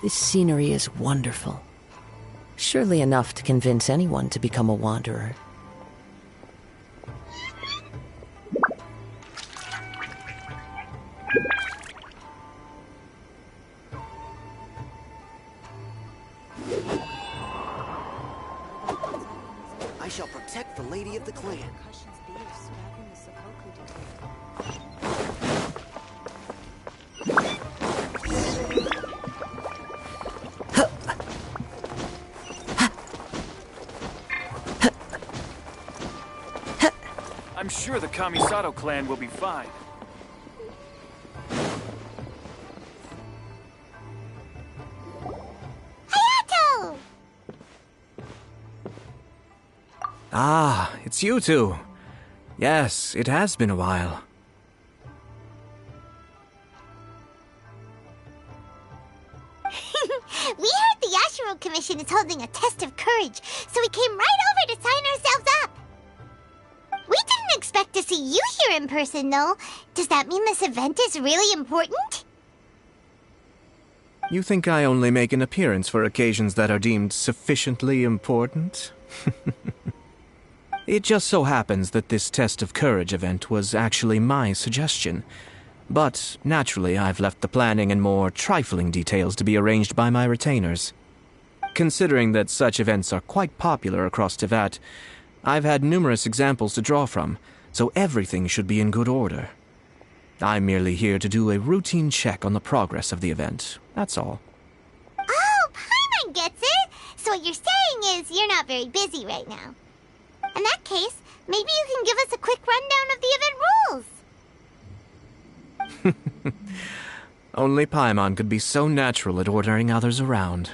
This scenery is wonderful. Surely enough to convince anyone to become a wanderer. I shall protect the lady of the clan. I'm sure the Kamisato clan will be fine. Hayato! Ah, it's you two. Yes, it has been a while. We heard the Yashiro Commission is holding a test of courage, so we came right over to sign ourselves up. We didn't expect to see you here in person, though. Does that mean this event is really important? You think I only make an appearance for occasions that are deemed sufficiently important? It just so happens that this test of courage event was actually my suggestion. But, naturally, I've left the planning and more trifling details to be arranged by my retainers. Considering that such events are quite popular across Teyvat, I've had numerous examples to draw from, so everything should be in good order. I'm merely here to do a routine check on the progress of the event, that's all. Oh, Paimon gets it! So what you're saying is you're not very busy right now. In that case, maybe you can give us a quick rundown of the event rules. Only Paimon could be so natural at ordering others around.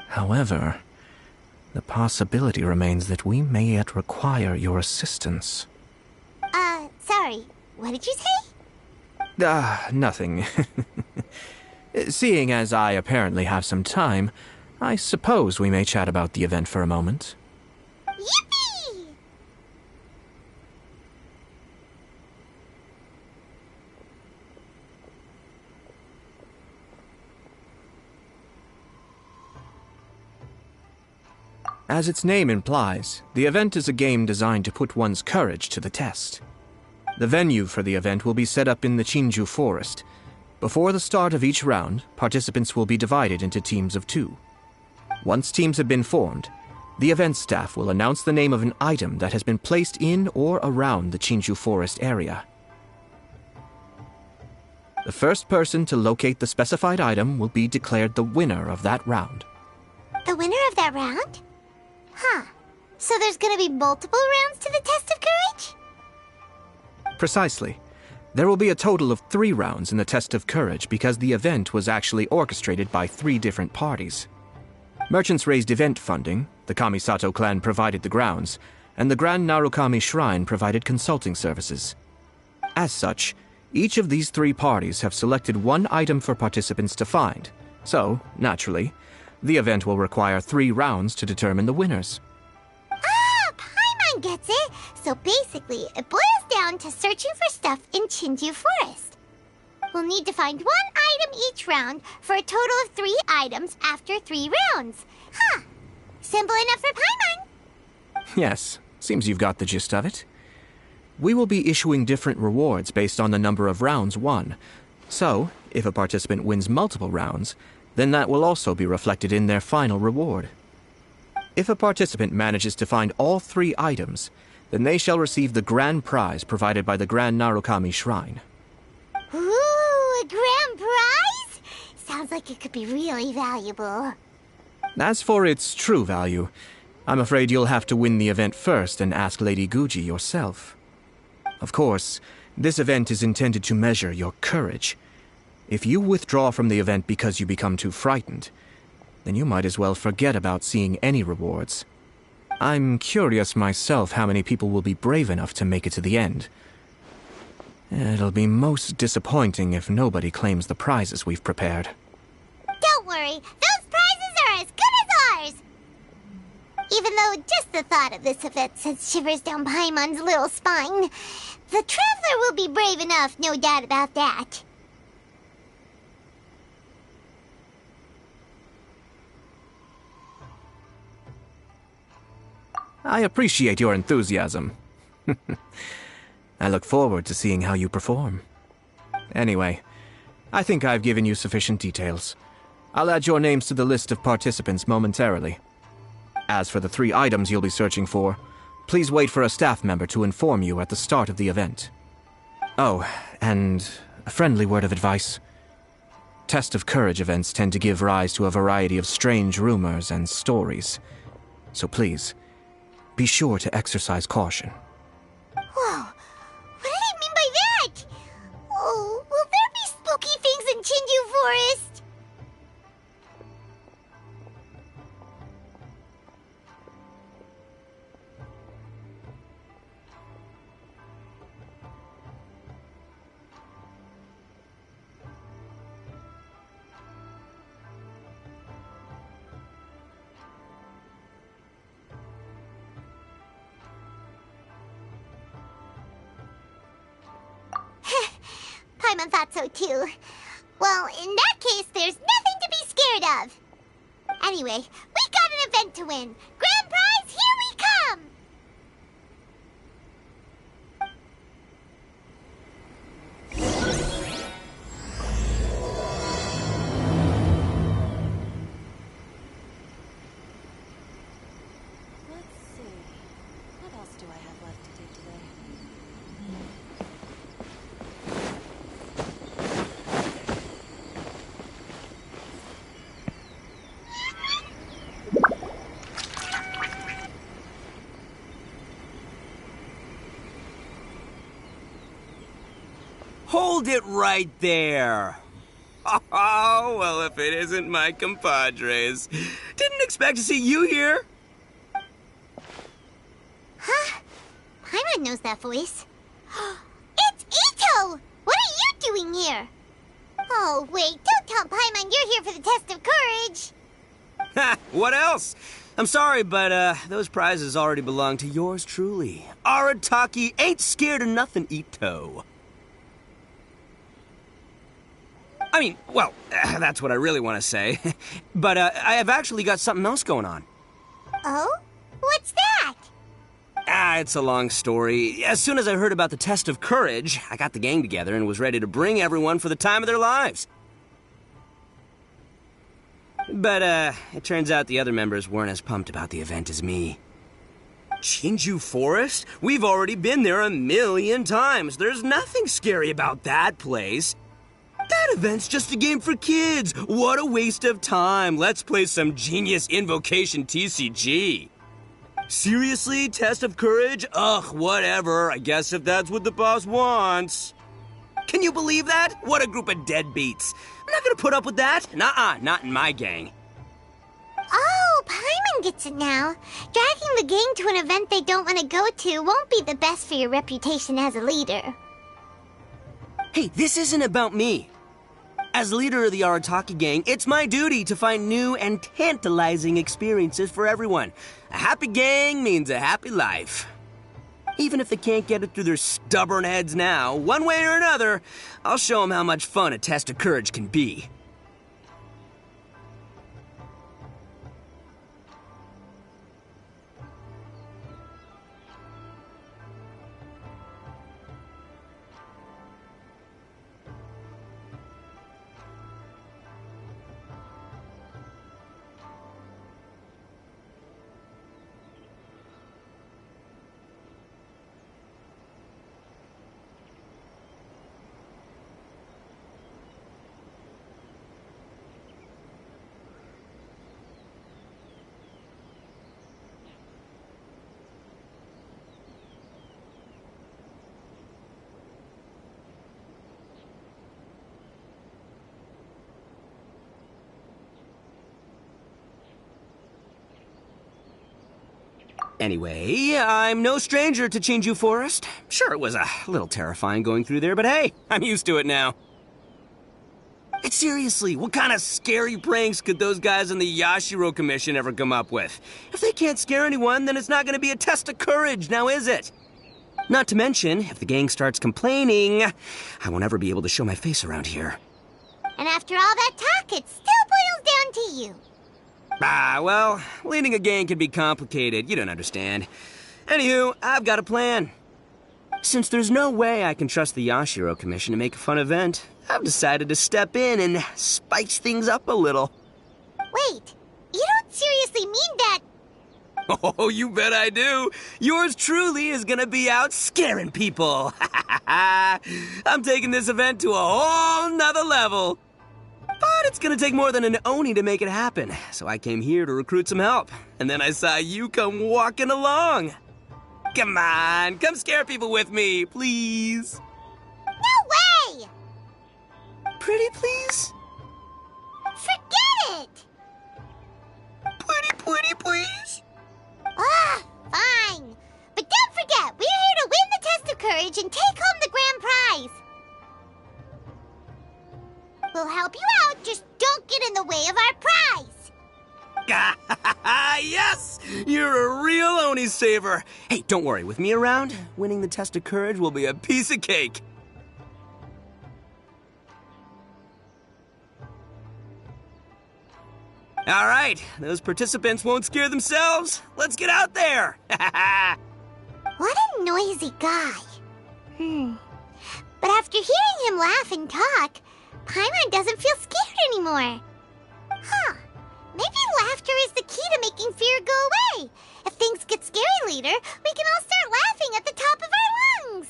However, the possibility remains that we may yet require your assistance. Sorry, what did you say? Nothing. Seeing as I apparently have some time, I suppose we may chat about the event for a moment. Yippee! As its name implies, the event is a game designed to put one's courage to the test. The venue for the event will be set up in the Chinju Forest. Before the start of each round, participants will be divided into teams of 2. Once teams have been formed, the event staff will announce the name of an item that has been placed in or around the Chinju Forest area. The first person to locate the specified item will be declared the winner of that round. The winner of that round? Huh. So there's gonna be multiple rounds to the test of courage? Precisely. There will be a total of 3 rounds in the test of courage because the event was actually orchestrated by 3 different parties. Merchants raised event funding, the Kamisato clan provided the grounds, and the Grand Narukami Shrine provided consulting services. As such, each of these 3 parties have selected one item for participants to find, so, naturally, the event will require 3 rounds to determine the winners. Ah, Paimon gets it! So basically, it boils down to searching for stuff in Chinju Forest. We'll need to find 1 item each round for a total of 3 items after 3 rounds. Huh. Simple enough for Paimon. Yes, seems you've got the gist of it. We will be issuing different rewards based on the number of rounds won. So, if a participant wins multiple rounds, then that will also be reflected in their final reward. If a participant manages to find all 3 items, then they shall receive the grand prize provided by the Grand Narukami Shrine. Ooh, a grand prize? Sounds like it could be really valuable. As for its true value, I'm afraid you'll have to win the event first and ask Lady Guji yourself. Of course, this event is intended to measure your courage. If you withdraw from the event because you become too frightened, then you might as well forget about seeing any rewards. I'm curious myself how many people will be brave enough to make it to the end. It'll be most disappointing if nobody claims the prizes we've prepared. Don't worry, those prizes are as good as ours! Even though just the thought of this event sends shivers down Paimon's little spine, the Traveler will be brave enough, no doubt about that. I appreciate your enthusiasm. I look forward to seeing how you perform. Anyway, I think I've given you sufficient details. I'll add your names to the list of participants momentarily. As for the 3 items you'll be searching for, please wait for a staff member to inform you at the start of the event. Oh, and a friendly word of advice. Test of Courage events tend to give rise to a variety of strange rumors and stories. So please, be sure to exercise caution. Whoa, what did he mean by that? Oh, will there be spooky things in Chinju Forest? Paimon thought so too. Well, in that case, there's nothing to be scared of. Anyway, we got an event to win. Grand prize, here we come! Let's see. What else do I have left to do today? Hold it right there. Oh, well, if it isn't my compadres. Didn't expect to see you here. Huh? Paimon knows that voice. It's Ito! What are you doing here? Oh, wait, don't tell Paimon you're here for the test of courage. Ha! What else? I'm sorry, but those prizes already belong to yours truly. Arataki ain't scared of nothing, Ito. I mean, well, that's what I really want to say. But I have actually got something else going on. Oh? What's that? It's a long story. As soon as I heard about the test of courage, I got the gang together and was ready to bring everyone for the time of their lives. But, it turns out the other members weren't as pumped about the event as me. Chinju Forest? We've already been there 1,000,000 times. There's nothing scary about that place. That event's just a game for kids. What a waste of time. Let's play some Genius Invocation TCG. Seriously? Test of Courage? Ugh, whatever. I guess if that's what the boss wants. Can you believe that? What a group of deadbeats. I'm not gonna put up with that. Nuh-uh, not in my gang. Oh, Paimon gets it now. Dragging the gang to an event they don't want to go to won't be the best for your reputation as a leader. Hey, this isn't about me. As leader of the Arataki gang, it's my duty to find new and tantalizing experiences for everyone. A happy gang means a happy life. Even if they can't get it through their stubborn heads now, one way or another, I'll show them how much fun a test of courage can be. Anyway, I'm no stranger to Chinju Forest. Sure, it was a little terrifying going through there, but hey, I'm used to it now. And seriously, what kind of scary pranks could those guys in the Yashiro Commission ever come up with? If they can't scare anyone, then it's not going to be a test of courage, now is it? Not to mention, if the gang starts complaining, I won't ever be able to show my face around here. And after all that talk, it still boils down to you. Ah, well, leading a gang can be complicated. You don't understand. Anywho, I've got a plan. Since there's no way I can trust the Yashiro Commission to make a fun event, I've decided to step in and spice things up a little. Wait, you don't seriously mean that? Oh, you bet I do. Yours truly is gonna be out scaring people. I'm taking this event to a whole nother level. But it's gonna take more than an Oni to make it happen, so I came here to recruit some help. And then I saw you come walking along. Come on, come scare people with me, please. No way! Pretty please? Forget it! Pretty please? Ah, fine. But don't forget, we're here to win the test of courage and take home the grand prize. We'll help you out, just don't get in the way of our prize. Yes! You're a real Oni saver. Hey, don't worry, with me around, winning the test of courage will be a piece of cake. All right, those participants won't scare themselves. Let's get out there. What a noisy guy. But after hearing him laugh and talk, Paimon doesn't feel scared anymore. Huh. Maybe laughter is the key to making fear go away. If things get scary later, we can all start laughing at the top of our lungs.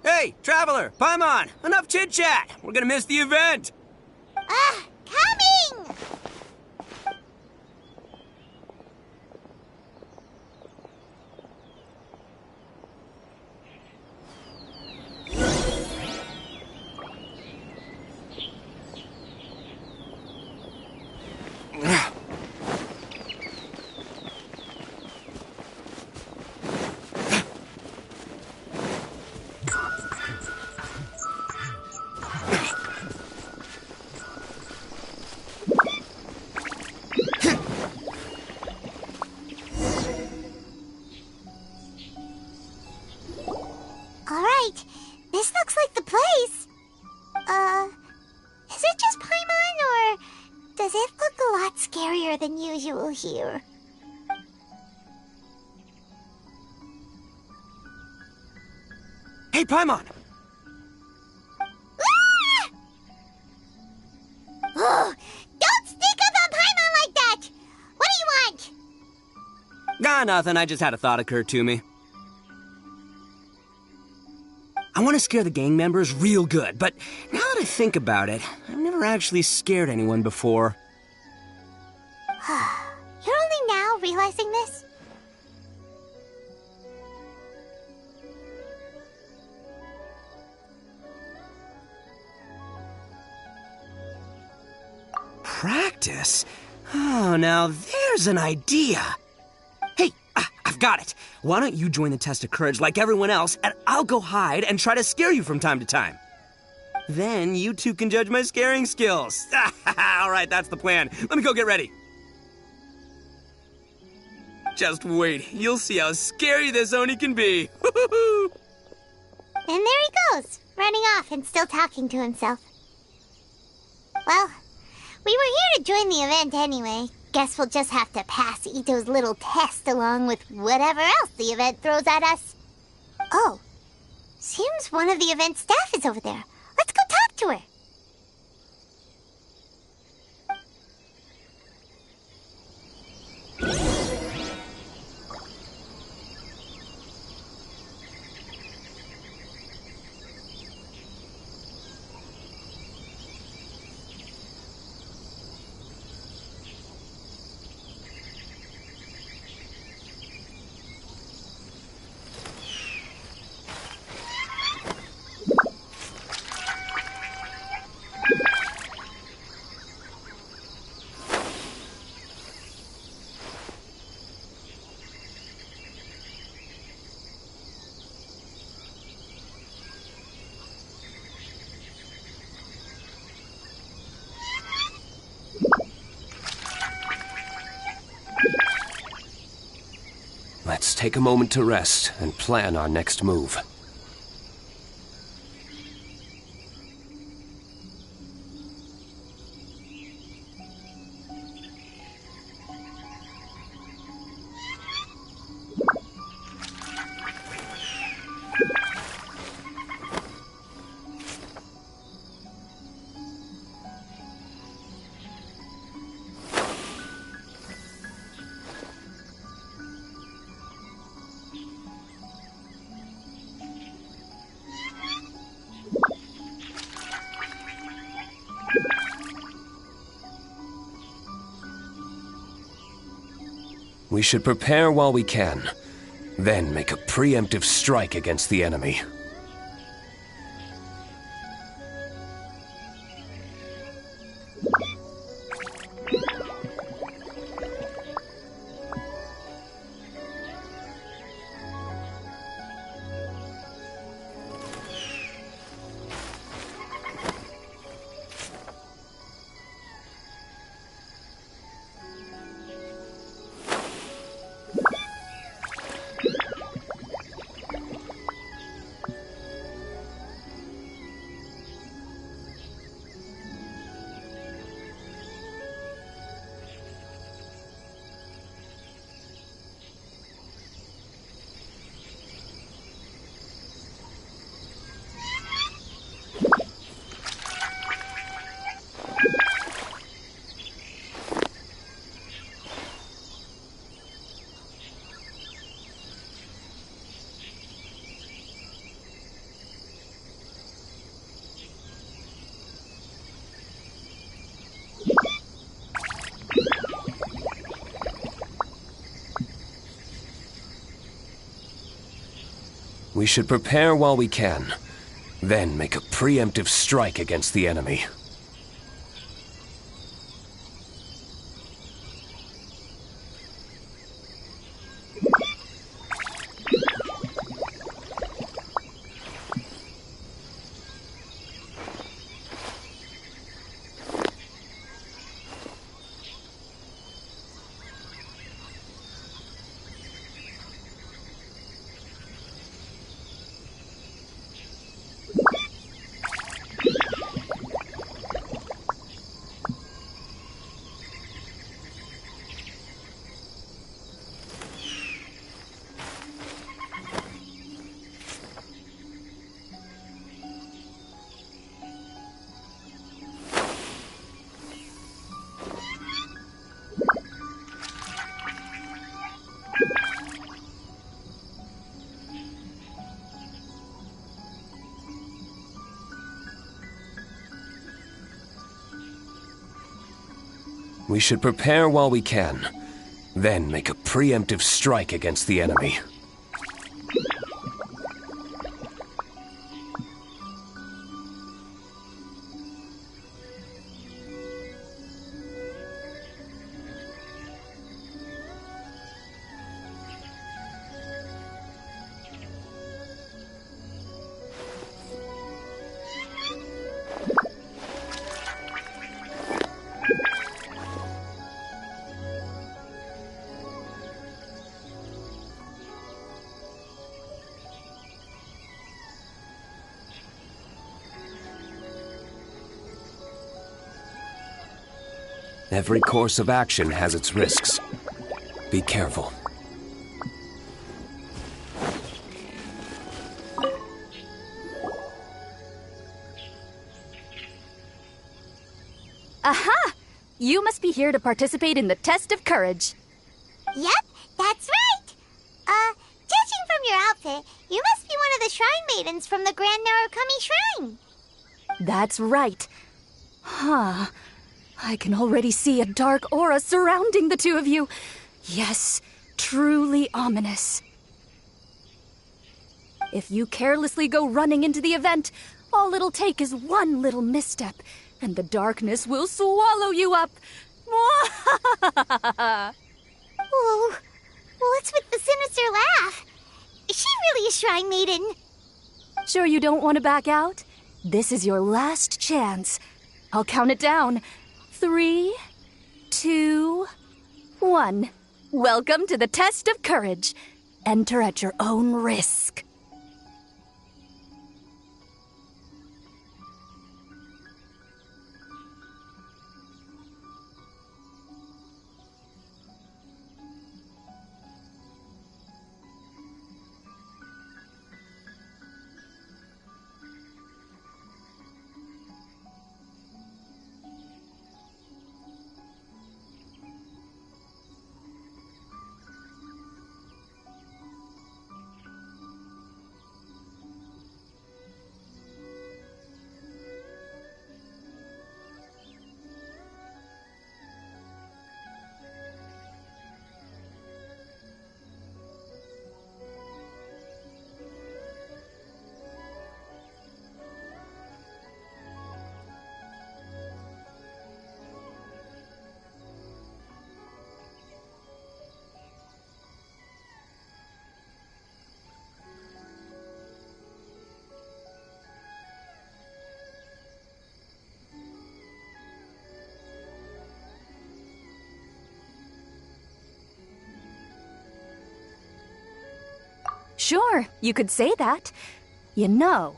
Hey, Traveler, Paimon, enough chit-chat. We're gonna miss the event. Coming! Alright, this looks like the place. Is it just Paimon, or does it look a lot scarier than usual here? Hey, Paimon! Ah! Oh, don't sneak up on Paimon like that! What do you want? Ah, nothing. I just had a thought occur to me. I want to scare the gang members real good, but now that I think about it, I've never actually scared anyone before. You're only now realizing this? Practice? Oh, now there's an idea. Hey, I've got it. Why don't you join the test of courage like everyone else, and I'll go hide and try to scare you from time to time. Then you two can judge my scaring skills. All right, that's the plan. Let me go get ready. Just wait. You'll see how scary this Oni can be. And there he goes, running off and still talking to himself. Well, we were here to join the event anyway. Guess we'll just have to pass Ito's little test along with whatever else the event throws at us. Oh, seems one of the event staff is over there. Let's go talk to her. Let's take a moment to rest and plan our next move. We should prepare while we can, then make a preemptive strike against the enemy. We should prepare while we can, then make a preemptive strike against the enemy. We should prepare while we can, then make a preemptive strike against the enemy. Every course of action has its risks. Be careful. Aha! You must be here to participate in the test of courage. Yep, that's right. Judging from your outfit, you must be one of the shrine maidens from the Grand Narukami Shrine. That's right. Huh. I can already see a dark aura surrounding the two of you. Yes, truly ominous. If you carelessly go running into the event, all it'll take is one little misstep, and the darkness will swallow you up. Whoa, what's with the sinister laugh? Is she really a shrine maiden? Sure you don't want to back out? This is your last chance. I'll count it down. 3, 2, 1. Welcome to the test of courage. enter at your own risk. Sure, you could say that. You know,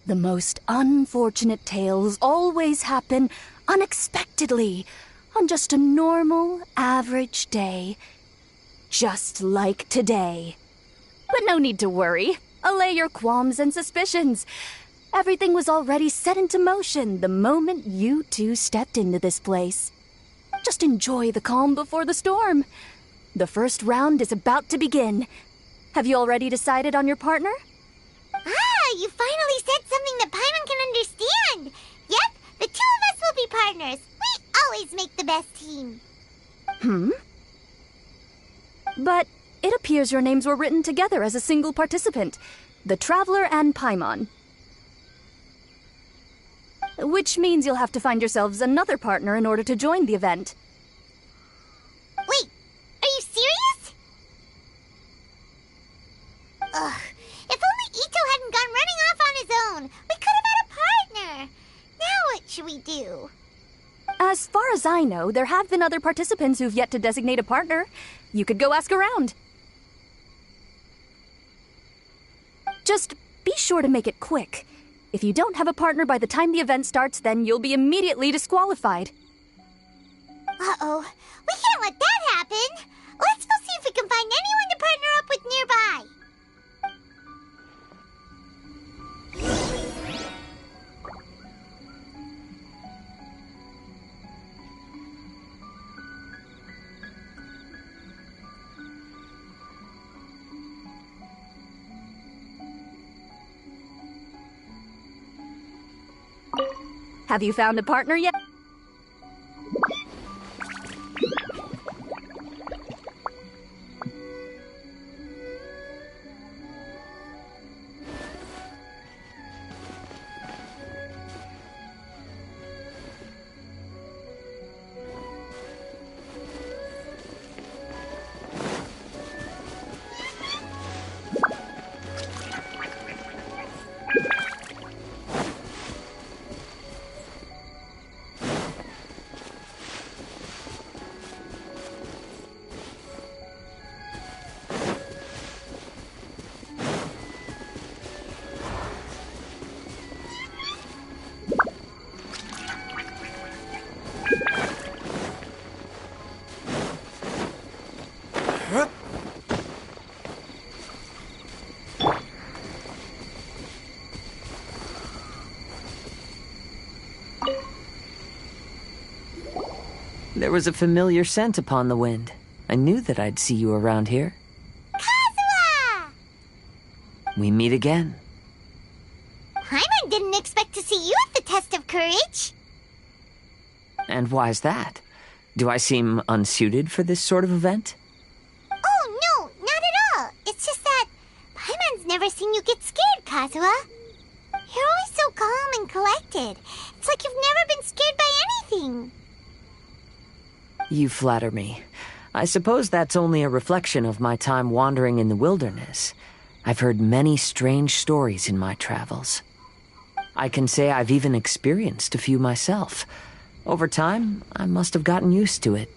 the most unfortunate tales always happen unexpectedly on just a normal, average day. Just like today. But no need to worry. Allay your qualms and suspicions. Everything was already set into motion the moment you two stepped into this place. Just enjoy the calm before the storm. The first round is about to begin. Have you already decided on your partner? Ah, you finally said something that Paimon can understand. Yep, the two of us will be partners. We always make the best team. But it appears your names were written together as a single participant, the Traveler and Paimon. Which means you'll have to find yourselves another partner in order to join the event. Wait, are you serious? Ugh, if only Ito hadn't gone running off on his own, we could have had a partner. Now what should we do? As far as I know, there have been other participants who've yet to designate a partner. You could go ask around. Just be sure to make it quick. If you don't have a partner by the time the event starts, then you'll be immediately disqualified. Uh-oh, we can't let that happen. Let's go see if we can find anyone to partner up with nearby. Have you found a partner yet? There was a familiar scent upon the wind. I knew that I'd see you around here. Kazuha! We meet again. Paimon didn't expect to see you at the test of courage. And why's that? Do I seem unsuited for this sort of event? Oh, no, not at all. It's just that Paimon's never seen you get scared, Kazuha. You're always so calm and collected. It's like you've never been scared by anything. You flatter me. I suppose that's only a reflection of my time wandering in the wilderness. I've heard many strange stories in my travels. I can say I've even experienced a few myself. Over time, I must have gotten used to it.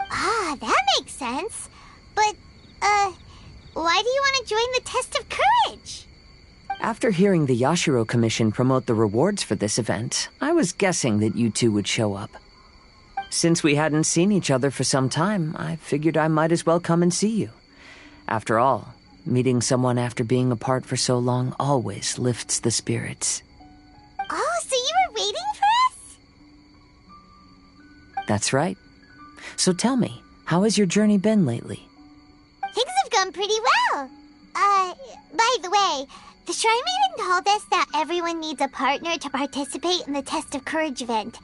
Ah, that makes sense. But, Why do you want to join the test of courage? After hearing the Yashiro Commission promote the rewards for this event, I was guessing that you two would show up. Since we hadn't seen each other for some time, I figured I might as well come and see you. After all, meeting someone after being apart for so long always lifts the spirits. Oh, so you were waiting for us? That's right. So tell me, how has your journey been lately? Things have gone pretty well. By the way, the Shrine Maiden told us that everyone needs a partner to participate in the Test of Courage event.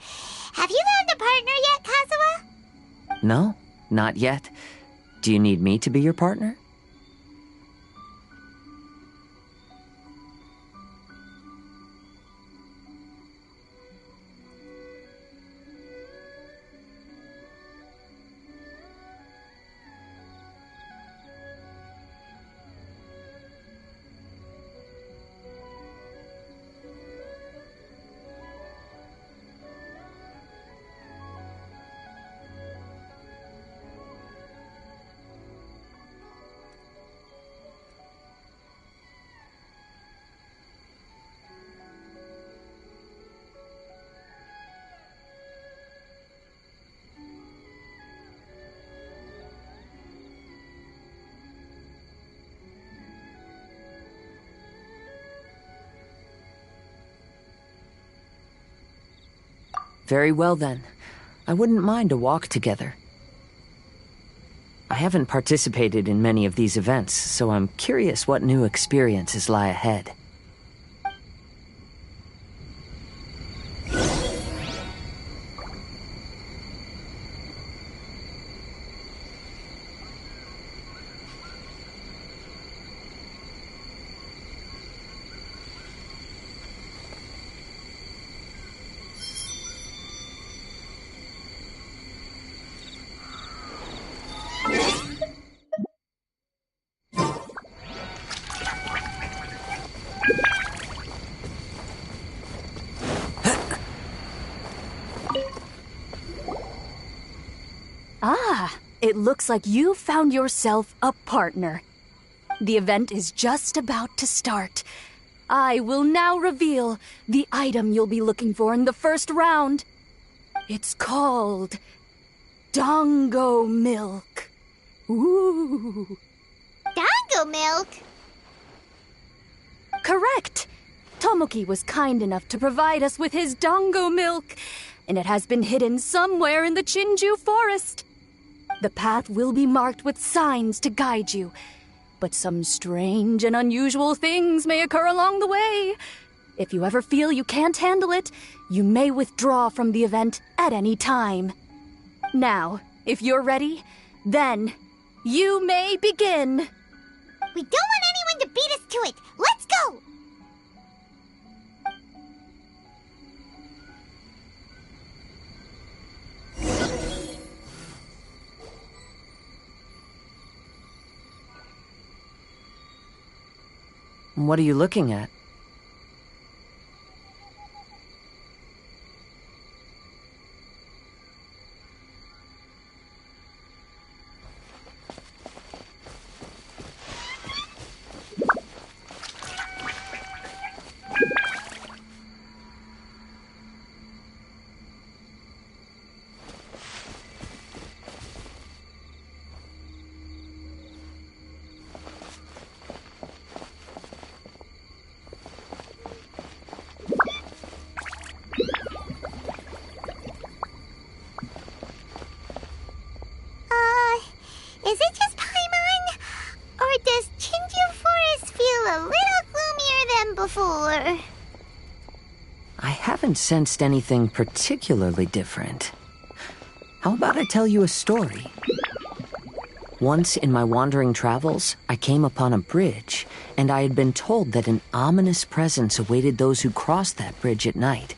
Have you found a partner yet, Kazuha? No, not yet. Do you need me to be your partner? Very well then. I wouldn't mind a walk together. I haven't participated in many of these events, so I'm curious what new experiences lie ahead. It looks like you found yourself a partner. The event is just about to start. I will now reveal the item you'll be looking for in the first round. It's called Dango Milk. Ooh. Dango Milk? Correct. Tomoki was kind enough to provide us with his Dango Milk, and it has been hidden somewhere in the Chinju forest. The path will be marked with signs to guide you, but some strange and unusual things may occur along the way. If you ever feel you can't handle it, you may withdraw from the event at any time. Now, if you're ready, then you may begin. We don't want anyone to beat us to it. Let's go! What are you looking at? Is it just Paimon? Or does Chinju Forest feel a little gloomier than before? I haven't sensed anything particularly different. How about I tell you a story? Once in my wandering travels, I came upon a bridge, and I had been told that an ominous presence awaited those who crossed that bridge at night.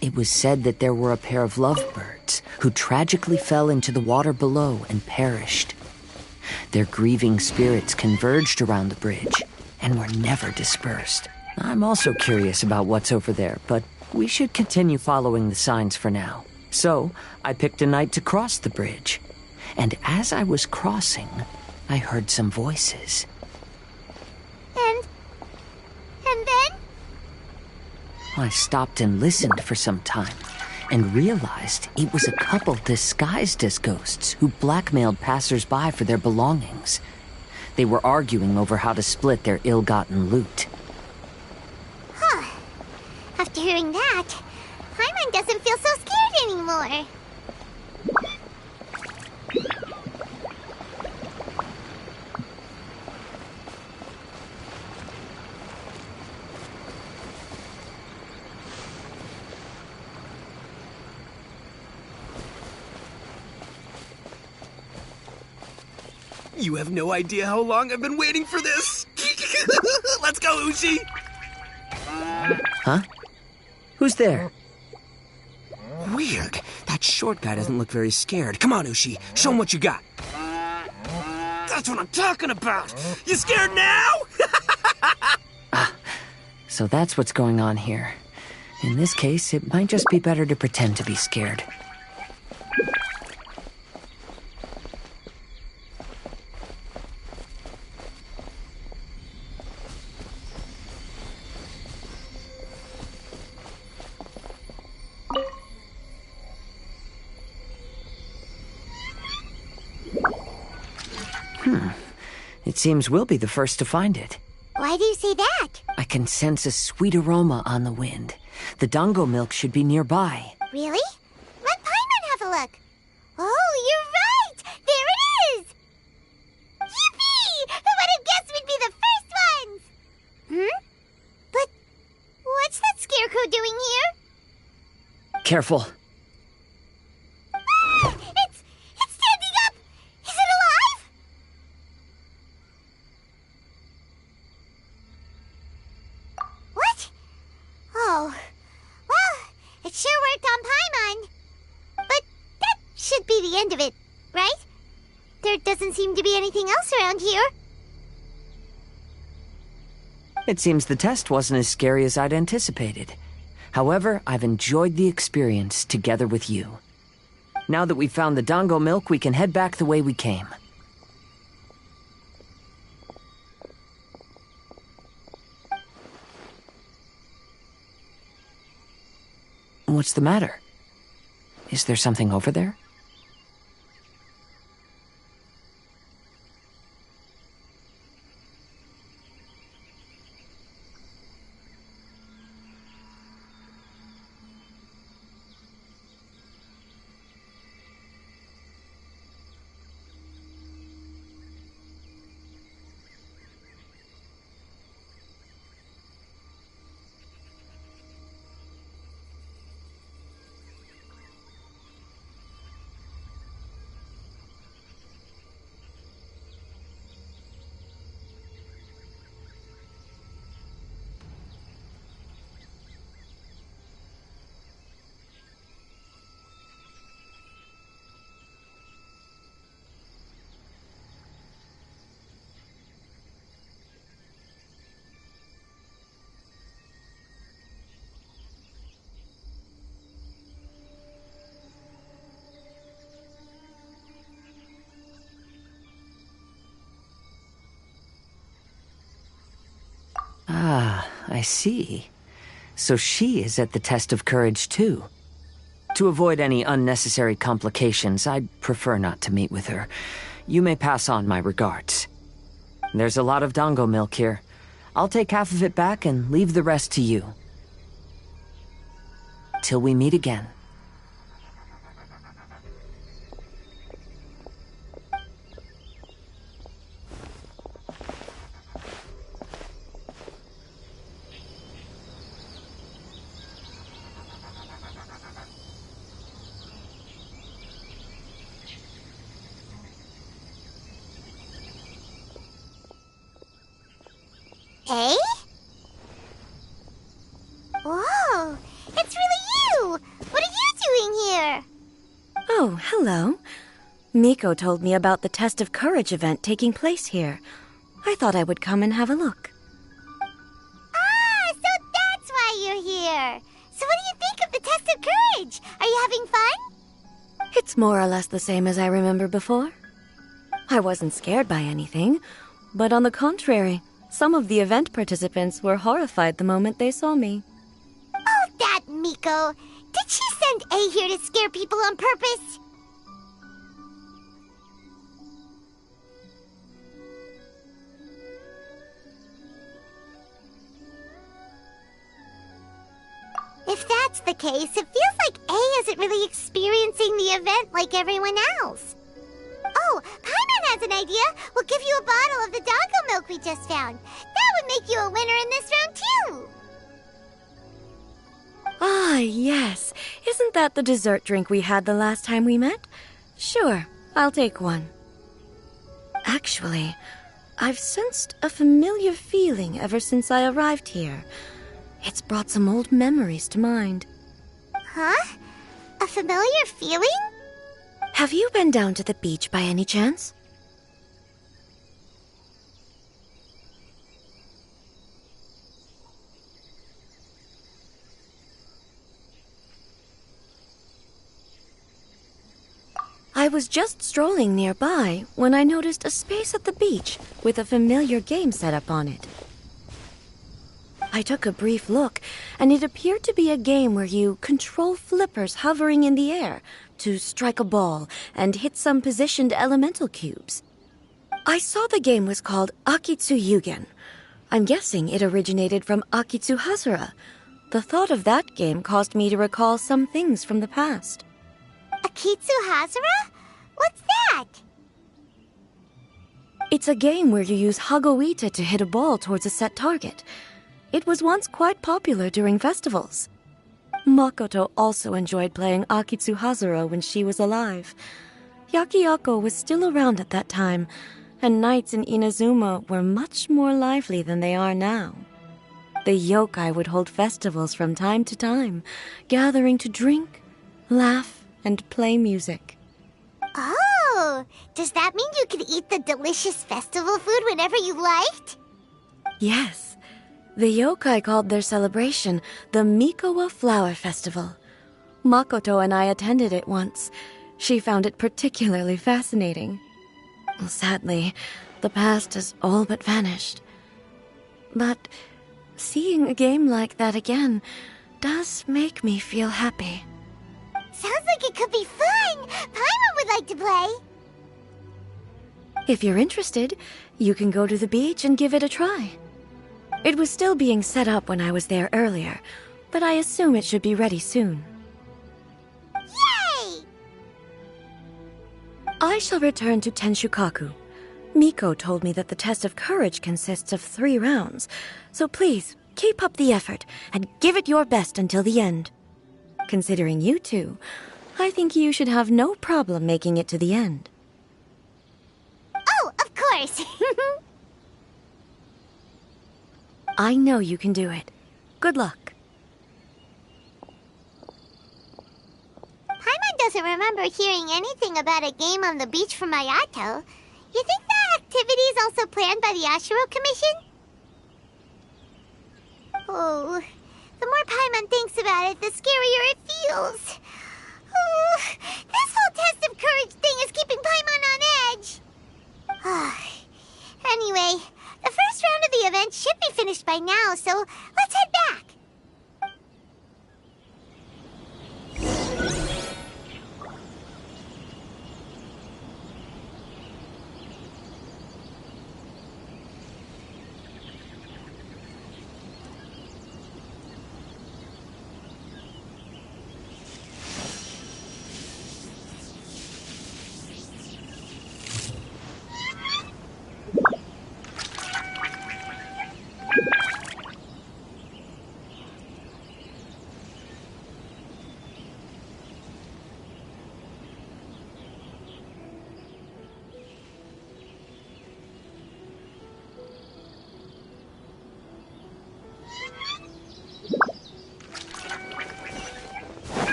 It was said that there were a pair of lovebirds who tragically fell into the water below and perished. Their grieving spirits converged around the bridge and were never dispersed. I'm also curious about what's over there, but we should continue following the signs for now. So, I picked a night to cross the bridge. And as I was crossing, I heard some voices. And then? I stopped and listened for some time, and realized it was a couple disguised as ghosts who blackmailed passers-by for their belongings. They were arguing over how to split their ill-gotten loot. Huh. After hearing that, Paimon doesn't feel so scared anymore. You have no idea how long I've been waiting for this. Let's go, Ushi. Huh? Who's there? Weird. That short guy doesn't look very scared. Come on, Ushi. Show him what you got. That's what I'm talking about. You scared now? So that's what's going on here. In this case, it might just be better to pretend to be scared. It seems we'll be the first to find it. Why do you say that? I can sense a sweet aroma on the wind. The dango milk should be nearby. Really? Let Paimon have a look. Oh, you're right! There it is! Yippee! Who would have guessed we'd be the first ones? But what's that scarecrow doing here? Careful. Ah! It's standing up! Is it alive? What? Oh, well, it sure worked on Paimon. But that should be the end of it, right? There doesn't seem to be anything else around here. It seems the test wasn't as scary as I'd anticipated. However, I've enjoyed the experience together with you. Now that we've found the dango milk, we can head back the way we came. What's the matter? Is there something over there? Ah, I see. So she is at the test of courage, too. To avoid any unnecessary complications, I'd prefer not to meet with her. You may pass on my regards. There's a lot of dango milk here. I'll take half of it back and leave the rest to you. Till we meet again. Eh? Whoa! It's really you! What are you doing here? Oh, hello. Miko told me about the Test of Courage event taking place here. I thought I would come and have a look. Ah, so that's why you're here! So what do you think of the Test of Courage? Are you having fun? It's more or less the same as I remember before. I wasn't scared by anything, but on the contrary, some of the event participants were horrified the moment they saw me. Oh, that Miko! Did she send A here to scare people on purpose? If that's the case, it feels like A isn't really experiencing the event like everyone else. Oh, Paimon has an idea. We'll give you a bottle of the doggo milk we just found. That would make you a winner in this round, too. Ah, yes. Isn't that the dessert drink we had the last time we met? Sure, I'll take one. Actually, I've sensed a familiar feeling ever since I arrived here. It's brought some old memories to mind. Huh? A familiar feeling? Have you been down to the beach by any chance? I was just strolling nearby when I noticed a space at the beach with a familiar game set up on it. I took a brief look, and it appeared to be a game where you control flippers hovering in the air to strike a ball and hit some positioned elemental cubes. I saw the game was called Akitsu Yugen. I'm guessing it originated from Akitsu Hazura. The thought of that game caused me to recall some things from the past. Akitsu Hazura? What's that? It's a game where you use Hagoita to hit a ball towards a set target. It was once quite popular during festivals. Makoto also enjoyed playing Akitsu Hazura when she was alive. Yakiako was still around at that time, and nights in Inazuma were much more lively than they are now. The yokai would hold festivals from time to time, gathering to drink, laugh, and play music. Oh, does that mean you could eat the delicious festival food whenever you liked? Yes. The yokai called their celebration the Mikowa Flower Festival. Makoto and I attended it once. She found it particularly fascinating. Sadly, the past has all but vanished. But seeing a game like that again does make me feel happy. Sounds like it could be fun! Paimon would like to play! If you're interested, you can go to the beach and give it a try. It was still being set up when I was there earlier, but I assume it should be ready soon. Yay! I shall return to Tenshukaku. Miko told me that the test of courage consists of 3 rounds, so please keep up the effort and give it your best until the end. Considering you two, I think you should have no problem making it to the end. Oh, of course! I know you can do it. Good luck. Paimon doesn't remember hearing anything about a game on the beach from Ayato. You think that activity is also planned by the Ashiro Commission? Oh, the more Paimon thinks about it, the scarier it feels. Oh, this whole test of courage thing is keeping Paimon on edge. Anyway, the first round of the event should be finished by now, so let's head back.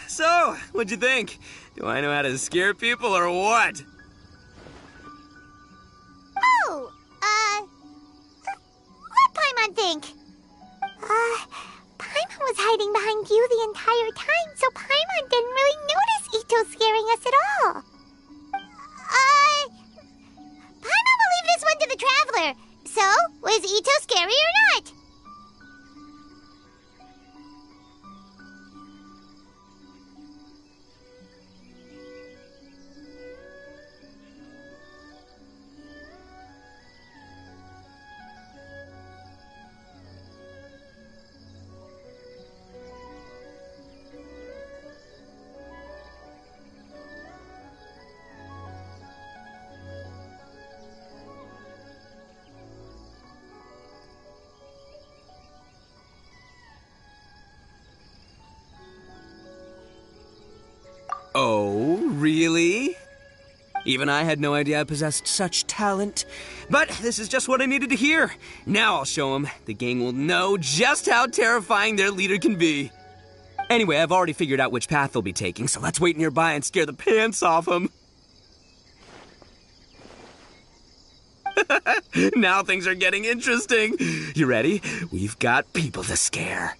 So, what'd you think? Do I know how to scare people or what? Oh, Paimon think? Paimon was hiding behind you the entire time, so Paimon didn't really notice Ito scaring us at all. Paimon will leave this one to the Traveler. So, was Ito scary or not? Oh, really? Even I had no idea I possessed such talent. But this is just what I needed to hear. Now I'll show them. The gang will know just how terrifying their leader can be. Anyway, I've already figured out which path they'll be taking, so let's wait nearby and scare the pants off them. Now things are getting interesting. You ready? We've got people to scare.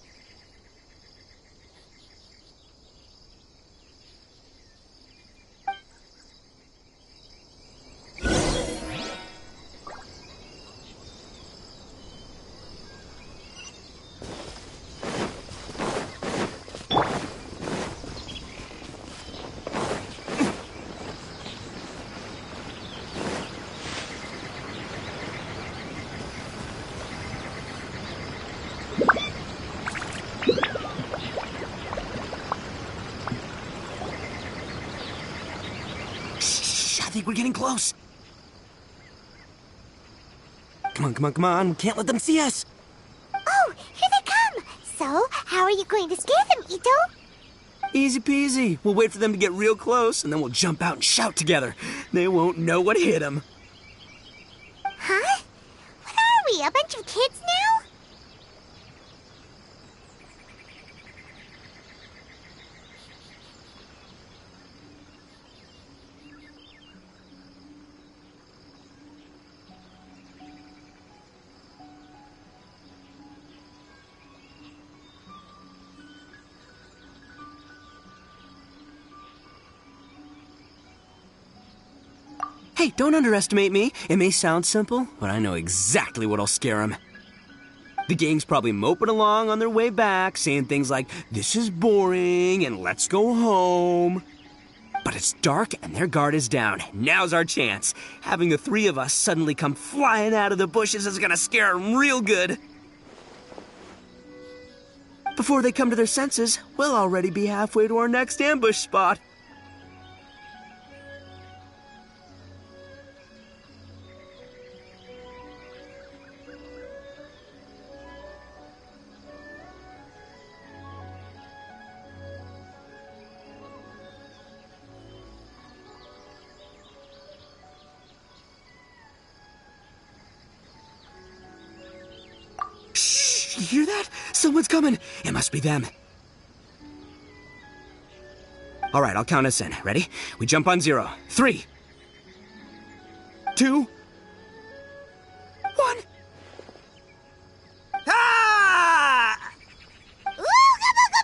I think we're getting close. Come on, come on, come on. We can't let them see us. Oh, here they come. So, how are you going to scare them, Ito? Easy peasy. We'll wait for them to get real close, and then we'll jump out and shout together. They won't know what hit them. Huh? What are we, a bunch of kids now? Hey, don't underestimate me. It may sound simple, but I know exactly what'll scare them. The gang's probably moping along on their way back, saying things like, "This is boring," and "Let's go home." But it's dark and their guard is down. Now's our chance. Having the three of us suddenly come flying out of the bushes is gonna scare them real good. Before they come to their senses, we'll already be halfway to our next ambush spot. Shh! You hear that? Someone's coming. It must be them. All right, I'll count us in. Ready? We jump on 0. 3, 2, 1. Ah! Ooga booga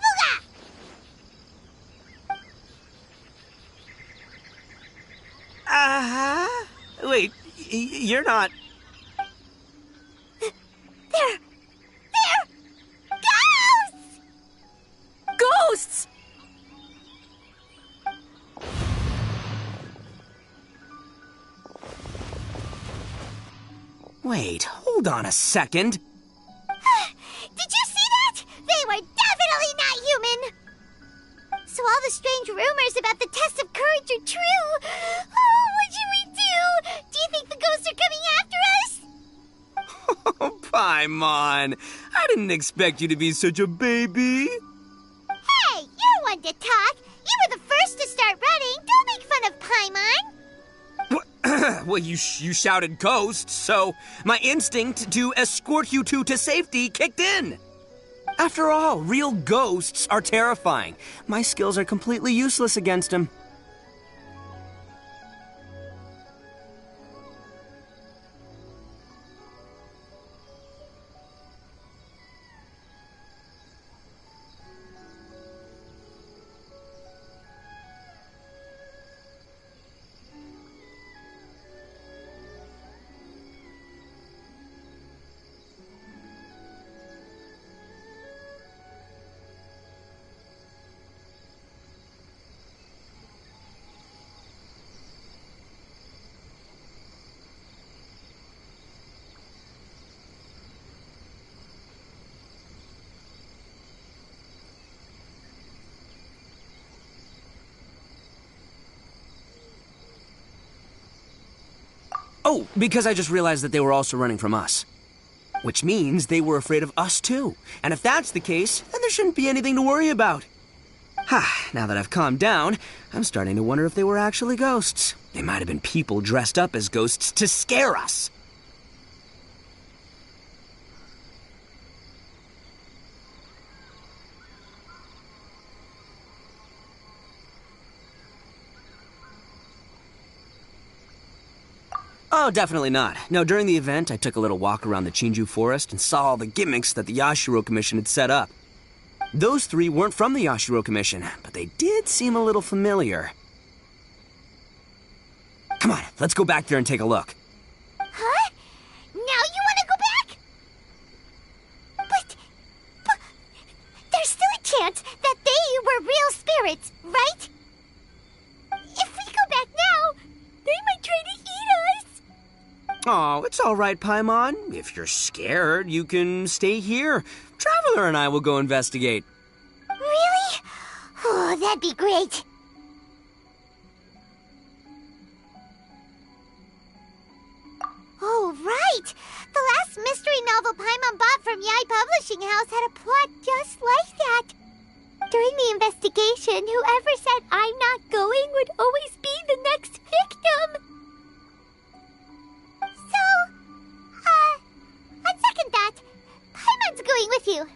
booga! Wait, you're not... They're ghosts! Ghosts! Wait, hold on a second. Did you see that? They were definitely not human! So all the strange rumors about the test of courage are true. Oh, what should we do? Do you think the ghosts are coming after us? Oh, Paimon. I didn't expect you to be such a baby. Hey, you're one to talk. You were the first to start running. Don't make fun of Paimon. Well, you shouted ghosts, so my instinct to escort you two to safety kicked in. After all, real ghosts are terrifying. My skills are completely useless against them. Oh, because I just realized that they were also running from us. Which means they were afraid of us too. And if that's the case, then there shouldn't be anything to worry about. Now that I've calmed down, I'm starting to wonder if they were actually ghosts. They might have been people dressed up as ghosts to scare us. Oh, definitely not. No, during the event, I took a little walk around the Chinju forest and saw all the gimmicks that the Yashiro Commission had set up. Those three weren't from the Yashiro Commission, but they did seem a little familiar. Come on, let's go back there and take a look. Huh? Now you want to go back? But there's still a chance that they were real spirits, right? If we go back now, they might try to eat us. Oh, it's all right, Paimon. If you're scared, you can stay here. Traveler and I will go investigate. Really? Oh, that'd be great. Oh, right! The last mystery novel Paimon bought from Yai Publishing House had a plot just like that. During the investigation, whoever said I'm not going would always be the next victim. So, on second thought, Paimon's going with you.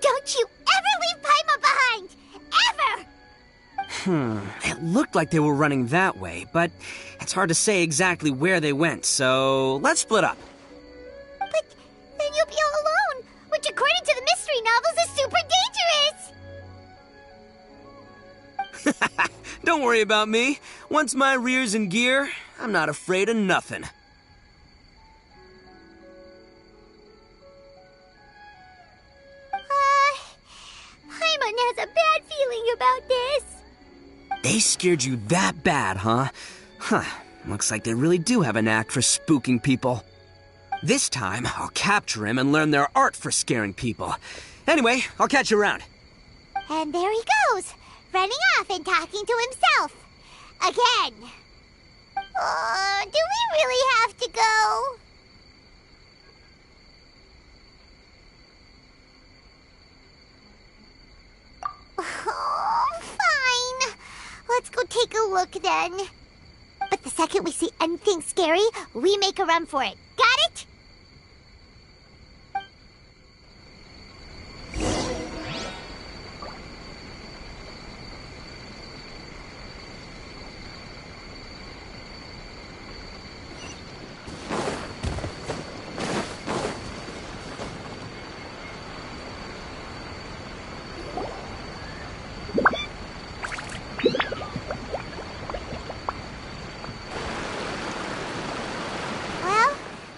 Don't you ever leave Paimon behind! Ever! It looked like they were running that way, but it's hard to say exactly where they went, so let's split up. But then you'll be all alone, which according to the mystery novels is super dangerous! Don't worry about me. Once my rear's in gear, I'm not afraid of nothing. Paimon has a bad feeling about this. They scared you that bad, huh? Looks like they really do have a knack for spooking people. This time, I'll capture him and learn their art for scaring people. Anyway, I'll catch you around. And there he goes, running off and talking to himself. Again. Do we really have to go? Oh, fine. Let's go take a look then. But the second we see anything scary, we make a run for it. Got it?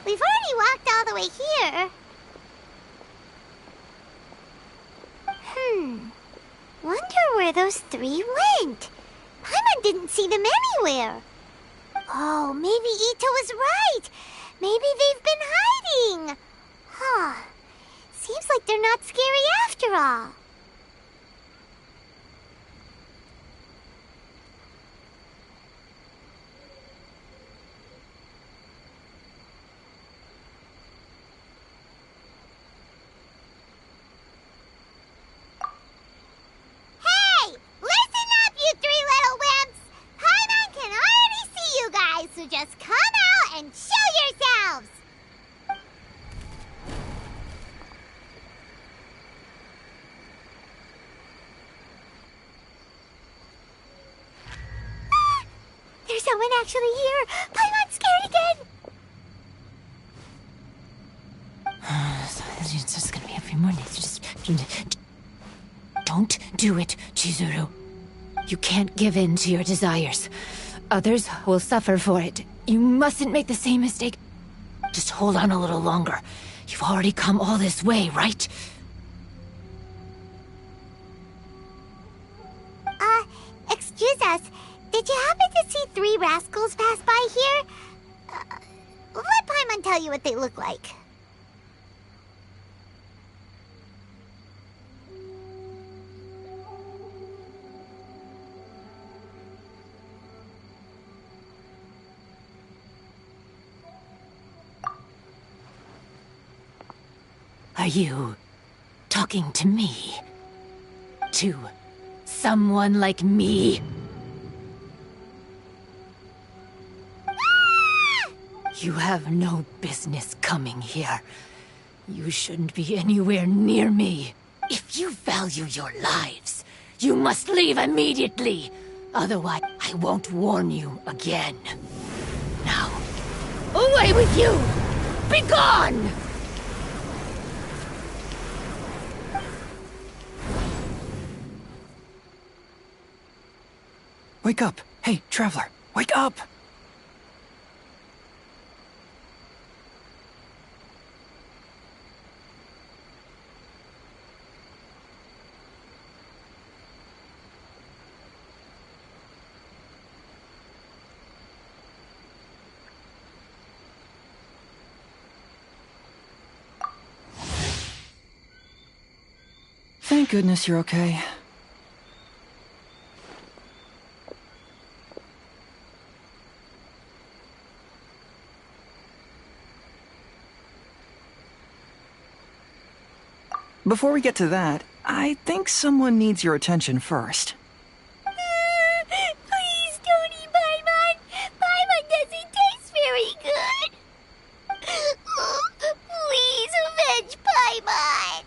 We've already walked all the way here. Wonder where those three went. Paimon didn't see them anywhere. Oh, maybe Ito was right. Maybe they've been hiding. Seems like they're not scary after all. So just come out and show yourselves! There's someone actually here! Paimon's scared again! It's just gonna be a few more days. Just don't do it, Chizuru. You can't give in to your desires. Others will suffer for it. You mustn't make the same mistake. Just hold on a little longer. You've already come all this way, right? Excuse us. Did you happen to see three rascals pass by here? Let Paimon tell you what they look like. Are you talking to me? To someone like me? You have no business coming here. You shouldn't be anywhere near me. If you value your lives, you must leave immediately. Otherwise, I won't warn you again. Now, away with you! Be gone! Wake up! Hey, traveler, wake up! Thank goodness you're okay. Before we get to that, I think someone needs your attention first. Please don't eat Paimon. Paimon doesn't taste very good. Please avenge Paimon.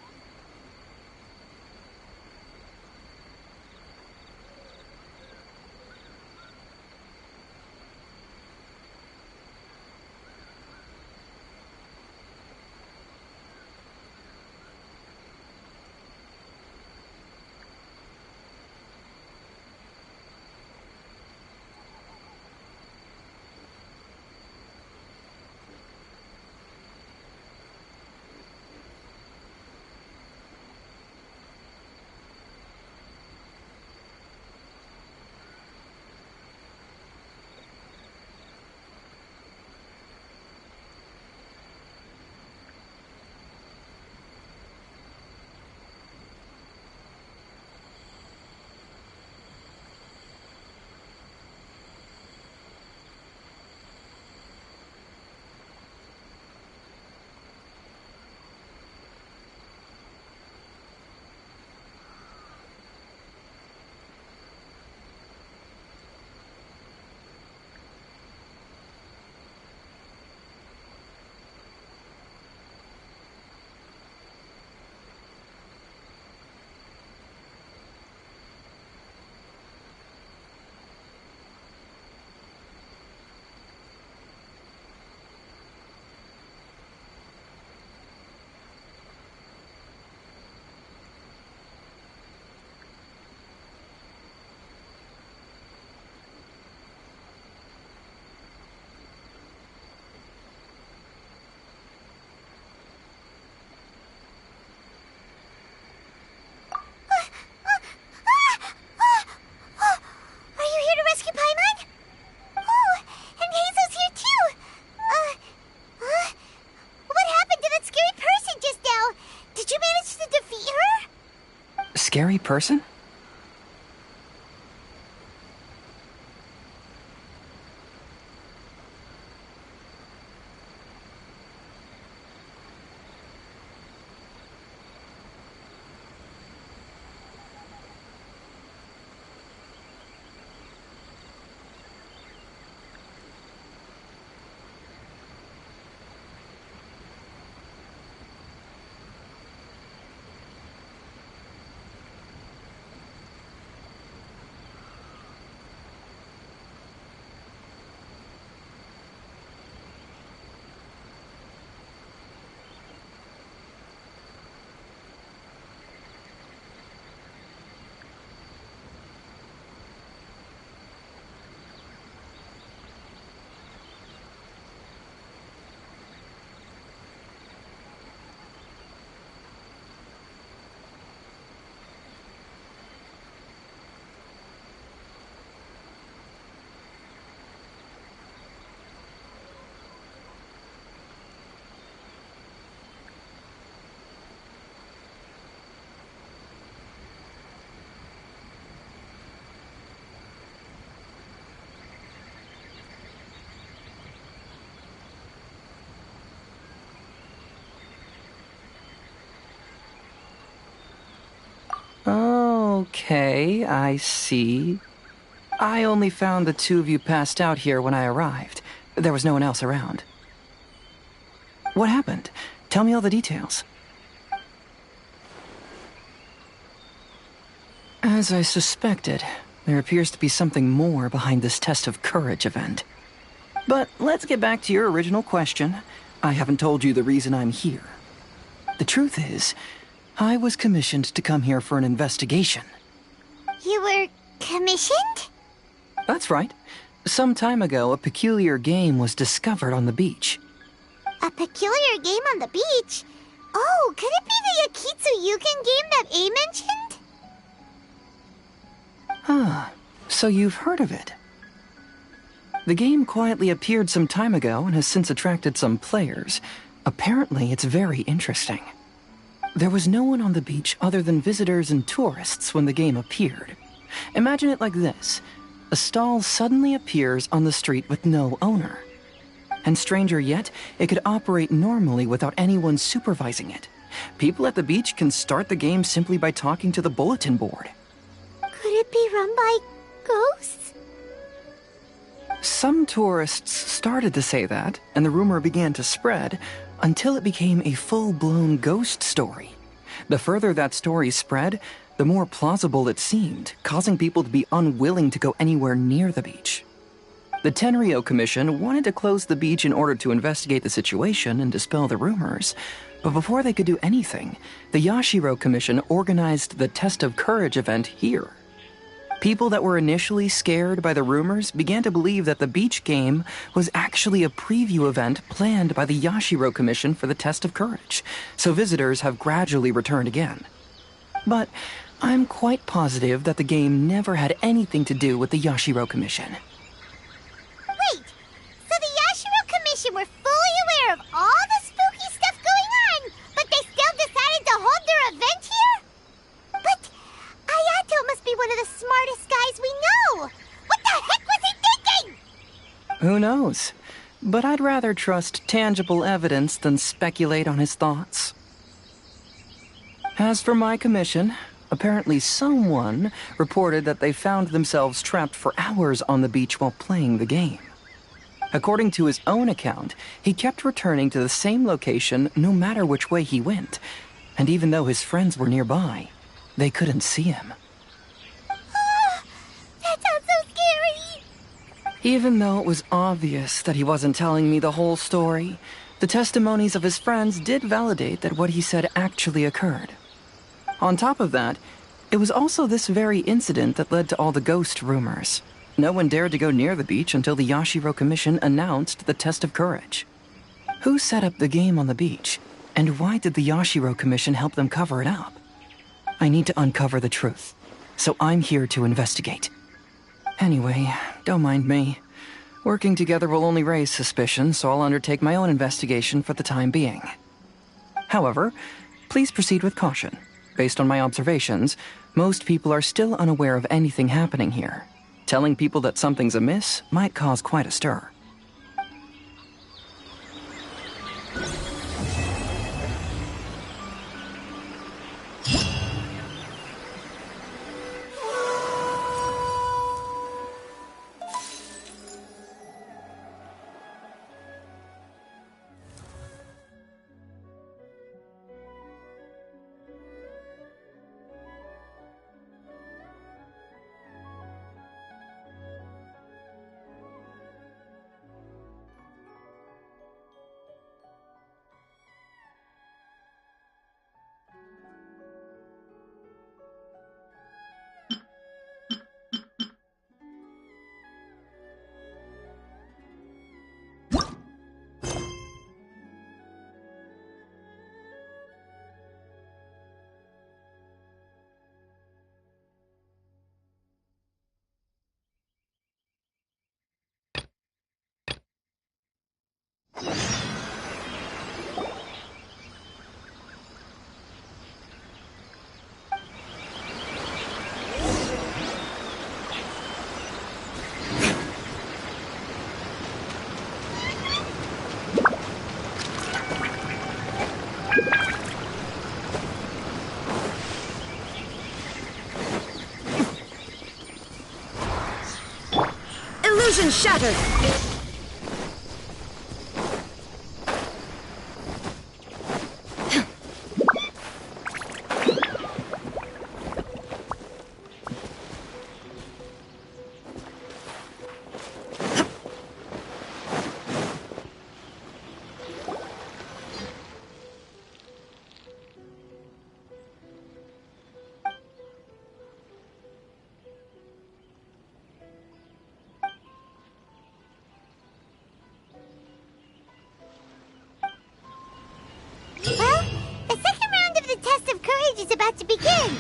Scary person? Okay, I see. I only found the two of you passed out here when I arrived. There was no one else around. What happened? Tell me all the details. As I suspected, there appears to be something more behind this test of courage event. But let's get back to your original question. I haven't told you the reason I'm here. The truth is, I was commissioned to come here for an investigation. You were commissioned? That's right. Some time ago, a peculiar game was discovered on the beach. A peculiar game on the beach? Oh, could it be the Akitsu Yugen game that A mentioned? Ah, so you've heard of it. The game quietly appeared some time ago and has since attracted some players. Apparently, it's very interesting. There was no one on the beach other than visitors and tourists when the game appeared. Imagine it like this. A stall suddenly appears on the street with no owner. And stranger yet, it could operate normally without anyone supervising it. People at the beach can start the game simply by talking to the bulletin board. Could it be run by ghosts? Some tourists started to say that, and the rumor began to spread, until it became a full-blown ghost story. The further that story spread, the more plausible it seemed, causing people to be unwilling to go anywhere near the beach. The Tenryo Commission wanted to close the beach in order to investigate the situation and dispel the rumors, but before they could do anything, the Yashiro Commission organized the Test of Courage event here. People that were initially scared by the rumors began to believe that the beach game was actually a preview event planned by the Yashiro Commission for the Test of Courage, so visitors have gradually returned again. But I'm quite positive that the game never had anything to do with the Yashiro Commission. Wait, so the Yashiro Commission were fully aware of all the spooky stuff going on, but they still decided to hold their event here? But Ayato must be one of the smartest guys we know! What the heck was he thinking? Who knows? But I'd rather trust tangible evidence than speculate on his thoughts. As for my commission, apparently someone reported that they found themselves trapped for hours on the beach while playing the game. According to his own account, he kept returning to the same location no matter which way he went, and even though his friends were nearby, they couldn't see him. That sounds so scary! Even though it was obvious that he wasn't telling me the whole story, the testimonies of his friends did validate that what he said actually occurred. On top of that, it was also this very incident that led to all the ghost rumors. No one dared to go near the beach until the Yashiro Commission announced the Test of Courage. Who set up the game on the beach, and why did the Yashiro Commission help them cover it up? I need to uncover the truth, so I'm here to investigate. Anyway, don't mind me. Working together will only raise suspicion, so I'll undertake my own investigation for the time being. However, please proceed with caution. Based on my observations, most people are still unaware of anything happening here. Telling people that something's amiss might cause quite a stir. shattered! Well, the second round of the test of courage is about to begin.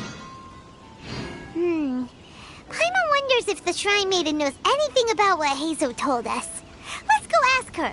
Paimon wonders if the Shrine Maiden knows anything about what Hazo told us. Let's go ask her.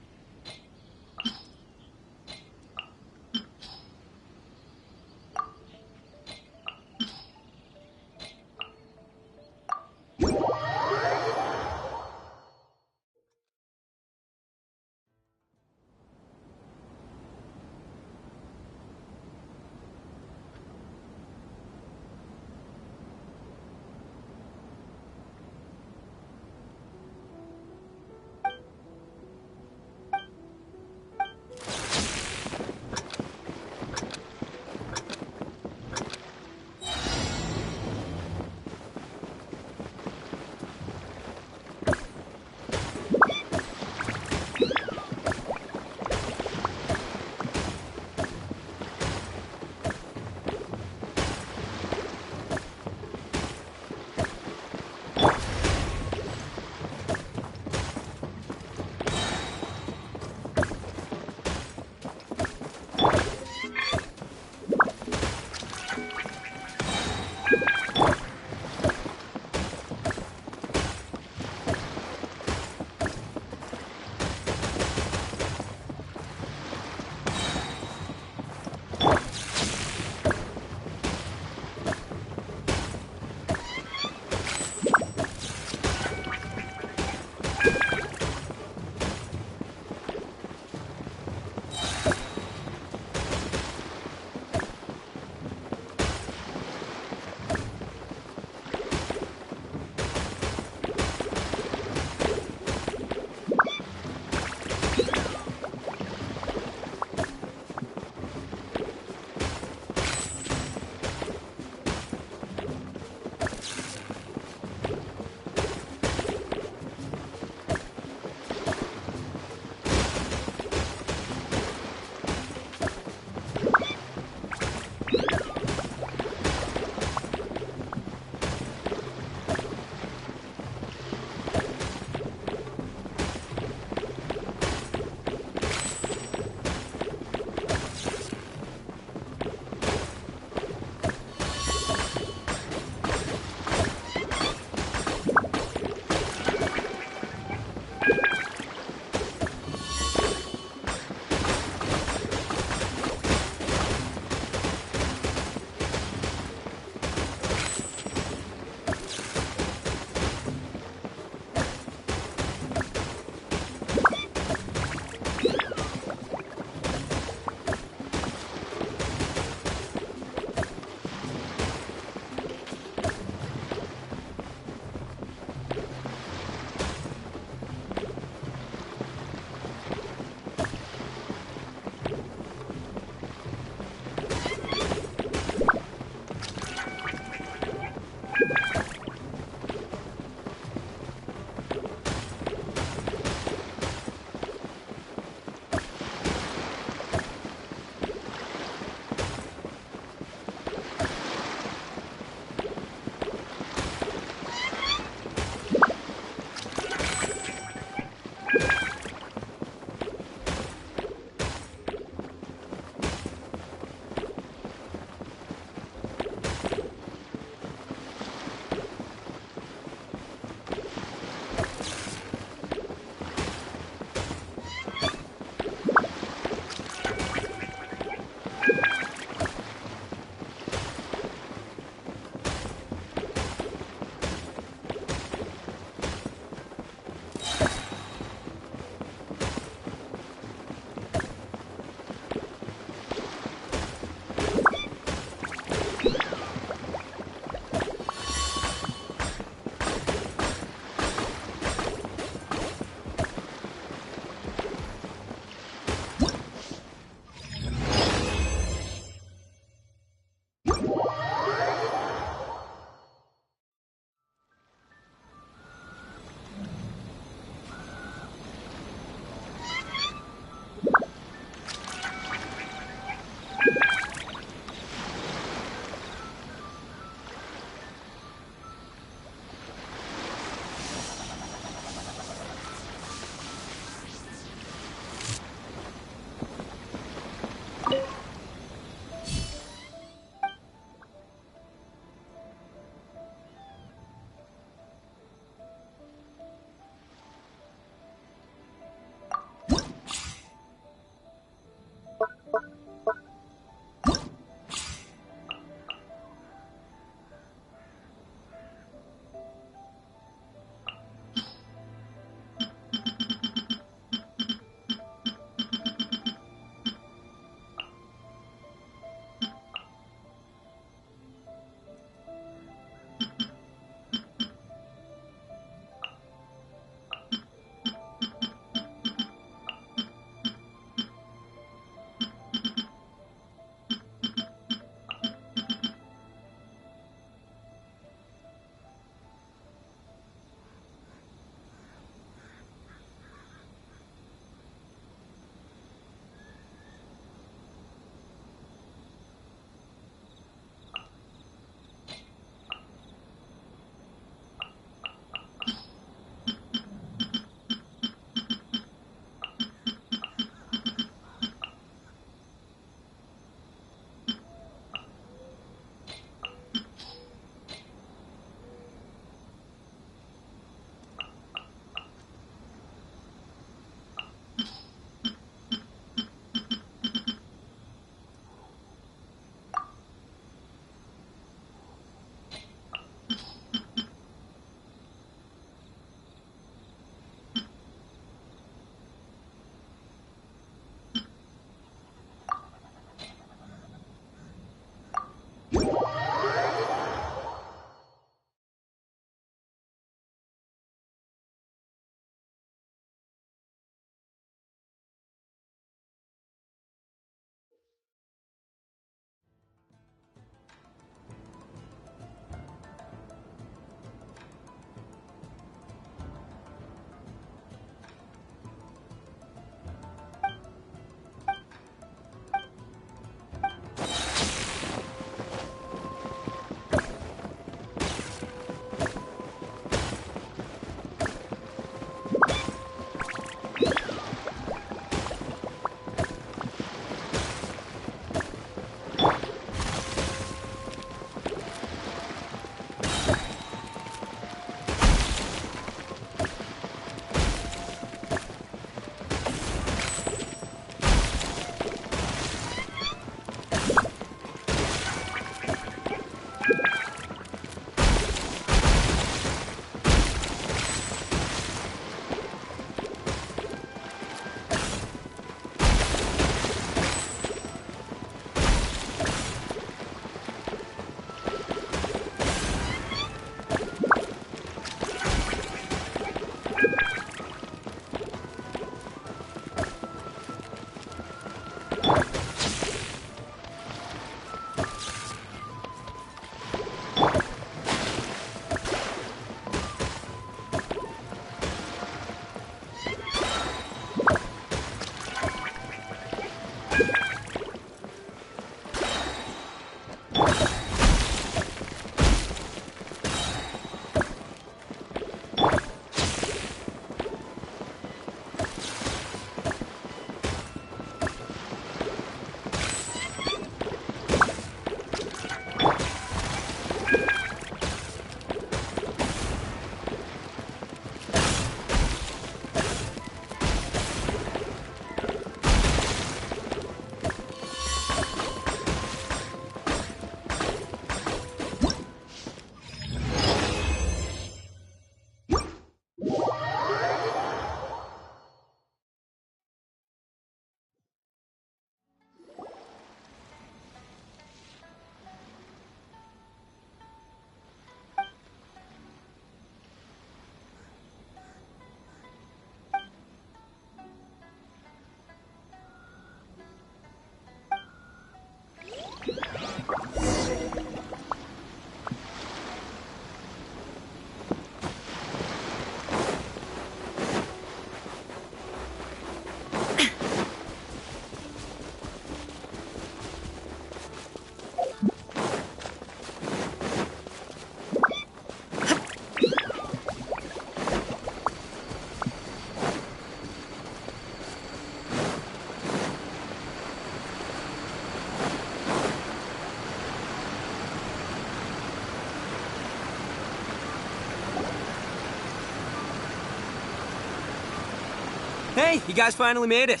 Hey, you guys finally made it.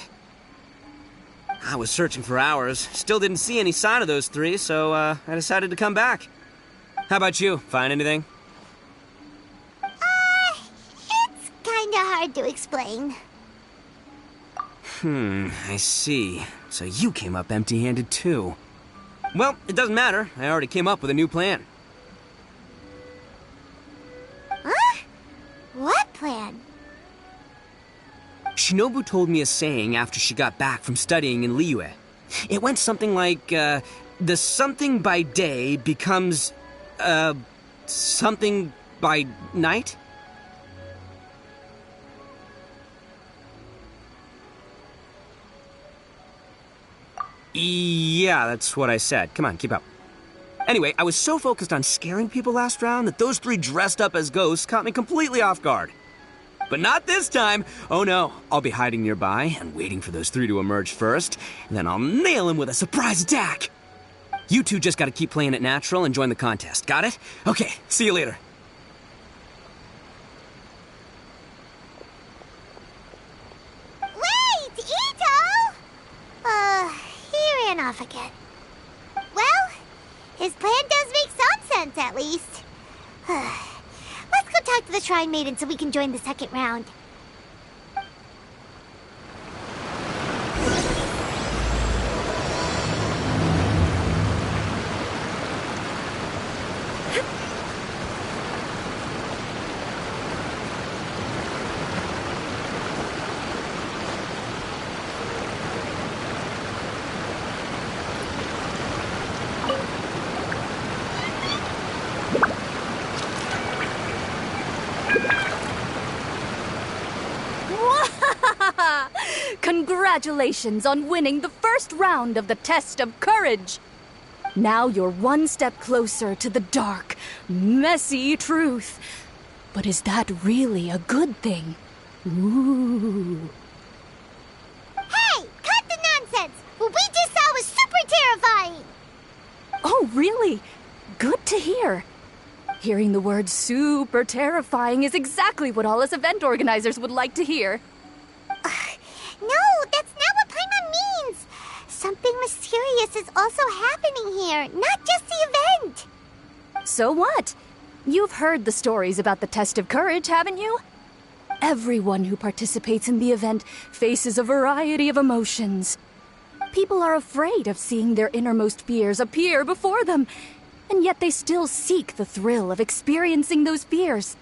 I was searching for hours. Still didn't see any sign of those three, so I decided to come back. How about you? Find anything? It's kinda hard to explain. I see. So you came up empty-handed too. Well, it doesn't matter. I already came up with a new plan. Huh? What plan? Shinobu told me a saying after she got back from studying in Liyue. It went something like, the something by day becomes, something by night? Yeah, that's what I said. Come on, keep up. Anyway, I was so focused on scaring people last round that those three dressed up as ghosts caught me completely off guard. But not this time! Oh no, I'll be hiding nearby and waiting for those three to emerge first, and then I'll nail them with a surprise attack! You two just gotta keep playing it natural and join the contest, got it? Okay, see you later. Wait, Ito! He ran off again. Well, his plan does make some sense, at least. Let's go talk to the Shrine Maiden so we can join the second round. Congratulations on winning the first round of the test of courage! Now you're one step closer to the dark, messy truth. But is that really a good thing? Ooh. Hey! Cut the nonsense! What we just saw was super terrifying! Oh, really? Good to hear. Hearing the word super terrifying is exactly what all us event organizers would like to hear. No, that's not what Paimon means! Something mysterious is also happening here, not just the event! So what? You've heard the stories about the test of courage, haven't you? Everyone who participates in the event faces a variety of emotions. People are afraid of seeing their innermost fears appear before them, and yet they still seek the thrill of experiencing those fears.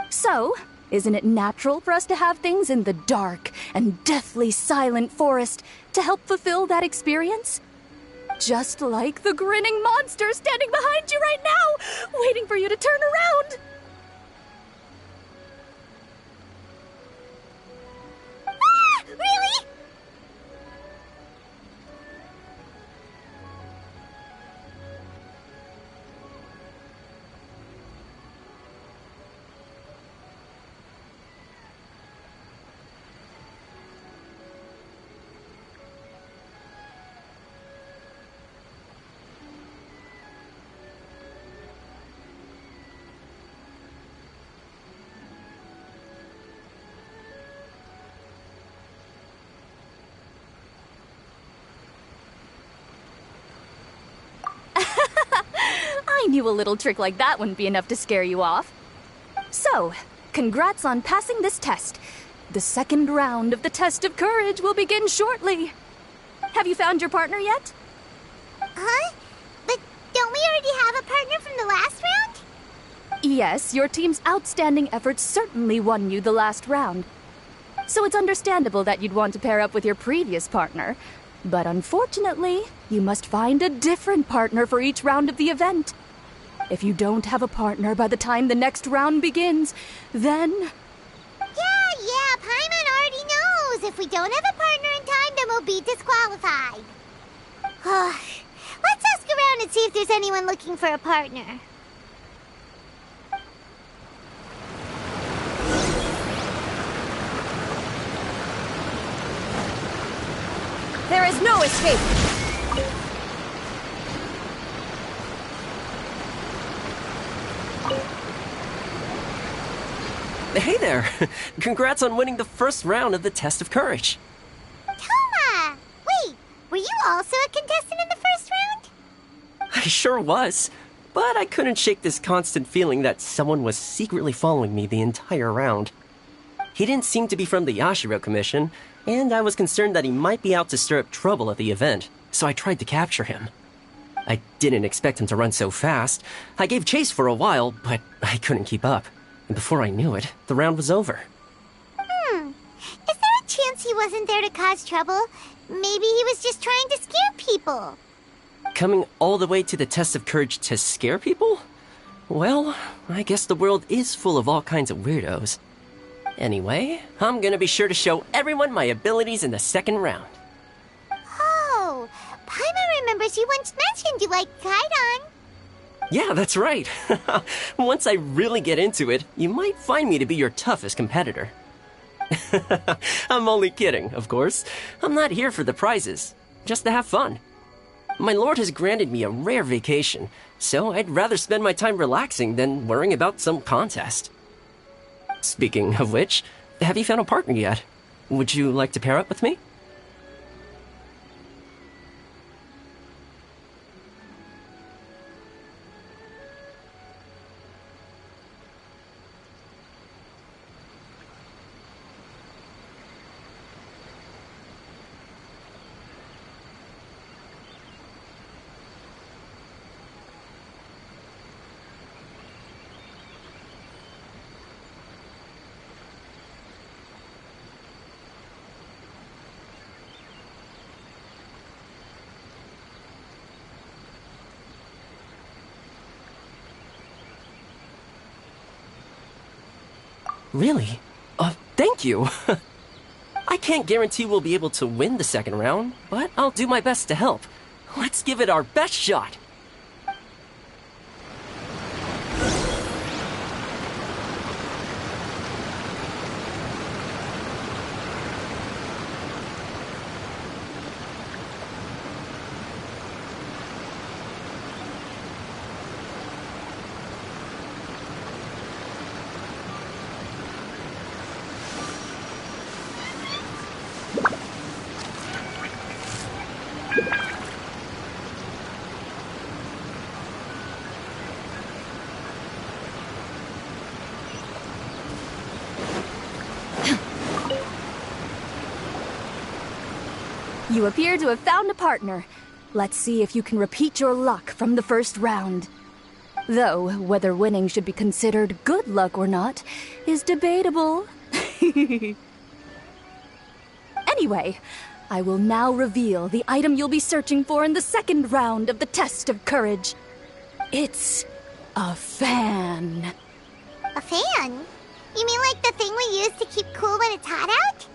So, isn't it natural for us to have things in the dark and deathly silent forest to help fulfill that experience? Just like the grinning monster standing behind you right now, waiting for you to turn around. Ah! Really? I knew a little trick like that wouldn't be enough to scare you off. So, congrats on passing this test. The second round of the test of courage will begin shortly. Have you found your partner yet? Huh? But don't we already have a partner from the last round? Yes, your team's outstanding efforts certainly won you the last round. So it's understandable that you'd want to pair up with your previous partner. But unfortunately, you must find a different partner for each round of the event. If you don't have a partner by the time the next round begins, then... Yeah, Paimon already knows. If we don't have a partner in time, then we'll be disqualified. Let's ask around and see if there's anyone looking for a partner. There is no escape! Hey there! Congrats on winning the first round of the Test of Courage. Toma! Wait, were you also a contestant in the first round? I sure was, but I couldn't shake this constant feeling that someone was secretly following me the entire round. He didn't seem to be from the Yashiro Commission, and I was concerned that he might be out to stir up trouble at the event, so I tried to capture him. I didn't expect him to run so fast. I gave chase for a while, but I couldn't keep up. And before I knew it, the round was over. Is there a chance he wasn't there to cause trouble? Maybe he was just trying to scare people. Coming all the way to the Test of Courage to scare people? Well, I guess the world is full of all kinds of weirdos. Anyway, I'm gonna be sure to show everyone my abilities in the second round. Oh, Paimon remembers you once mentioned you liked Kaidan. Yeah, that's right. Once I really get into it, you might find me to be your toughest competitor. I'm only kidding, of course. I'm not here for the prizes, just to have fun. My lord has granted me a rare vacation, so I'd rather spend my time relaxing than worrying about some contest. Speaking of which, have you found a partner yet? Would you like to pair up with me? Really? Thank you. I can't guarantee we'll be able to win the second round, but I'll do my best to help. Let's give it our best shot. You appear to have found a partner. Let's see if you can repeat your luck from the first round. Though, whether winning should be considered good luck or not is debatable. Anyway, I will now reveal the item you'll be searching for in the second round of the Test of Courage. It's a fan. A fan? You mean like the thing we use to keep cool when it's hot out?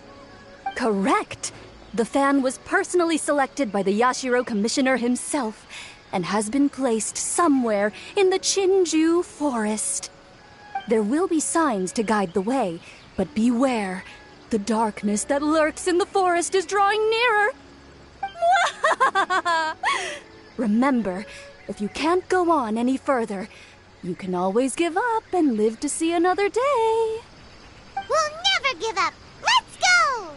Correct. The fan was personally selected by the Yashiro Commissioner himself and has been placed somewhere in the Chinju Forest. There will be signs to guide the way, but beware. The darkness that lurks in the forest is drawing nearer. Remember, if you can't go on any further, you can always give up and live to see another day. We'll never give up! Let's go!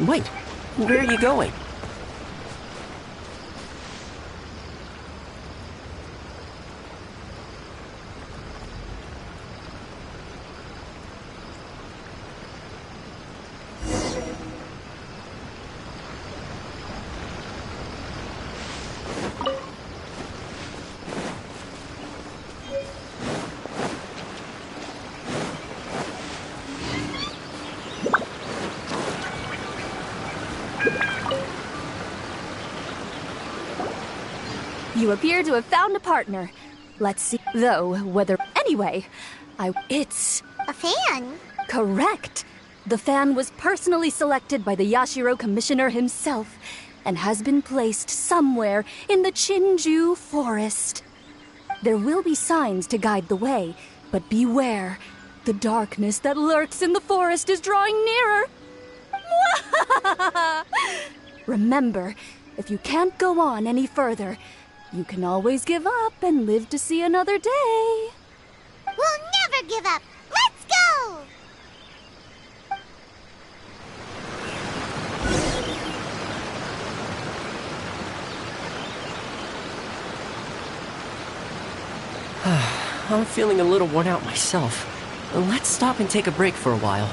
Wait, where are you going? You appear to have found a partner. Let's see, though, whether... Anyway, It's... A fan? Correct. The fan was personally selected by the Yashiro Commissioner himself and has been placed somewhere in the Chinju Forest. There will be signs to guide the way, but beware. The darkness that lurks in the forest is drawing nearer. Remember, if you can't go on any further, you can always give up and live to see another day. We'll never give up. Let's go! I'm feeling a little worn out myself. Let's stop and take a break for a while.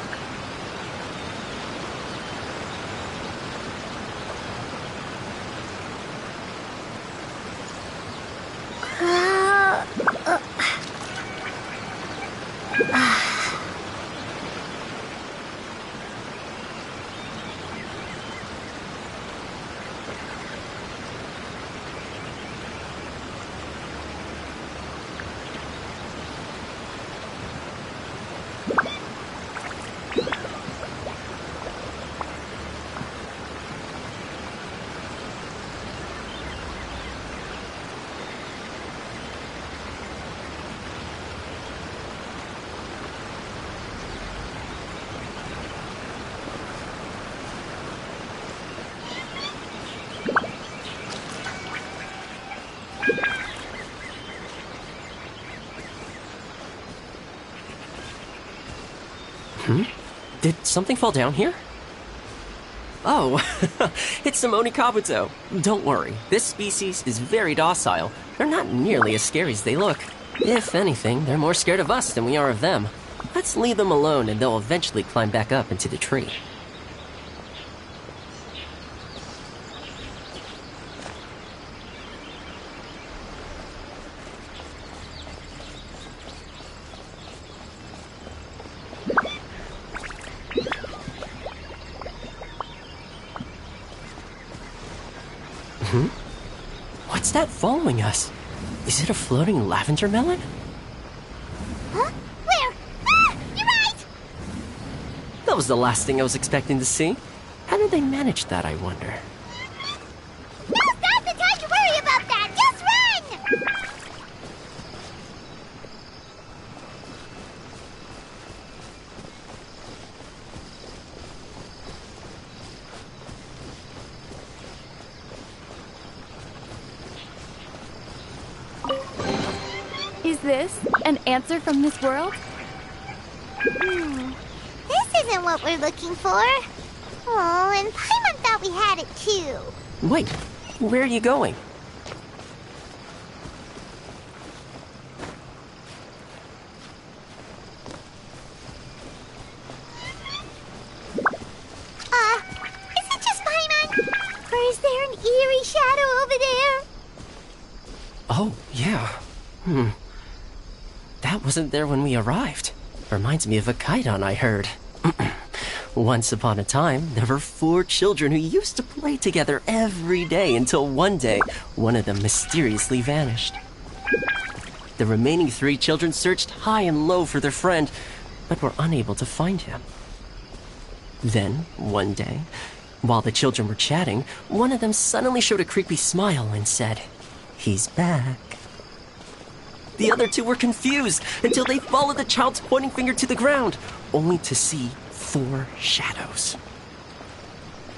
Did something fall down here? Oh, it's Simone Kabuto. Don't worry, this species is very docile. They're not nearly as scary as they look. If anything, they're more scared of us than we are of them. Let's leave them alone and they'll eventually climb back up into the tree. What's that following us? Is it a floating lavender melon? Huh? Where? Ah! You're right! That was the last thing I was expecting to see. How did they manage that, I wonder? Now's not the time to worry about that! Just run! Is this an answer from this world? This isn't what we're looking for. Oh, and Paimon thought we had it too. Wait, where are you going? Is it just Paimon? Or is there an eerie shadow over there? Oh, yeah. That wasn't there when we arrived. Reminds me of a kaidan I heard. Once upon a time, there were 4 children who used to play together every day until one day, one of them mysteriously vanished. The remaining 3 children searched high and low for their friend, but were unable to find him. Then, one day, while the children were chatting, one of them suddenly showed a creepy smile and said, "He's back." The other 2 were confused until they followed the child's pointing finger to the ground, only to see 4 shadows.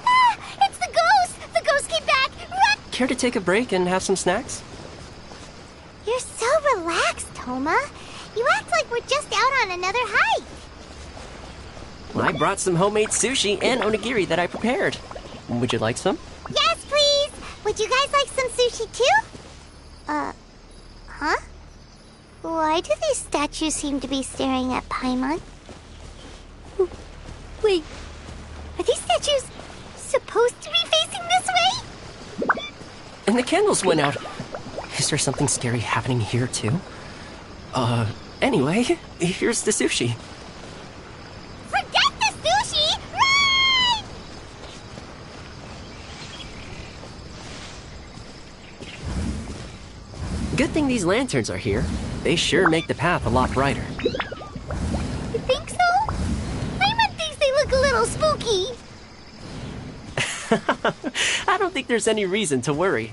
Ah! It's the ghost! The ghost came back! Run! Care to take a break and have some snacks? You're so relaxed, Toma. You act like we're just out on another hike. I brought some homemade sushi and onigiri that I prepared. Would you like some? Yes, please! Would you guys like some sushi too? Huh? Why do these statues seem to be staring at Paimon? Wait, are these statues supposed to be facing this way? And the candles went out. Is there something scary happening here too? Anyway, here's the sushi. Forget the sushi! Run! Good thing these lanterns are here. They sure make the path a lot brighter. You think so? Paimon thinks they look a little spooky. I don't think there's any reason to worry.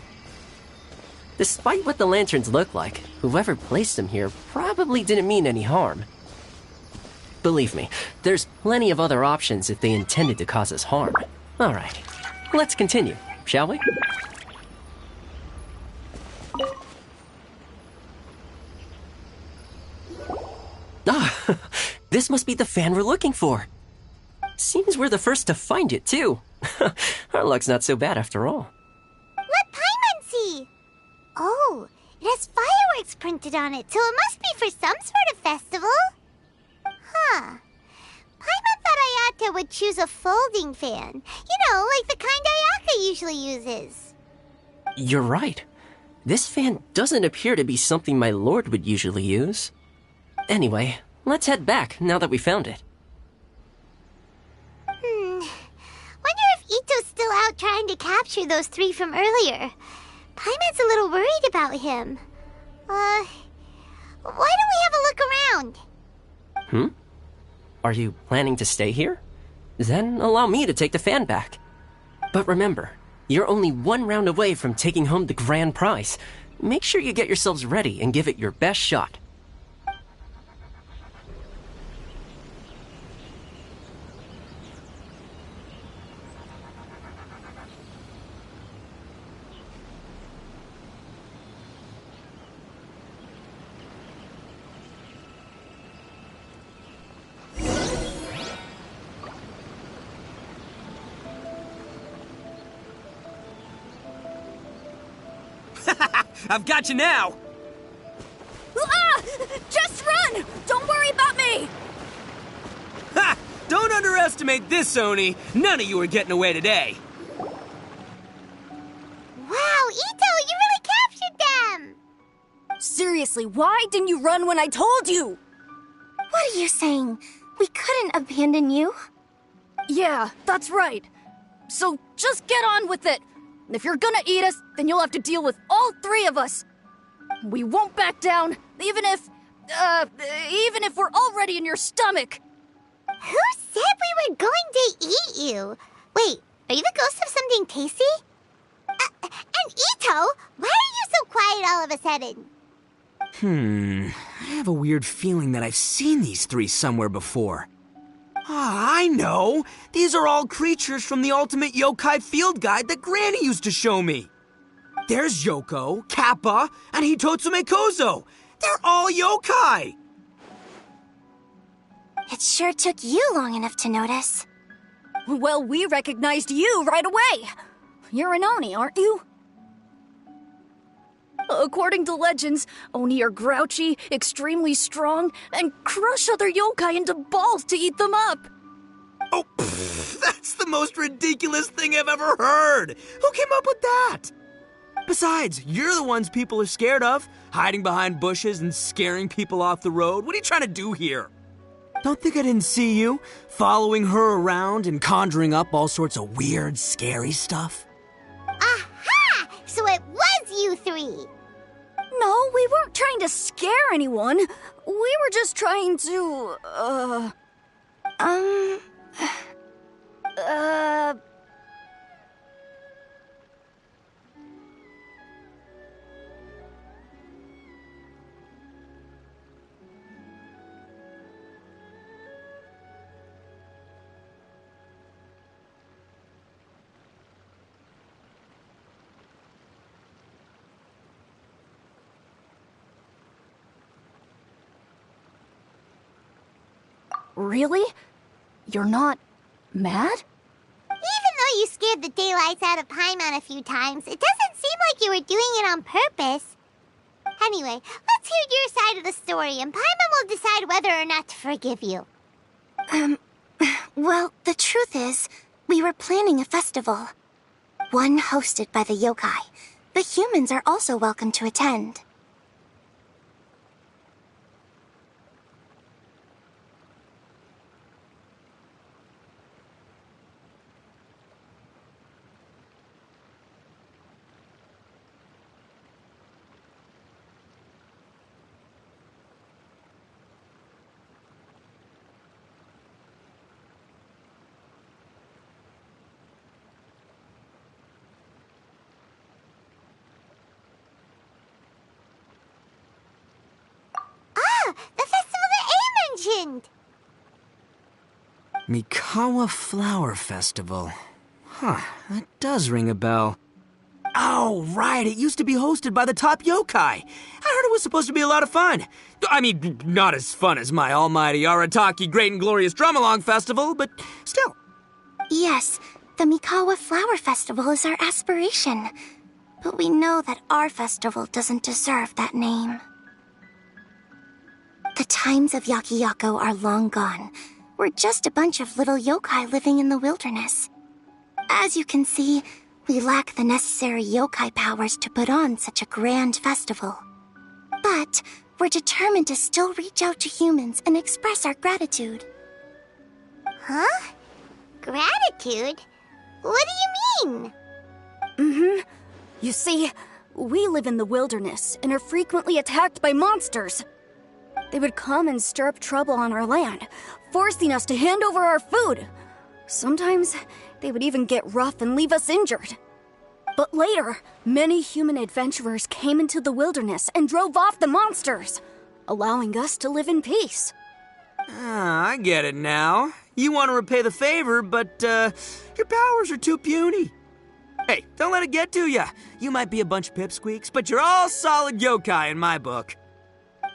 Despite what the lanterns look like, whoever placed them here probably didn't mean any harm. Believe me, there's plenty of other options if they intended to cause us harm. Alright, let's continue, shall we? Ah, this must be the fan we're looking for. Seems we're the first to find it, too. Our luck's not so bad after all. Let Paimon see! Oh, it has fireworks printed on it, so it must be for some sort of festival. Huh. Paimon thought Ayaka would choose a folding fan. You know, like the kind Ayaka usually uses. You're right. This fan doesn't appear to be something my lord would usually use. Anyway, let's head back now that we found it. Wonder if Ito's still out trying to capture those 3 from earlier. Paimon's a little worried about him. Why don't we have a look around? Are you planning to stay here? Then allow me to take the fan back. But remember, you're only 1 round away from taking home the grand prize. Make sure you get yourselves ready and give it your best shot. I've got you now! Ah! Just run! Don't worry about me! Ha! Don't underestimate this, Oni! None of you are getting away today! Wow, Ito, you really captured them! Seriously, why didn't you run when I told you? What are you saying? We couldn't abandon you? Yeah, that's right. So just get on with it. If you're gonna eat us, then you'll have to deal with all 3 of us. We won't back down, even if we're already in your stomach. Who said we were going to eat you? Wait, are you the ghost of something tasty? And Ito, why are you so quiet all of a sudden? I have a weird feeling that I've seen these 3 somewhere before. Ah, I know! These are all creatures from the Ultimate Yokai Field Guide that Granny used to show me. There's Yoko, Kappa, and Hitotsume Kozo. They're all yokai! It sure took you long enough to notice. Well, we recognized you right away. You're an Oni, aren't you? According to legends, Oni are grouchy, extremely strong, and crush other yokai into balls to eat them up. Oh, that's the most ridiculous thing I've ever heard! Who came up with that? Besides, you're the ones people are scared of, hiding behind bushes and scaring people off the road. What are you trying to do here? Don't think I didn't see you, following her around and conjuring up all sorts of weird, scary stuff? Aha! So it was you 3! No, we weren't trying to scare anyone. We were just trying to, Really? You're not mad? Even though you scared the daylights out of Paimon a few times, it doesn't seem like you were doing it on purpose. Anyway, let's hear your side of the story, and Paimon will decide whether or not to forgive you. Well, the truth is, we were planning a festival. One hosted by the yokai, but humans are also welcome to attend. Mikawa Flower Festival. Huh, that does ring a bell. Oh, right, it used to be hosted by the top yokai. I heard it was supposed to be a lot of fun. I mean, not as fun as my almighty Arataki Great and Glorious Drum-Along Festival, but still. Yes, the Mikawa Flower Festival is our aspiration. But we know that our festival doesn't deserve that name. The times of Yakiyako are long gone. We're just a bunch of little yokai living in the wilderness. As you can see, we lack the necessary yokai powers to put on such a grand festival. But we're determined to still reach out to humans and express our gratitude. Huh? Gratitude? What do you mean? You see, we live in the wilderness and are frequently attacked by monsters. They would come and stir up trouble on our land, forcing us to hand over our food. Sometimes they would even get rough and leave us injured. But later, many human adventurers came into the wilderness and drove off the monsters, allowing us to live in peace. Ah, I get it now. You want to repay the favor, but your powers are too puny. Hey, don't let it get to ya. You might be a bunch of pipsqueaks, but you're all solid yokai in my book.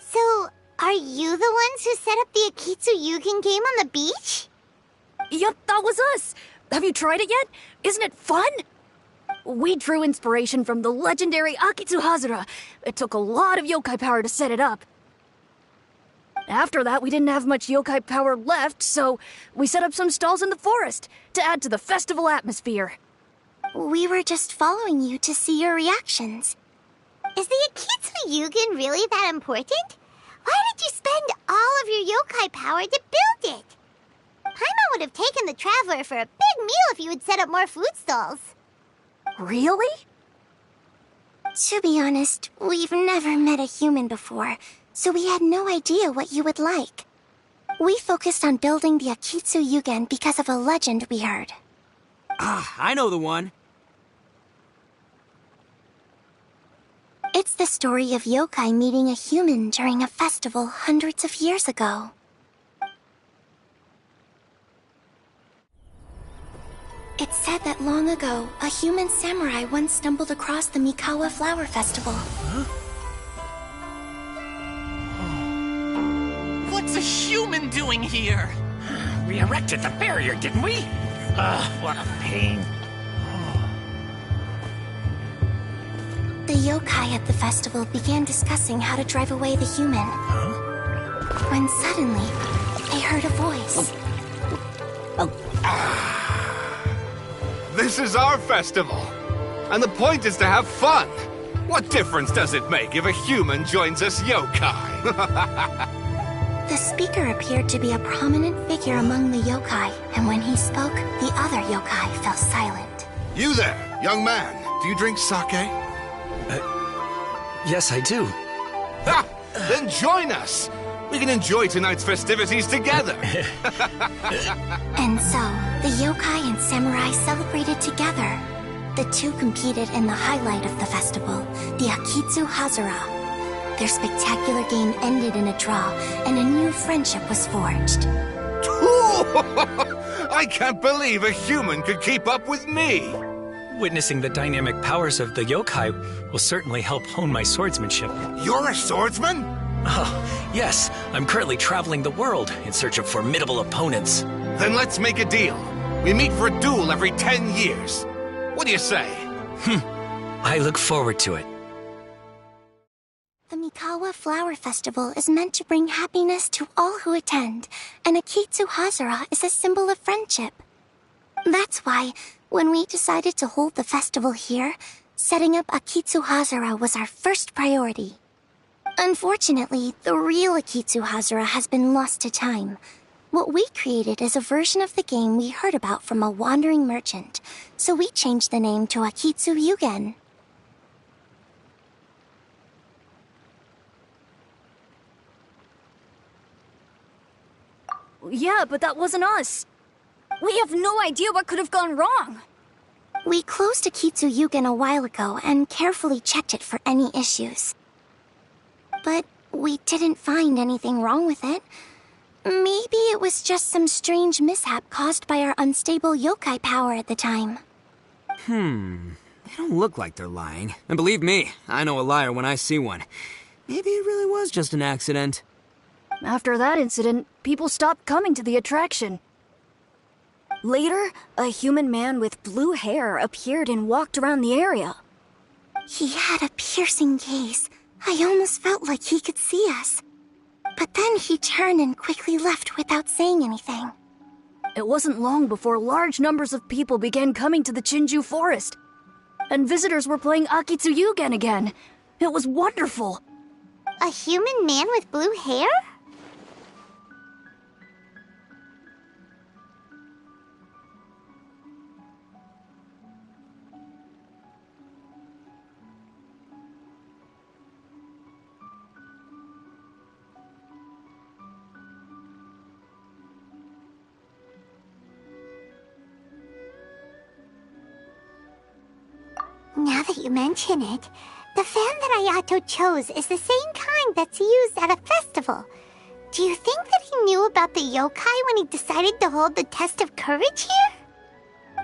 So, are you the ones who set up the Akitsu Yugen game on the beach? Yup, that was us. Have you tried it yet? Isn't it fun? We drew inspiration from the legendary Akitsu Hazara. It took a lot of yokai power to set it up. After that, we didn't have much yokai power left, so we set up some stalls in the forest to add to the festival atmosphere. We were just following you to see your reactions. Is the Akitsu Yugen really that important? Why did you spend all of your yokai power to build it? Paimon would have taken the Traveler for a big meal if you had set up more food stalls. Really? To be honest, we've never met a human before, so we had no idea what you would like. We focused on building the Akitsu Yugen because of a legend we heard. Ah, I know the one. It's the story of yokai meeting a human during a festival hundreds of years ago. It's said that long ago, a human samurai once stumbled across the Mikawa Flower Festival. Huh? What's a human doing here? We erected the barrier, didn't we? What a pain. The yokai at the festival began discussing how to drive away the human. Huh? When suddenly, they heard a voice. This is our festival, and the point is to have fun. What difference does it make if a human joins us yokai? The speaker appeared to be a prominent figure among the yokai, and when he spoke, the other yokai fell silent. You there, young man. Do you drink sake? Yes, I do. Ha! Then join us. We can enjoy tonight's festivities together. And so, the yokai and samurai celebrated together. The two competed in the highlight of the festival, the Akitsu Hazara. Their spectacular game ended in a draw, and a new friendship was forged. I can't believe a human could keep up with me. Witnessing the dynamic powers of the yokai will certainly help hone my swordsmanship. You're a swordsman? Oh, yes. I'm currently traveling the world in search of formidable opponents. Then let's make a deal. We meet for a duel every 10 years. What do you say? I look forward to it. The Mikawa Flower Festival is meant to bring happiness to all who attend, and Akitsu Hazara is a symbol of friendship. That's why, when we decided to hold the festival here, setting up Akitsu Hazara was our first priority. Unfortunately, the real Akitsu Hazara has been lost to time. What we created is a version of the game we heard about from a wandering merchant, so we changed the name to Akitsu Yugen. Yeah, but that wasn't us. We have no idea what could have gone wrong. We closed Akitsu Yugen a while ago and carefully checked it for any issues. But we didn't find anything wrong with it. Maybe it was just some strange mishap caused by our unstable yokai power at the time. They don't look like they're lying. And believe me, I know a liar when I see one. Maybe it really was just an accident. After that incident, people stopped coming to the attraction. Later, a human man with blue hair appeared and walked around the area. He had a piercing gaze. I almost felt like he could see us. But then he turned and quickly left without saying anything. It wasn't long before large numbers of people began coming to the Chinju forest. And visitors were playing Akitsuyugen again. It was wonderful. A human man with blue hair? Now that you mention it, the fan that Ayato chose is the same kind that's used at a festival. Do you think that he knew about the yokai when he decided to hold the test of courage here?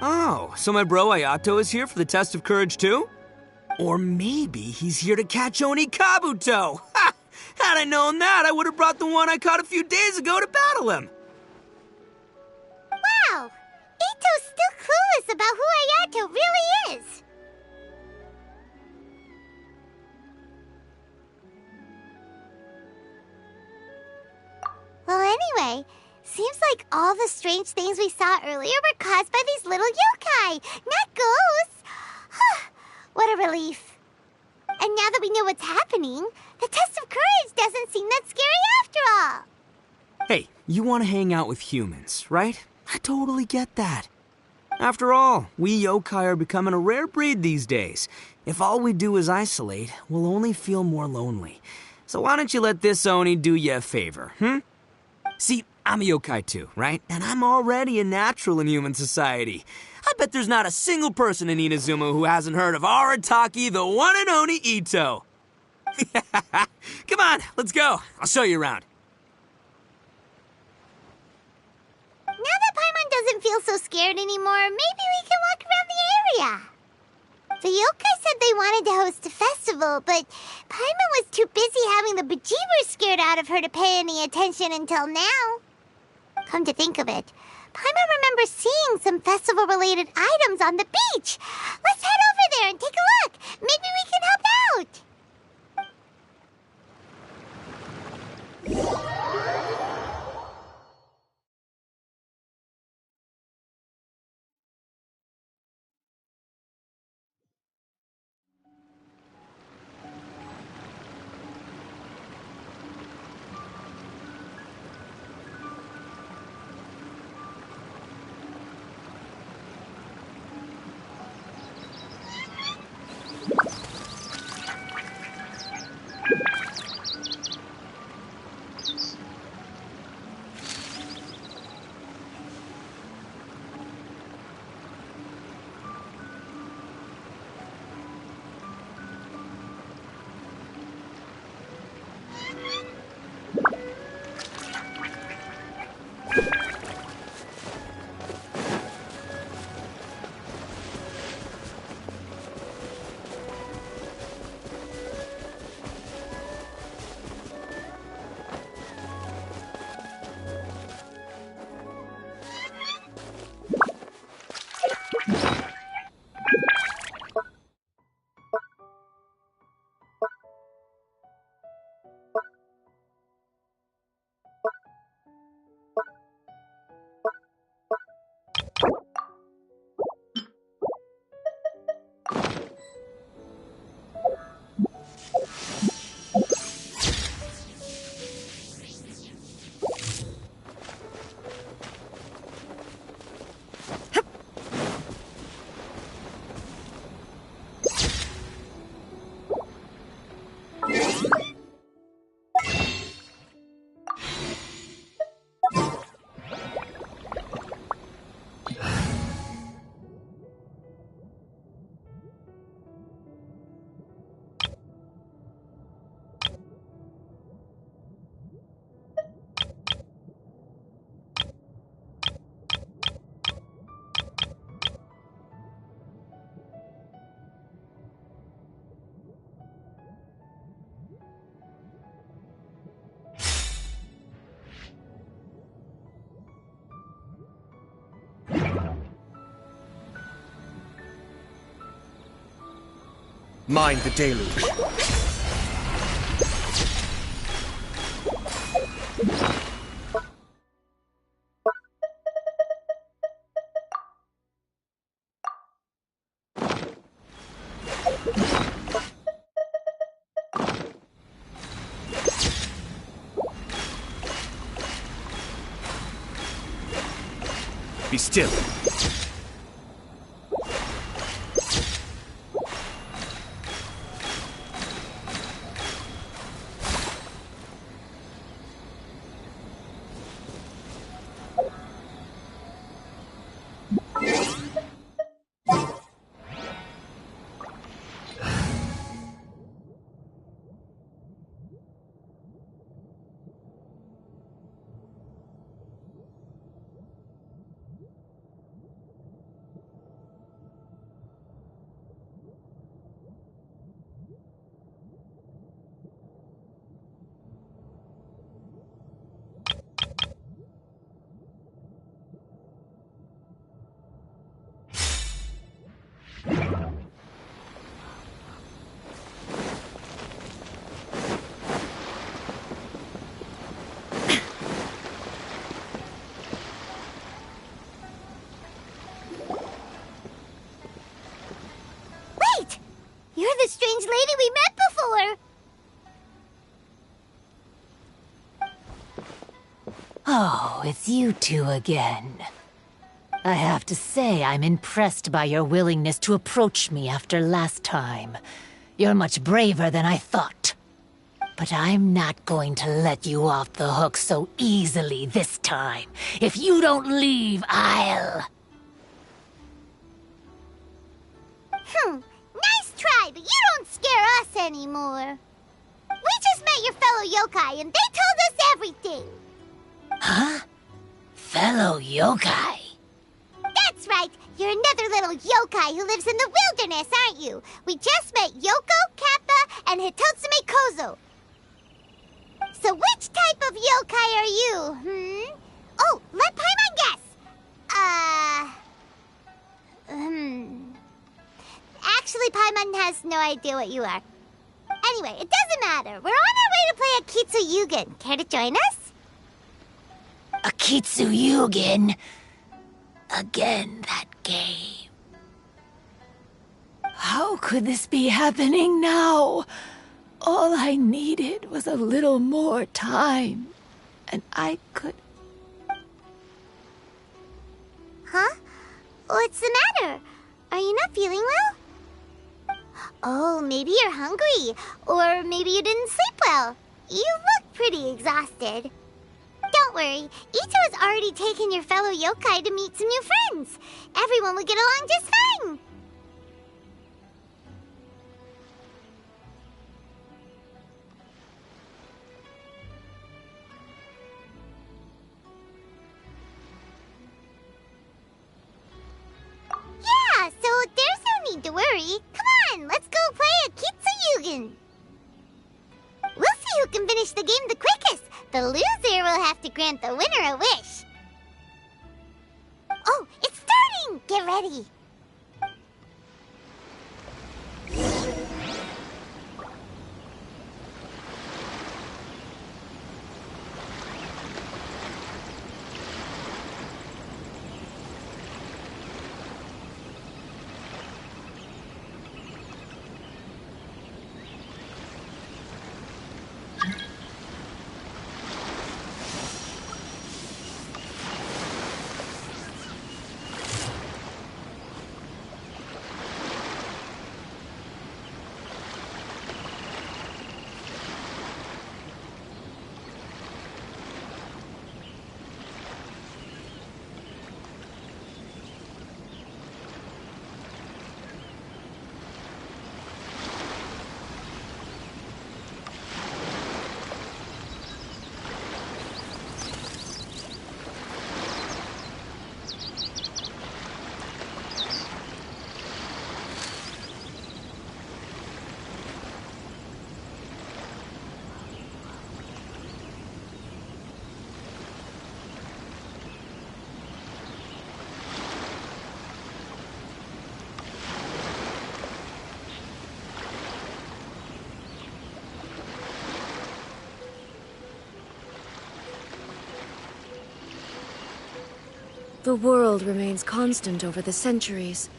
Oh, so my bro Ayato is here for the test of courage too? Or maybe he's here to catch Oni Kabuto! Ha! Had I known that, I would have brought the one I caught a few days ago to battle him! Wow! Ito's still clueless about who Ayato really is! Well, anyway, seems like all the strange things we saw earlier were caused by these little yokai, not ghosts. What a relief. And now that we know what's happening, the test of courage doesn't seem that scary after all. Hey, you want to hang out with humans, right? I totally get that. After all, we yokai are becoming a rare breed these days. If all we do is isolate, we'll only feel more lonely. So why don't you let this Oni do you a favor, See, I'm a yokai too, right? And I'm already a natural in human society. I bet there's not a single person in Inazuma who hasn't heard of Arataki, the one and only Ito. Come on, let's go. I'll show you around. Now that Paimon doesn't feel so scared anymore, maybe we can walk around the area. The yokai said they wanted to host a festival, but Paimon was too busy having the bejeebers scared out of her to pay any attention until now. Come to think of it, Paimon remembers seeing some festival-related items on the beach. Let's head over there and take a look. Maybe we can help out. Mind the deluge. Be still. You're the strange lady we met before! Oh, it's you two again. I have to say, I'm impressed by your willingness to approach me after last time. You're much braver than I thought. But I'm not going to let you off the hook so easily this time. If you don't leave, I'll... Nice try, but you don't scare us anymore. We just met your fellow yokai, and they told us everything. Huh? Fellow yokai? That's right. You're another little yokai who lives in the wilderness, aren't you? We just met Yoko, Kappa, and Hitotsume Kozo. So which type of yokai are you, Oh, let Paimon guess. Actually, Paimon has no idea what you are. Anyway, it doesn't matter. We're on our way to play a Kitsuyugen. Care to join us? A Kitsuyugen? Again, that game. How could this be happening now? All I needed was a little more time, and I could... Huh? What's the matter? Are you not feeling well? Oh, maybe you're hungry. Or maybe you didn't sleep well. You look pretty exhausted. Don't worry. Ito has already taken your fellow yokai to meet some new friends. Everyone will get along just fine. Yeah, so there's no need to worry. Come on, let's go play a Kitsuyugen. We'll see who can finish the game the quickest. The loser will have to grant the winner a wish. Oh, it's starting! Get ready. The world remains constant over the centuries,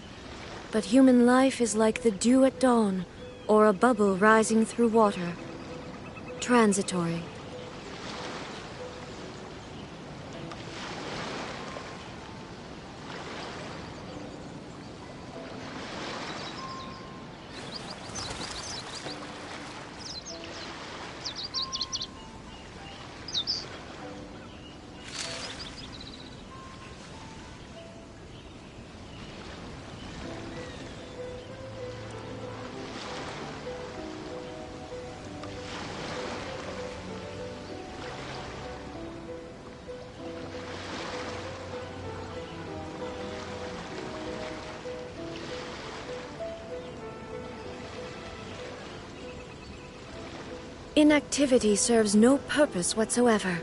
but human life is like the dew at dawn, or a bubble rising through water. Transitory. Inactivity serves no purpose whatsoever.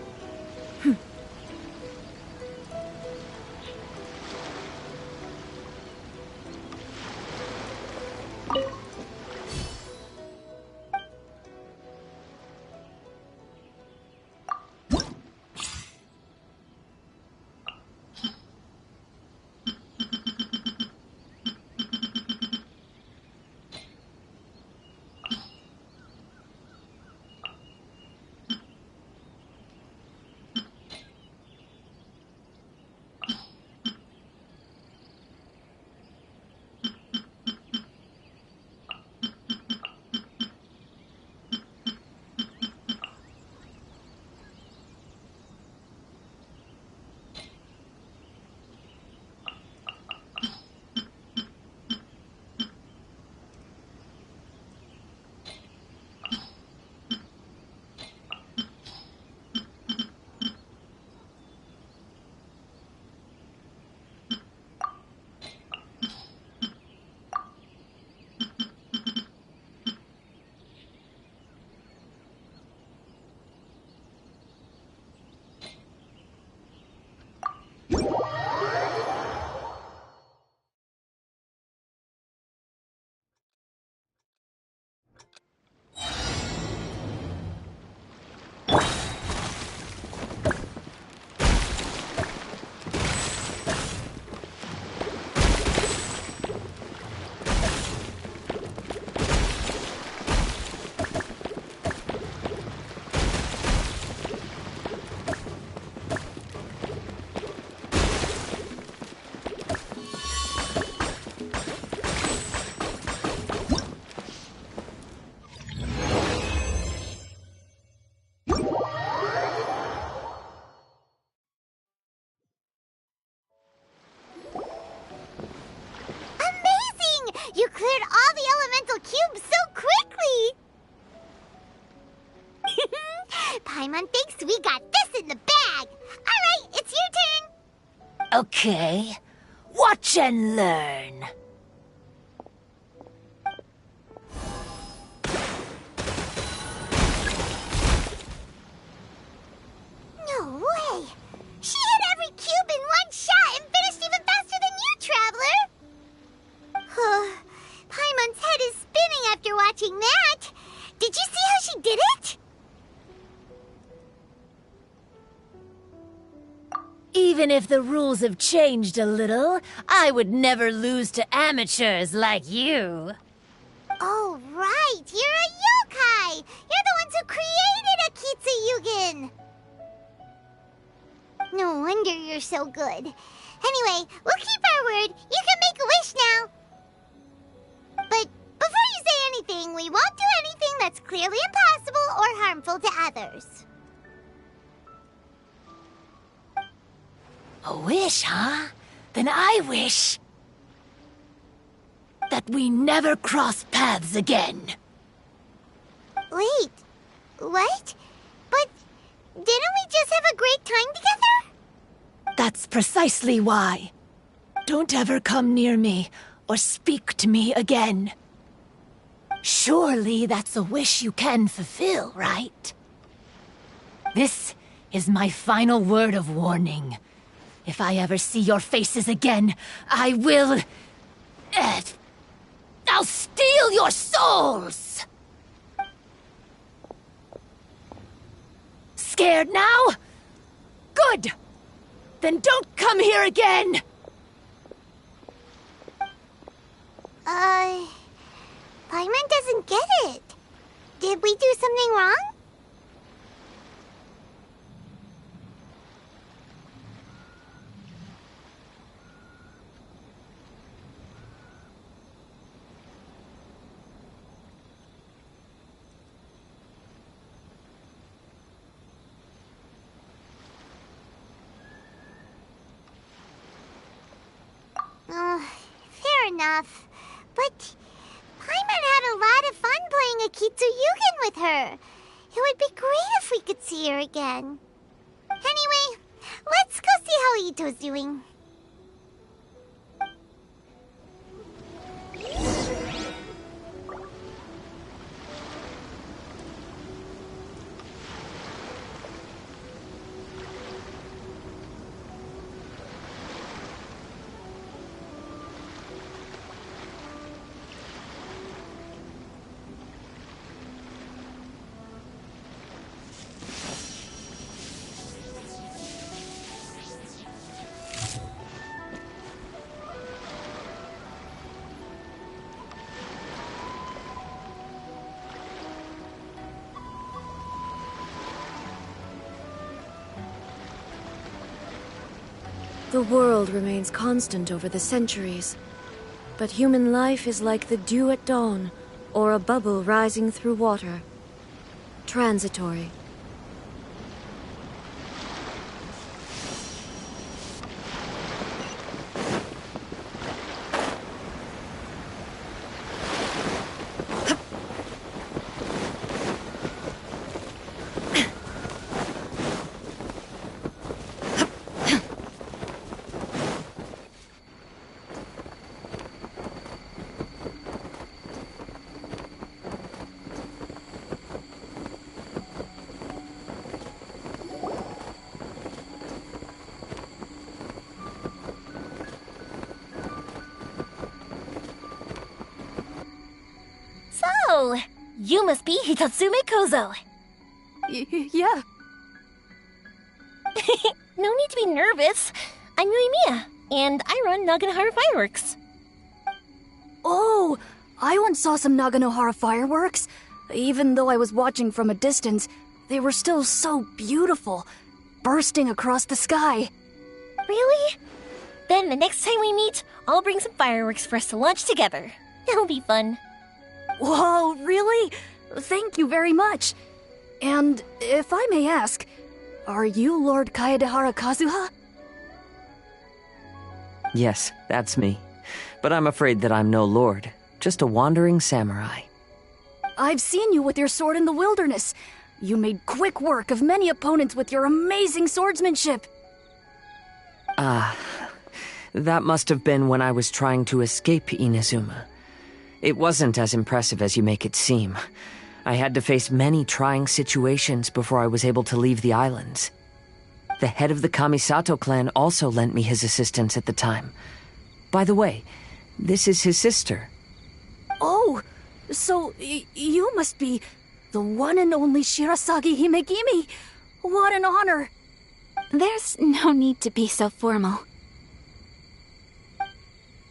You cleared all the elemental cubes so quickly! Paimon thinks we got this in the bag! Alright, it's your turn! Okay. Watch and learn. No way! She hit every cube in one shot and finished even faster than you, Traveler! Paimon's head is spinning after watching that. Did you see how she did it? Even if the rules have changed a little, I would never lose to amateurs like you. Oh, right. You're a yokai. You're the ones who created a Kitsuyugen. No wonder you're so good. Anyway, we'll keep our word. You can make a wish now. But before you say anything, we won't do anything that's clearly impossible or harmful to others. A wish, huh? Then I wish that we never cross paths again. Wait, what? But didn't we just have a great time together? That's precisely why. Don't ever come near me or speak to me again. Surely that's a wish you can fulfill, right? This is my final word of warning. If I ever see your faces again, I will... I'll steal your souls! Scared now? Good! Then don't come here again! Paimon doesn't get it. Did we do something wrong? Fair enough. But Paimon had a lot of fun playing Akitsu-Yugen with her. It would be great if we could see her again. Anyway, let's go see how Ito's doing. The world remains constant over the centuries, but human life is like the dew at dawn, or a bubble rising through water. Transitory. So, you must be Hitatsume Kozo. Yeah. No need to be nervous. I'm Yuimiya, and I run Naganohara Fireworks. Oh, I once saw some Naganohara fireworks. Even though I was watching from a distance, they were still so beautiful, bursting across the sky. Really? Then the next time we meet, I'll bring some fireworks for us to launch together. It'll be fun. Whoa, really? Thank you very much. And if I may ask, are you Lord Kaedehara Kazuha? Yes, that's me. But I'm afraid that I'm no lord, just a wandering samurai. I've seen you with your sword in the wilderness. You made quick work of many opponents with your amazing swordsmanship. That must have been when I was trying to escape Inazuma. It wasn't as impressive as you make it seem. I had to face many trying situations before I was able to leave the islands. The head of the Kamisato clan also lent me his assistance at the time. By the way, this is his sister. Oh, so you must be the one and only Shirasagi Himegimi. What an honor. There's no need to be so formal.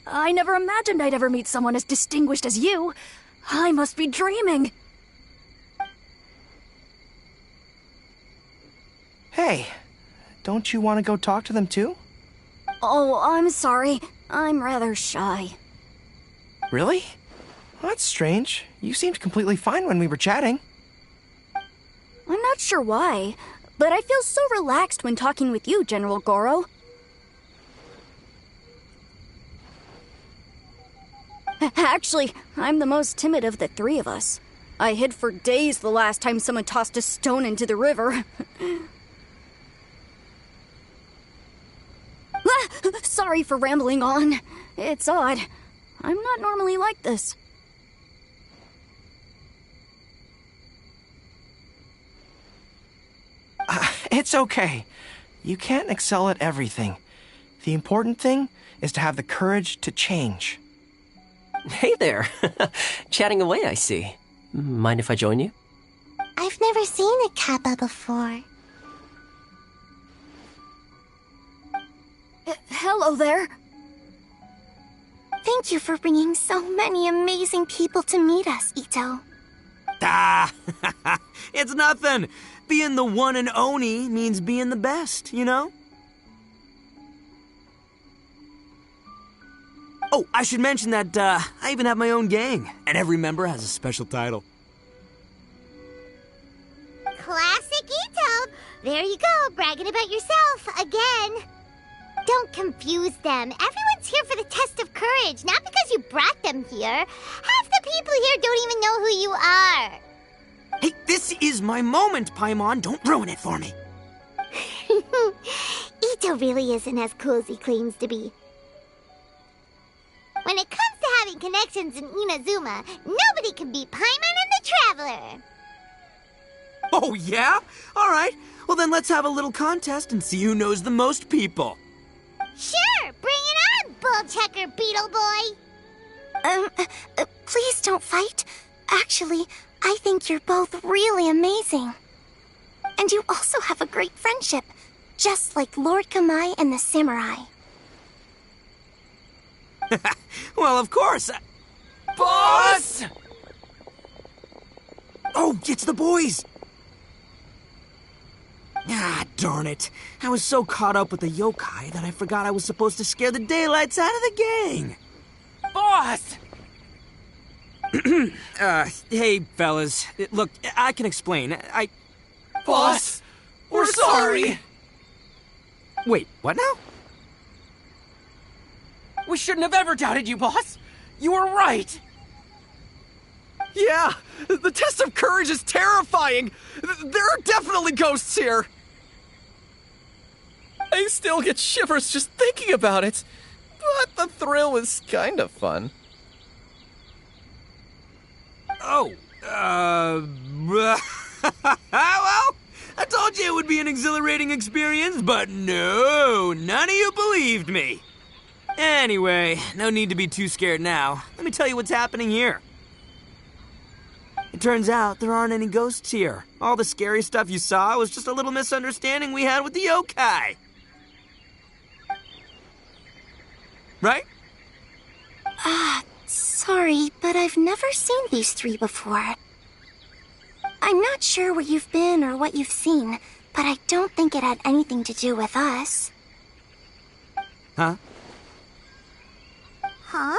I never imagined I'd ever meet someone as distinguished as you. I must be dreaming. Hey, don't you want to go talk to them too? Oh, I'm sorry. I'm rather shy. Really? Well, that's strange. You seemed completely fine when we were chatting. I'm not sure why, but I feel so relaxed when talking with you, General Goro. Actually, I'm the most timid of the three of us. I hid for days the last time someone tossed a stone into the river. Sorry for rambling on. It's odd. I'm not normally like this. It's okay. You can't excel at everything. The important thing is to have the courage to change. Hey there. Chatting away, I see. Mind if I join you? I've never seen a kappa before. hello there. Thank you for bringing so many amazing people to meet us, Ito. Ah, it's nothing. Being the one and only means being the best, you know? Oh, I should mention that I even have my own gang, and every member has a special title. Classic Ito! There you go, bragging about yourself again. Don't confuse them. Everyone's here for the test of courage, not because you brought them here. Half the people here don't even know who you are. Hey, this is my moment, Paimon. Don't ruin it for me. Ito really isn't as cool as he claims to be. When it comes to having connections in Inazuma, nobody can beat Paimon and the Traveler. Oh, yeah? All right. Well, then let's have a little contest and see who knows the most people. Sure, bring it on, bull checker beetle boy. Please don't fight. Actually, I think you're both really amazing. And you also have a great friendship, just like Lord Kamai and the samurai. Well, of course. Boss! Oh, it's the boys! Ah, darn it. I was so caught up with the yokai that I forgot I was supposed to scare the daylights out of the gang. Boss! Hey, fellas. Look, I can explain. Boss, we're sorry! Wait, what now? We shouldn't have ever doubted you, boss! You were right! Yeah, the test of courage is terrifying! There are definitely ghosts here! I still get shivers just thinking about it, but the thrill is kind of fun. Oh, well, I told you it would be an exhilarating experience, but no, none of you believed me. Anyway, no need to be too scared now. Let me tell you what's happening here. It turns out there aren't any ghosts here. All the scary stuff you saw was just a little misunderstanding we had with the yokai. Right? Sorry, but I've never seen these three before. I'm not sure where you've been or what you've seen, but I don't think it had anything to do with us. Huh? Huh?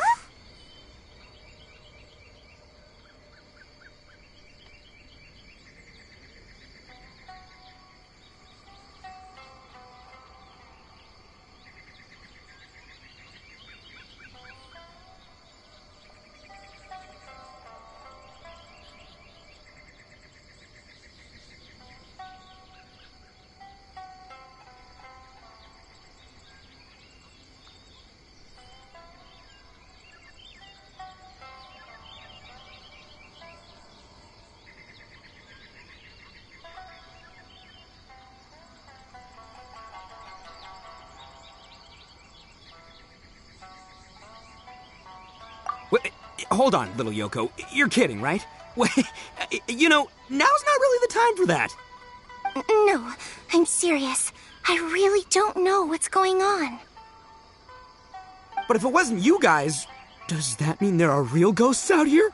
Wait, hold on, little Yoko. You're kidding, right? Wait, you know, now's not really the time for that. No, I'm serious. I really don't know what's going on. But if it wasn't you guys, does that mean there are real ghosts out here?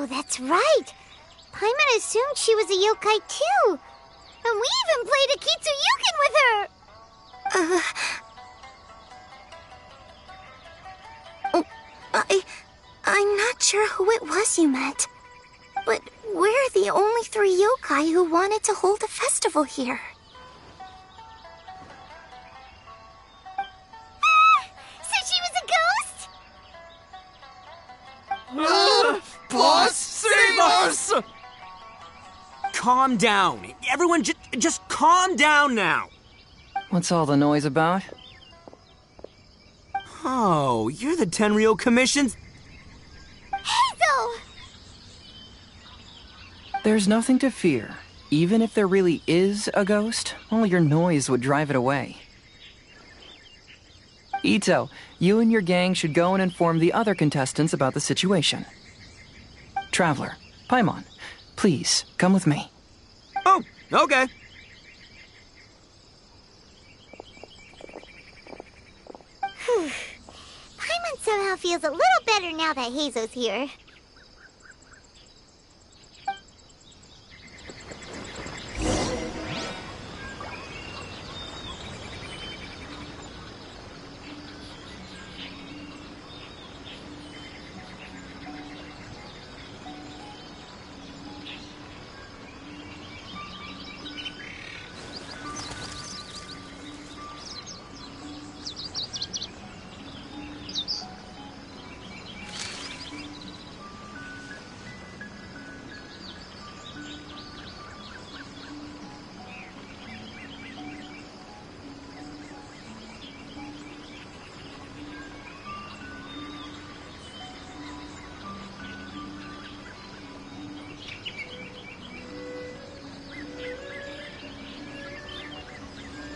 Oh, that's right. Paimon assumed she was a yokai too. And we even played a Kitsuyukin with her. I'm not sure who it was you met. But we're the only 3 yokai who wanted to hold a festival here. So she was a ghost? Boss, save us! Calm down. Everyone, just calm down now. What's all the noise about? Oh, you're the Tenryou Commission's... Hazel! There's nothing to fear. Even if there really is a ghost, only your noise would drive it away. Ito, you and your gang should go and inform the other contestants about the situation. Traveler, Paimon, please, come with me. Oh, okay. Paimon somehow feels a little better now that Hazo's here.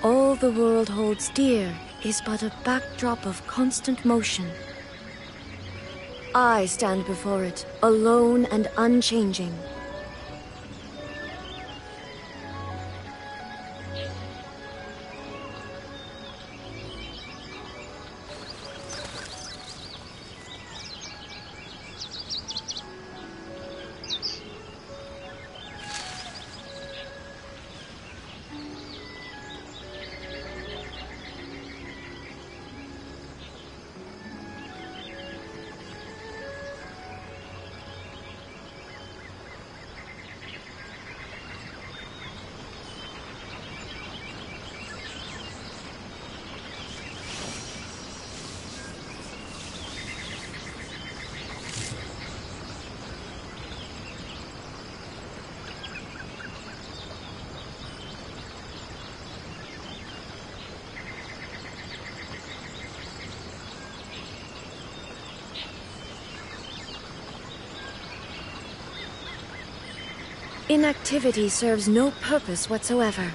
All the world holds dear is but a backdrop of constant motion. I stand before it, alone and unchanging. Inactivity serves no purpose whatsoever.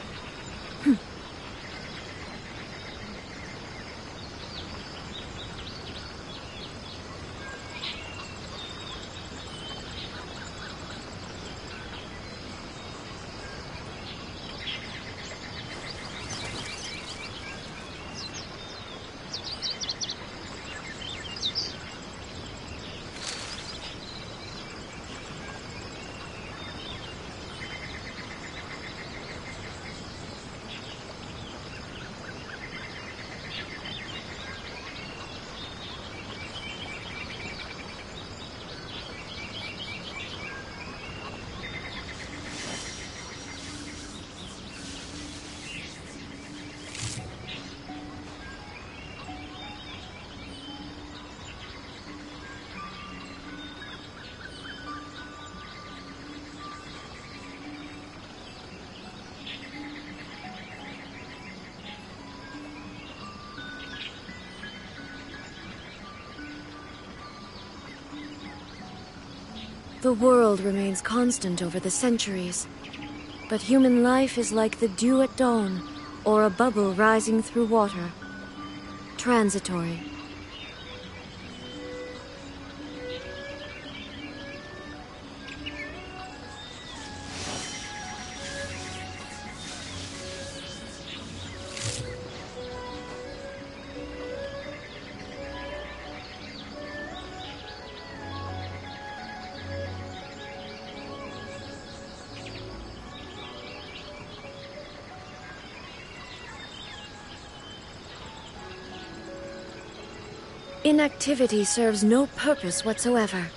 The world remains constant over the centuries, but human life is like the dew at dawn, or a bubble rising through water. Transitory. Inactivity serves no purpose whatsoever.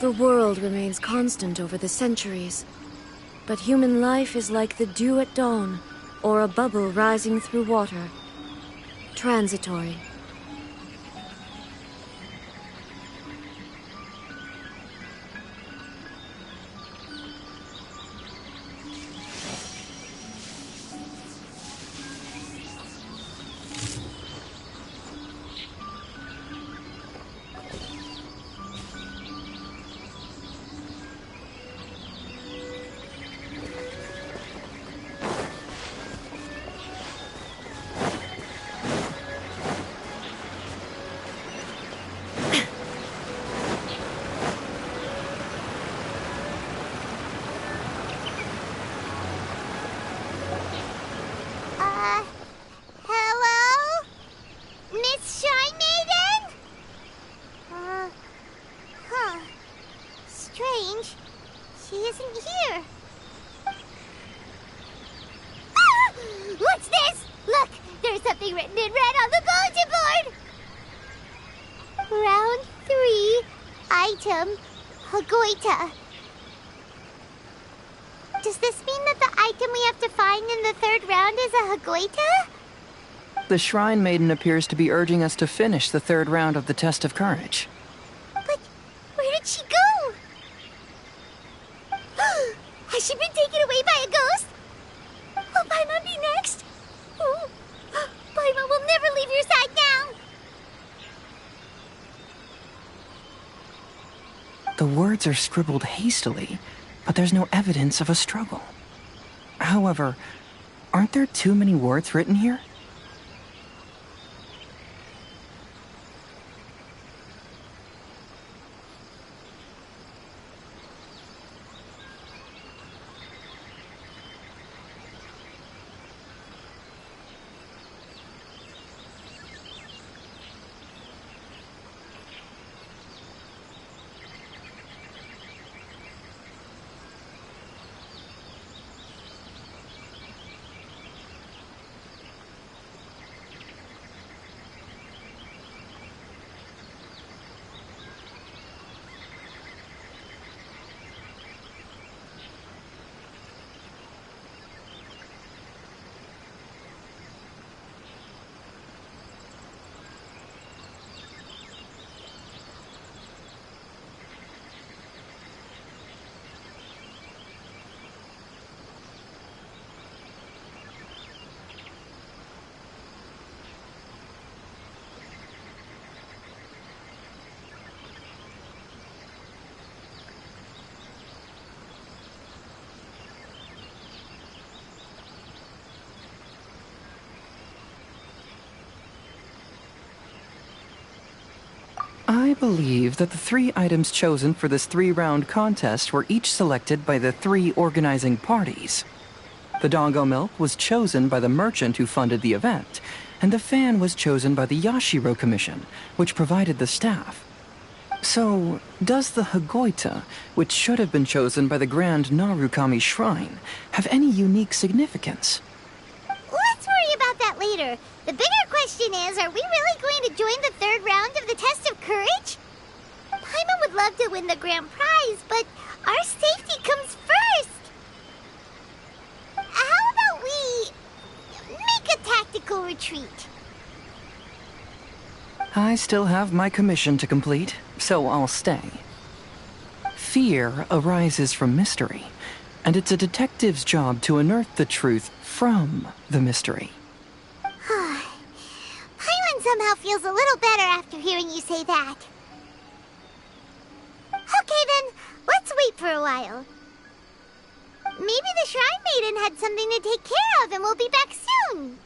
The world remains constant over the centuries, but human life is like the dew at dawn, or a bubble rising through water. Transitory. Hello? Miss Shy Maiden? Strange. She isn't here. Ah! What's this? Look, there's something written in red on the bulletin board. Round 3, item, Hagoita. Does this mean that the item we have to find in the 3rd round is a Hagoita? The Shrine Maiden appears to be urging us to finish the 3rd round of the Test of Courage. But where did she go? Has she been taken away by a ghost? Will Paimon be next? Oh, Paimon will never leave your side now. The words are scribbled hastily, but there's no evidence of a struggle. However, aren't there too many words written here? I believe that the 3 items chosen for this 3-round contest were each selected by the 3 organizing parties. The doggo milk was chosen by the merchant who funded the event, and the fan was chosen by the Yashiro Commission, which provided the staff. So, does the Hagoita, which should have been chosen by the Grand Narukami Shrine, have any unique significance? Let's worry about that later. The bigger question is, are we really going to join the third round of the Test of Courage? Paimon would love to win the grand prize, but our safety comes first. How about we make a tactical retreat? I still have my commission to complete, so I'll stay. Fear arises from mystery, and it's a detective's job to unearth the truth from the mystery. Paimon somehow feels a little better after hearing you say that. Okay then, let's wait for a while. Maybe the Shrine Maiden had something to take care of and we'll be back soon.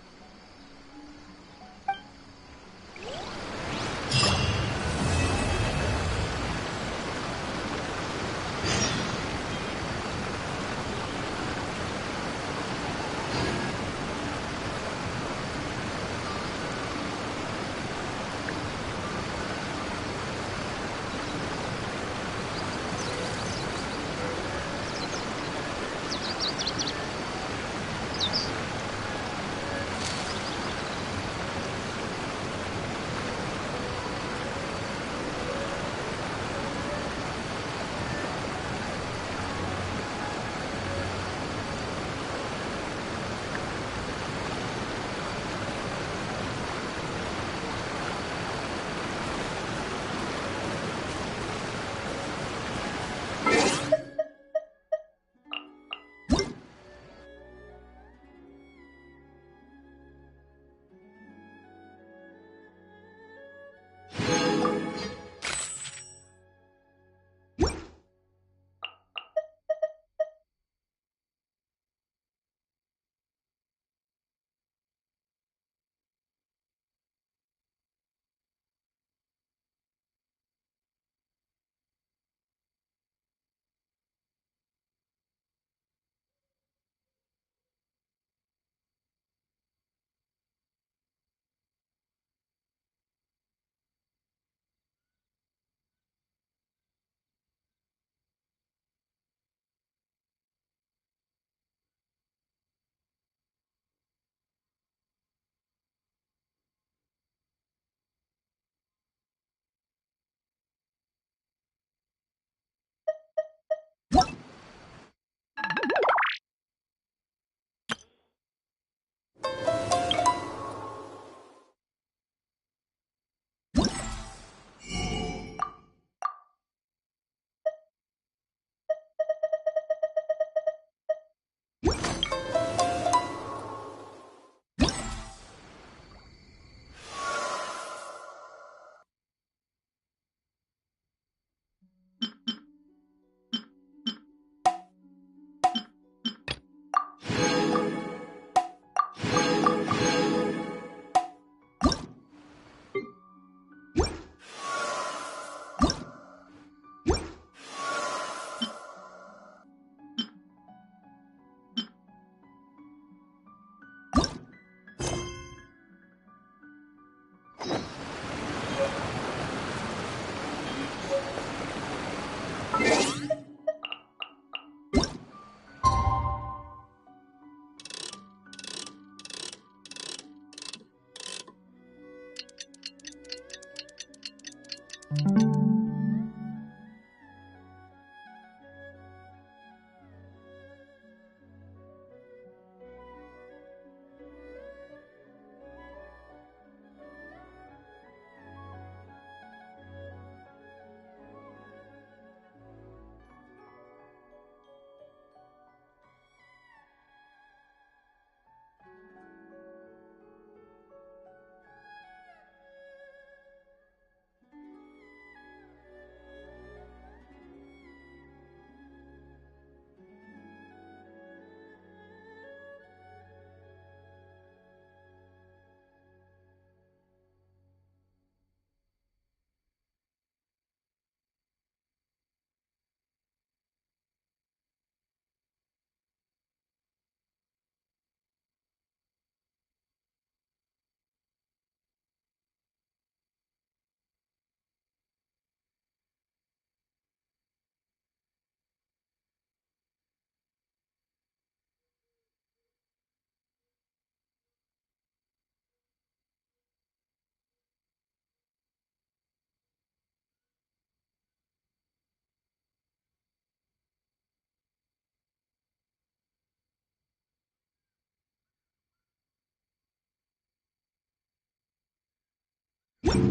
We've been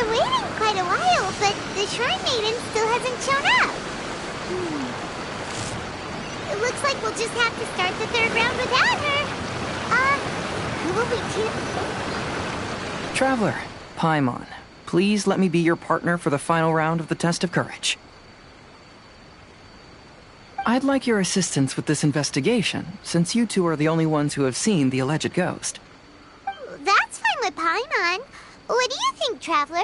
waiting quite a while, but the Shrine Maiden still hasn't shown up. It looks like we'll just have to start the third round without her. Who will we do? Traveler, Paimon, please let me be your partner for the final round of the test of courage. I'd like your assistance with this investigation, since you two are the only ones who have seen the alleged ghost. That's fine with Paimon. What do you think, Traveler?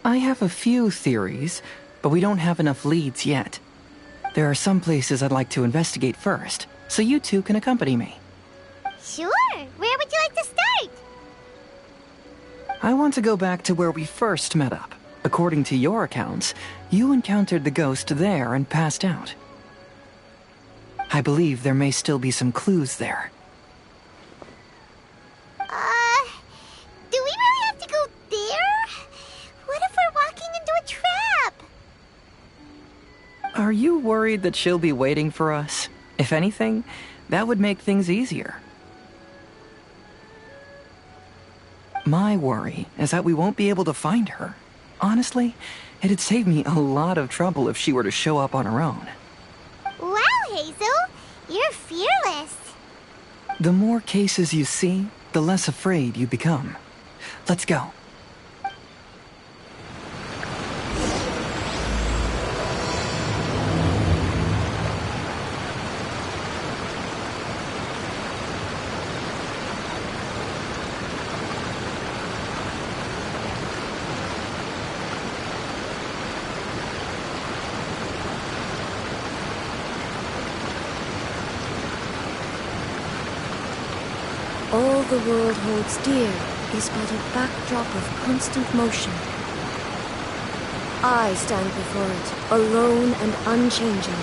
I have a few theories, but we don't have enough leads yet. There are some places I'd like to investigate first, so you two can accompany me. Sure. Where would you like to start? I want to go back to where we first met up. According to your accounts, you encountered the ghost there and passed out. I believe there may still be some clues there. Do we really have to go there? What if we're walking into a trap? Are you worried that she'll be waiting for us? If anything, that would make things easier. My worry is that we won't be able to find her. Honestly, it'd save me a lot of trouble if she were to show up on her own. Wow, Hazel! You're fearless. The more cases you see, the less afraid you become. Let's go. All the world holds dear is but a backdrop of constant motion. I stand before it, alone and unchanging.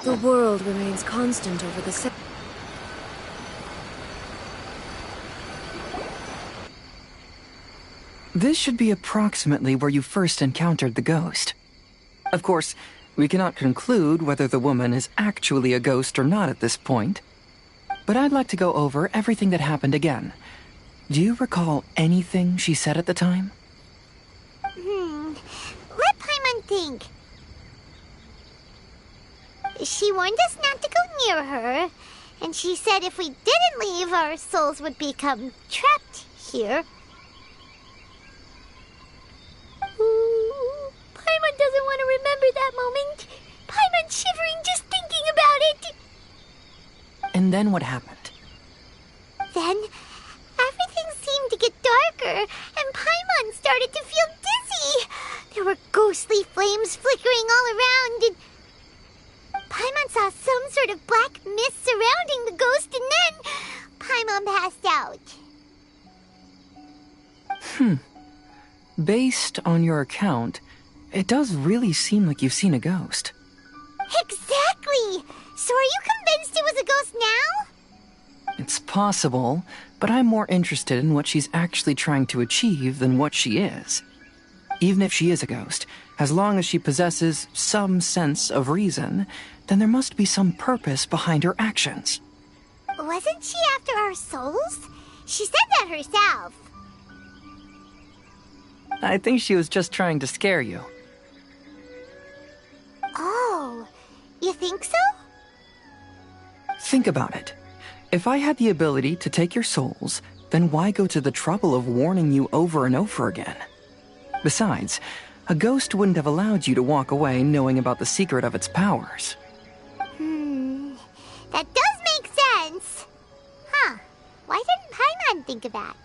The world remains constant over the This should be approximately where you first encountered the ghost. Of course, we cannot conclude whether the woman is actually a ghost or not at this point. But I'd like to go over everything that happened again. Do you recall anything she said at the time? Let Paimon think. She warned us not to go near her, and she said if we didn't leave, our souls would become trapped here. Ooh, Paimon doesn't want to remember that moment. Paimon's shivering just thinking about it. And then what happened? Then, everything seemed to get darker, and Paimon started to feel dizzy. There were ghostly flames flickering all around, and Paimon saw some sort of black mist surrounding the ghost, and then Paimon passed out. Based on your account, it does really seem like you've seen a ghost. Exactly! So are you convinced it was a ghost now? It's possible, but I'm more interested in what she's actually trying to achieve than what she is. Even if she is a ghost, as long as she possesses some sense of reason, then there must be some purpose behind her actions. Wasn't she after our souls? She said that herself. I think she was just trying to scare you. Oh, you think so? Think about it. If I had the ability to take your souls, then why go to the trouble of warning you over and over again? Besides, a ghost wouldn't have allowed you to walk away knowing about the secret of its powers. That does make sense. Huh. Why didn't Paimon think of that?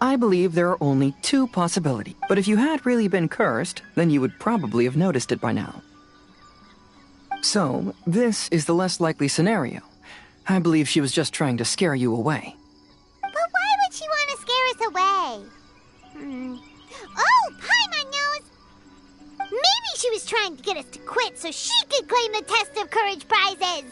I believe there are only two possibilities, but if you had really been cursed, then you would probably have noticed it by now. So, this is the less likely scenario. I believe she was just trying to scare you away. But why would she want to scare us away? Oh, Paimon knows! Maybe she was trying to get us to quit so she could claim the Test of Courage prizes!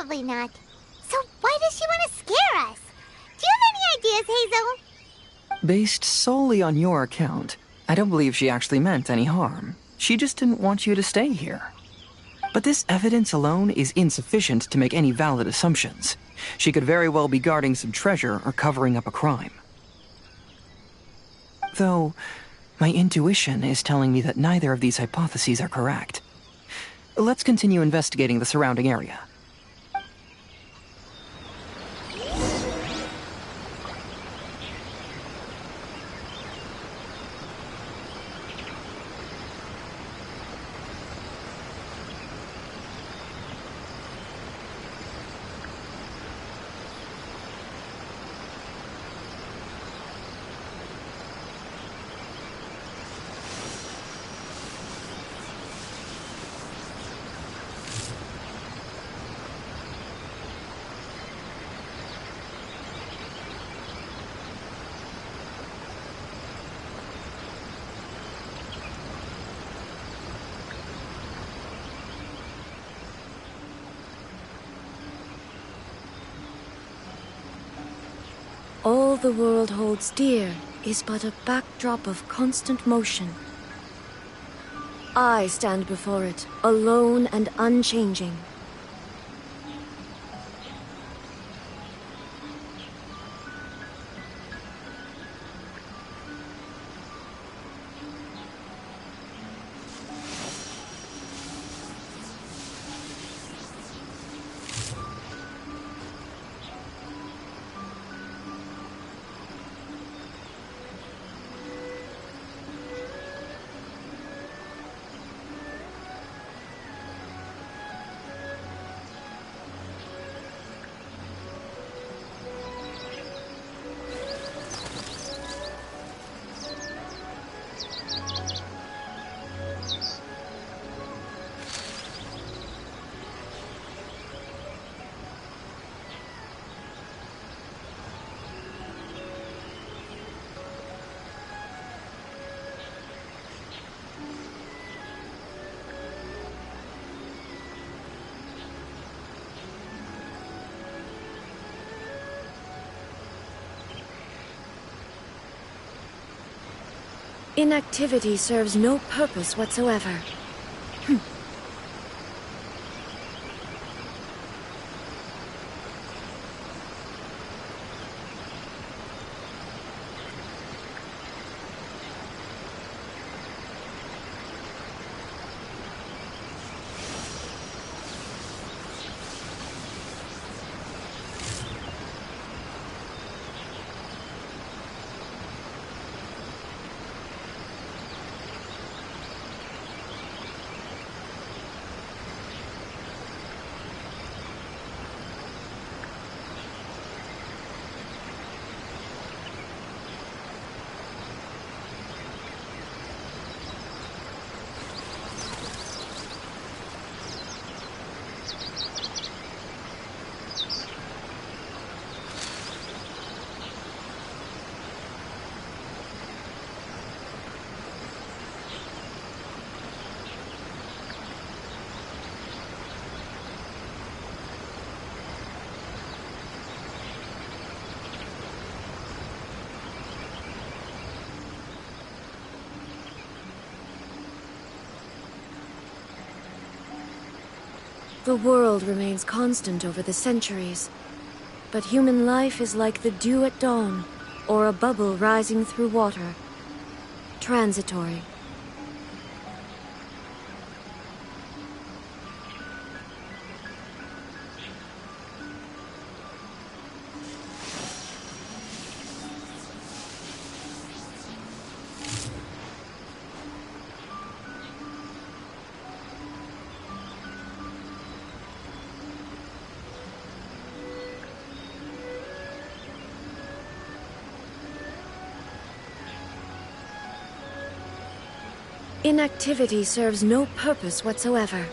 Probably not. So why does she want to scare us? Do you have any ideas, Hazel? Based solely on your account, I don't believe she actually meant any harm. She just didn't want you to stay here. But this evidence alone is insufficient to make any valid assumptions. She could very well be guarding some treasure or covering up a crime. Though, my intuition is telling me that neither of these hypotheses are correct. Let's continue investigating the surrounding area. All the world holds dear is but a backdrop of constant motion. I stand before it, alone and unchanging. Inactivity serves no purpose whatsoever. The world remains constant over the centuries, but human life is like the dew at dawn, or a bubble rising through water. Transitory. Inactivity serves no purpose whatsoever.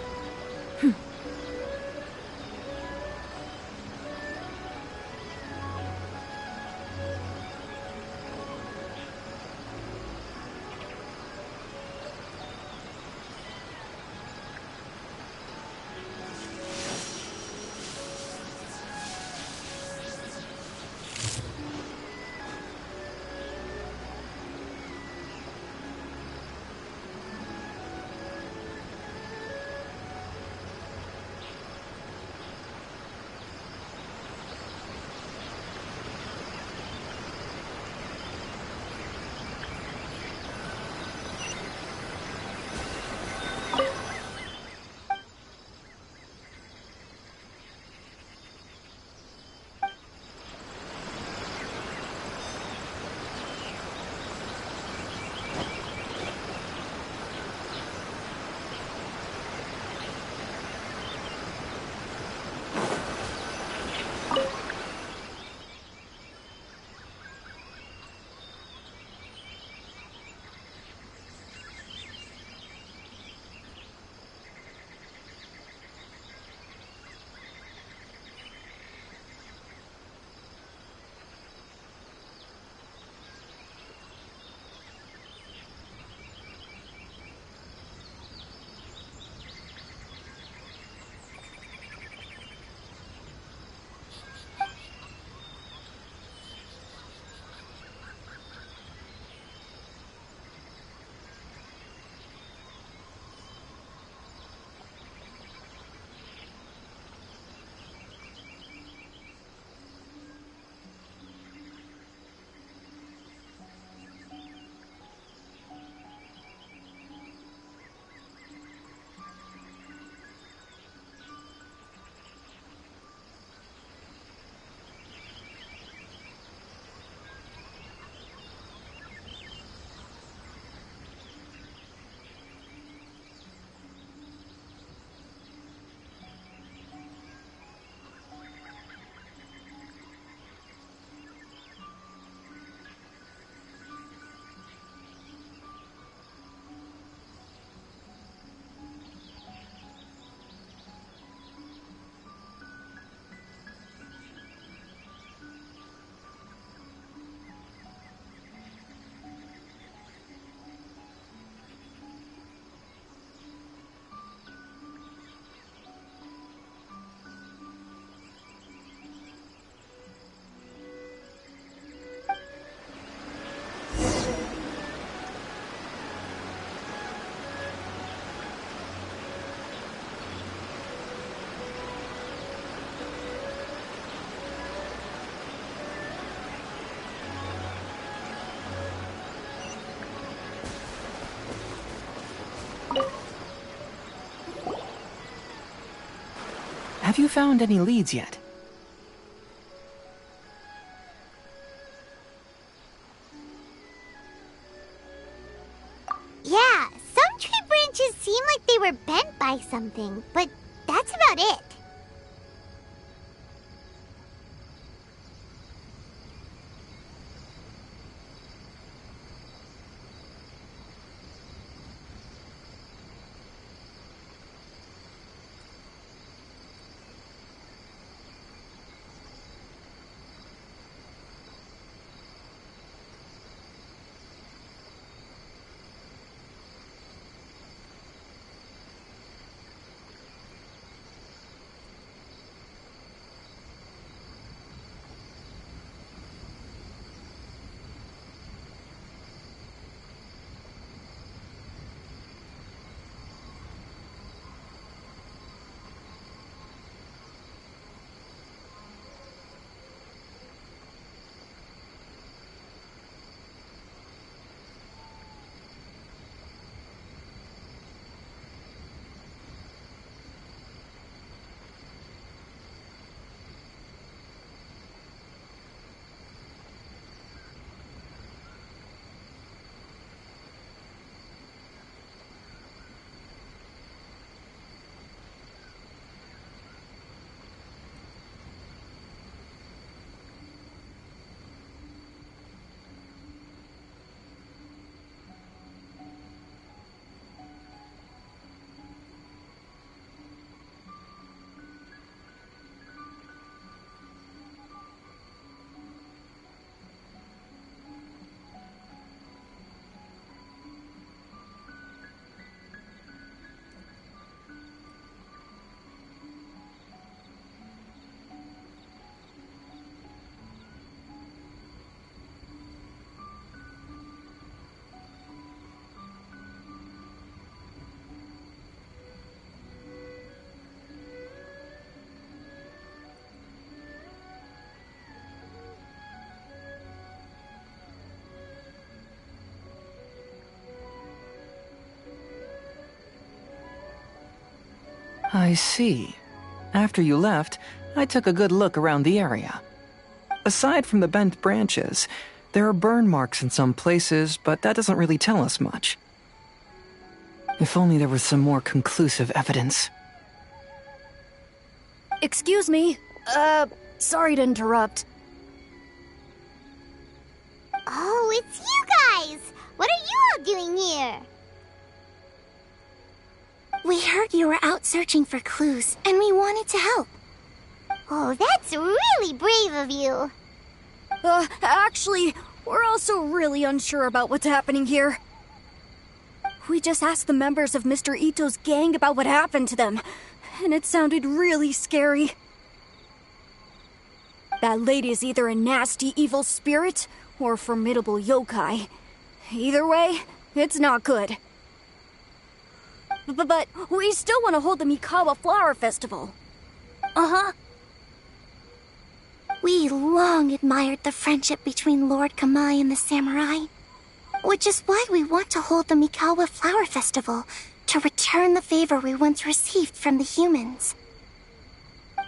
Have you found any leads yet? Yeah, some tree branches seem like they were bent by something, but that's about it. I see. After you left, I took a good look around the area. Aside from the bent branches, there are burn marks in some places, but that doesn't really tell us much. If only there was some more conclusive evidence. Excuse me. Sorry to interrupt. Oh, it's you guys! What are you all doing here? We heard you were out searching for clues, and we wanted to help. Oh, that's really brave of you. Actually, we're also really unsure about what's happening here. We just asked the members of Mr. Ito's gang about what happened to them, and it sounded really scary. That lady is either a nasty evil spirit or a formidable yokai. Either way, it's not good. But we still want to hold the Mikawa Flower Festival. Uh-huh. We long admired the friendship between Lord Kamai and the samurai, which is why we want to hold the Mikawa Flower Festival to return the favor we once received from the humans.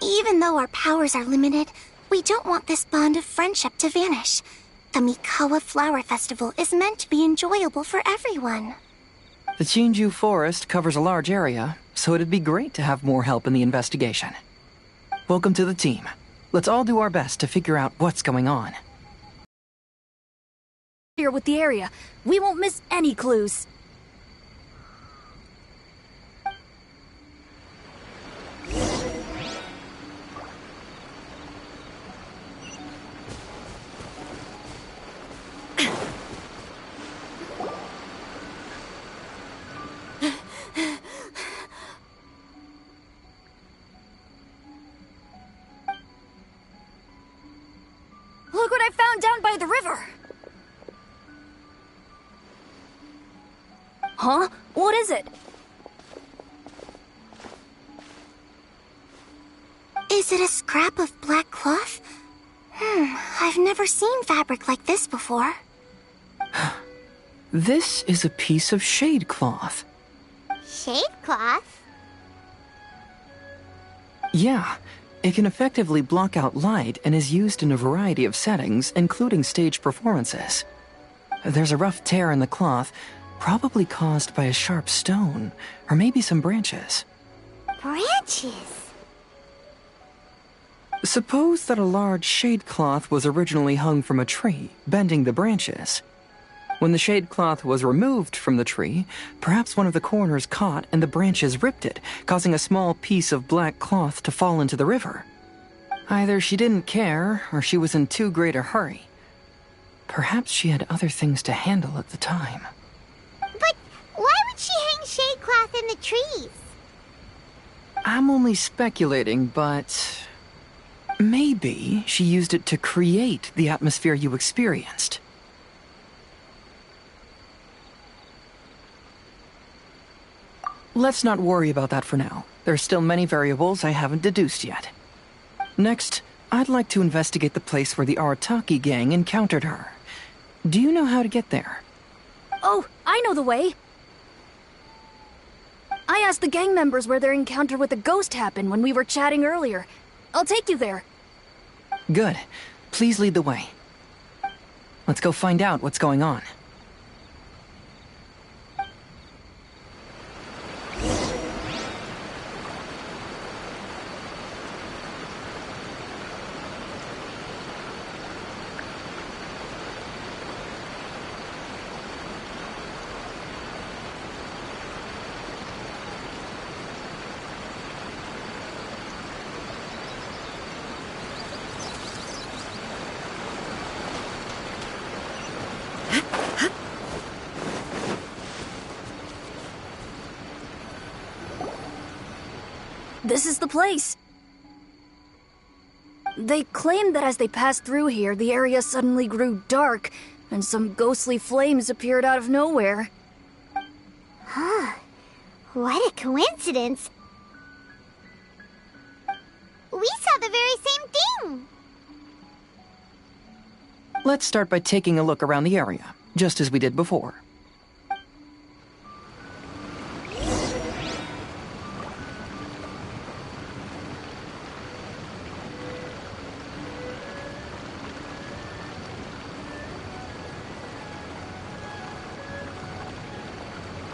Even though our powers are limited, we don't want this bond of friendship to vanish. The Mikawa Flower Festival is meant to be enjoyable for everyone. The Chinju Forest covers a large area, so it'd be great to have more help in the investigation. Welcome to the team. Let's all do our best to figure out what's going on. Here with the area, we won't miss any clues. Look what I found down by the river! Huh? What is it? Is it a scrap of black cloth? I've never seen fabric like this before. This is a piece of shade cloth. Shade cloth? Yeah, it can effectively block out light and is used in a variety of settings, including stage performances. There's a rough tear in the cloth, probably caused by a sharp stone, or maybe some branches. Branches? Suppose that a large shade cloth was originally hung from a tree, bending the branches. When the shade cloth was removed from the tree, perhaps one of the corners caught and the branches ripped it, causing a small piece of black cloth to fall into the river. Either she didn't care, or she was in too great a hurry. Perhaps she had other things to handle at the time. But why would she hang shade cloth in the trees? I'm only speculating, but maybe she used it to create the atmosphere you experienced. Let's not worry about that for now. There are still many variables I haven't deduced yet. Next, I'd like to investigate the place where the Arataki gang encountered her. Do you know how to get there? Oh, I know the way. I asked the gang members where their encounter with the ghost happened when we were chatting earlier. I'll take you there. Good. Please lead the way. Let's go find out what's going on. This is the place. They claimed that as they passed through here, the area suddenly grew dark, and some ghostly flames appeared out of nowhere. Huh. What a coincidence. We saw the very same thing. Let's start by taking a look around the area, just as we did before.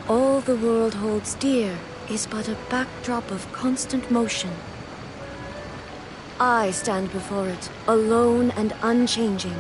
All the world holds dear is but a backdrop of constant motion. I stand before it, alone and unchanging.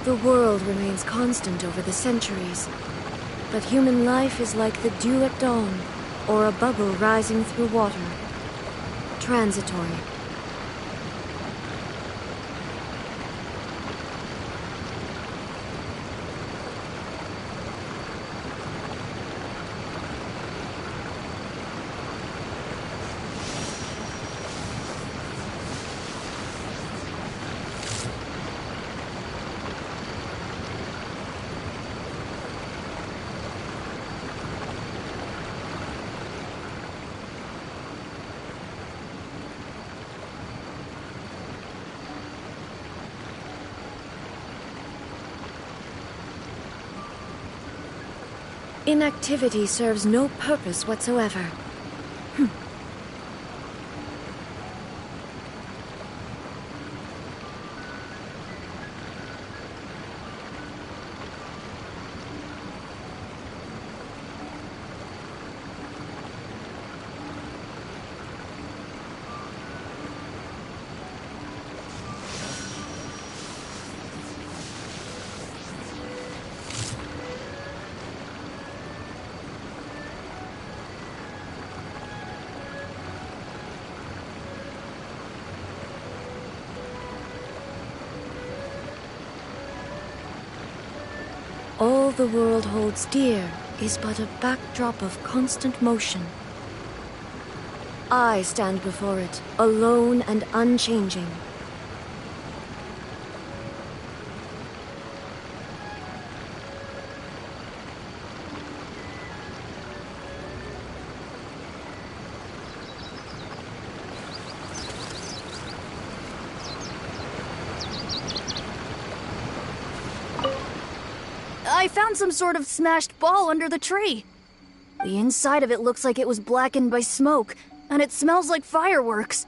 The world remains constant over the centuries, but human life is like the dew at dawn, or a bubble rising through water. Transitory. Inactivity serves no purpose whatsoever. All the world holds dear is but a backdrop of constant motion. I stand before it, alone and unchanging. I found some sort of smashed ball under the tree. The inside of it looks like it was blackened by smoke, and it smells like fireworks.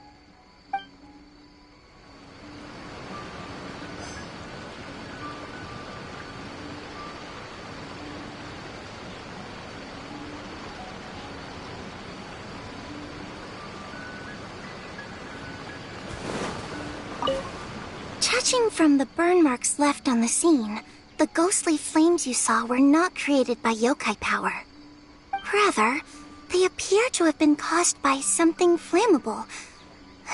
Judging from the burn marks left on the scene, the ghostly flames you saw were not created by yokai power. Rather, they appear to have been caused by something flammable.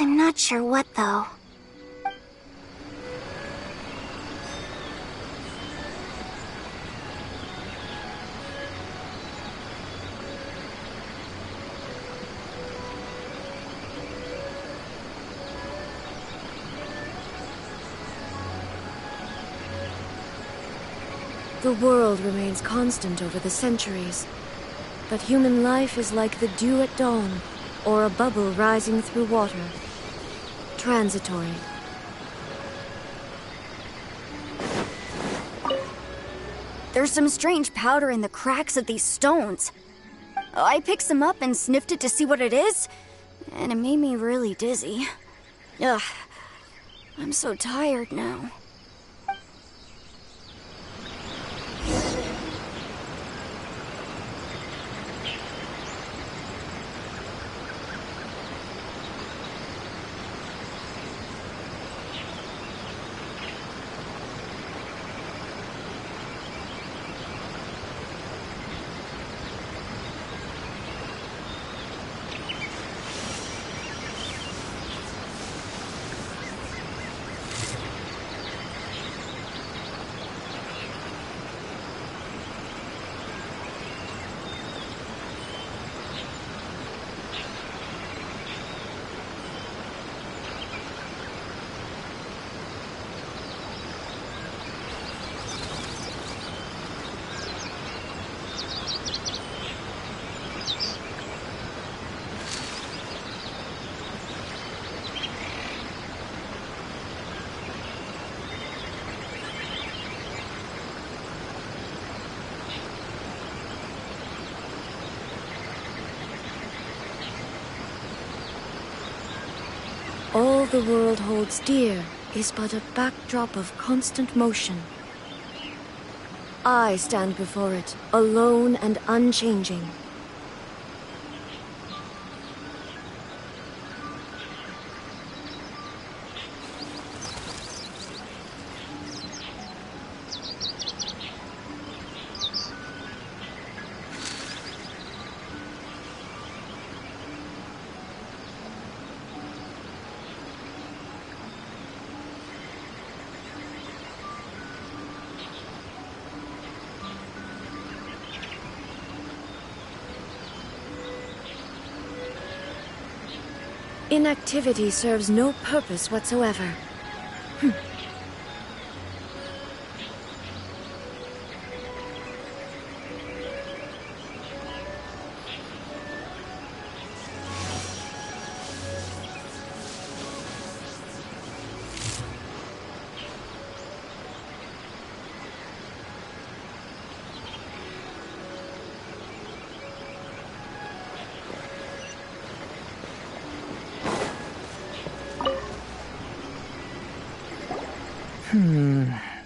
I'm not sure what, though. The world remains constant over the centuries, but human life is like the dew at dawn, or a bubble rising through water. Transitory. There's some strange powder in the cracks of these stones. I picked some up and sniffed it to see what it is, and it made me really dizzy. Ugh, I'm so tired now. All the world holds dear is but a backdrop of constant motion. I stand before it, alone and unchanging. Inactivity serves no purpose whatsoever.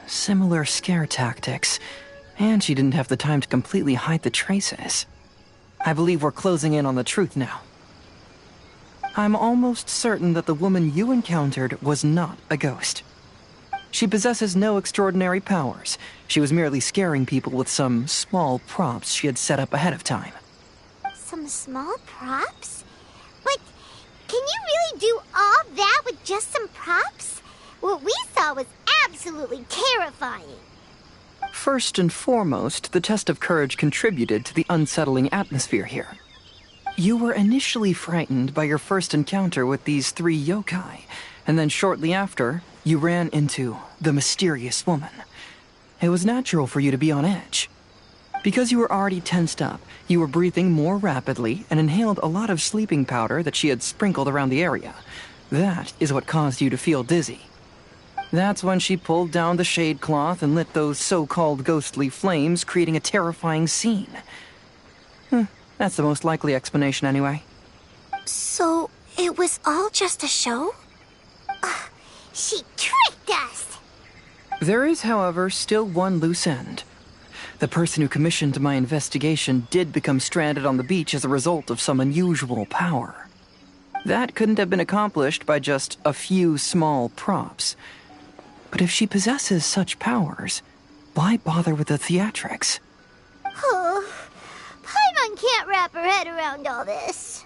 Similar scare tactics. And she didn't have the time to completely hide the traces. I believe we're closing in on the truth now. I'm almost certain that the woman you encountered was not a ghost. She possesses no extraordinary powers. She was merely scaring people with some small props she had set up ahead of time. Some small props? But can you really do all that with just some props? What we saw was absolutely terrifying. First and foremost, the test of courage contributed to the unsettling atmosphere here. You were initially frightened by your first encounter with these 3 yokai, and then shortly after, you ran into the mysterious woman. It was natural for you to be on edge. Because you were already tensed up, you were breathing more rapidly and inhaled a lot of sleeping powder that she had sprinkled around the area. That is what caused you to feel dizzy. That's when she pulled down the shade cloth and lit those so-called ghostly flames, creating a terrifying scene. That's the most likely explanation anyway. So, it was all just a show? She tricked us! There is, however, still one loose end. The person who commissioned my investigation did become stranded on the beach as a result of some unusual power. That couldn't have been accomplished by just a few small props. But if she possesses such powers, why bother with the theatrics? Oh, Paimon can't wrap her head around all this.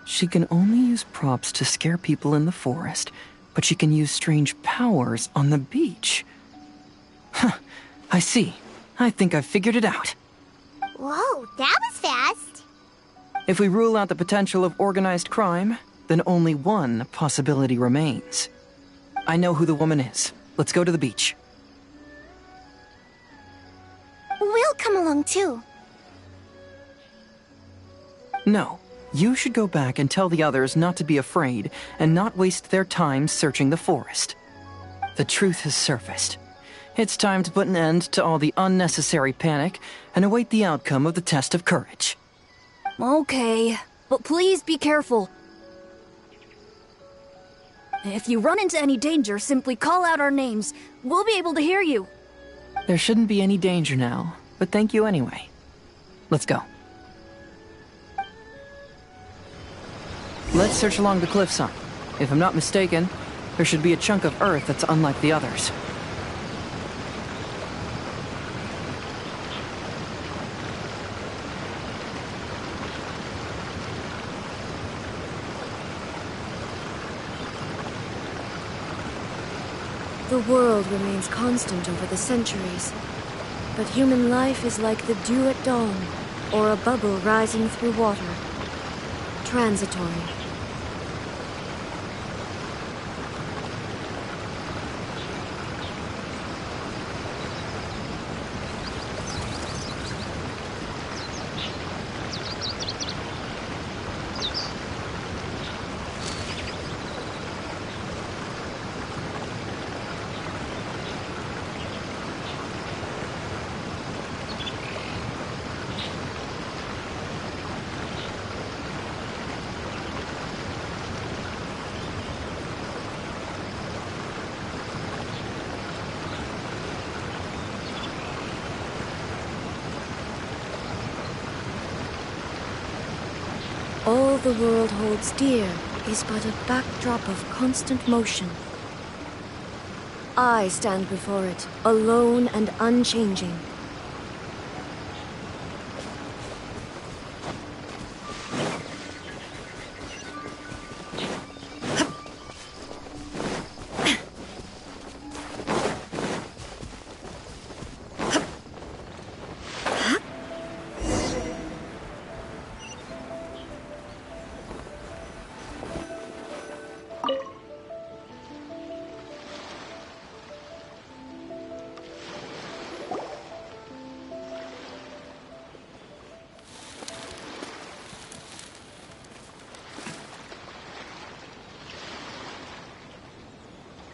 She can only use props to scare people in the forest, but she can use strange powers on the beach. I see. I think I've figured it out. Whoa, that was fast. If we rule out the potential of organized crime, then only one possibility remains. I know who the woman is. Let's go to the beach. We'll come along too. No. You should go back and tell the others not to be afraid and not waste their time searching the forest. The truth has surfaced. It's time to put an end to all the unnecessary panic and await the outcome of the test of courage. Okay, but please be careful. If you run into any danger, simply call out our names. We'll be able to hear you. There shouldn't be any danger now, but thank you anyway. Let's go. Let's search along the cliffside. If I'm not mistaken, there should be a chunk of earth that's unlike the others. The world remains constant over the centuries, but human life is like the dew at dawn, or a bubble rising through water. Transitory. All the world holds dear is but a backdrop of constant motion. I stand before it, alone and unchanging.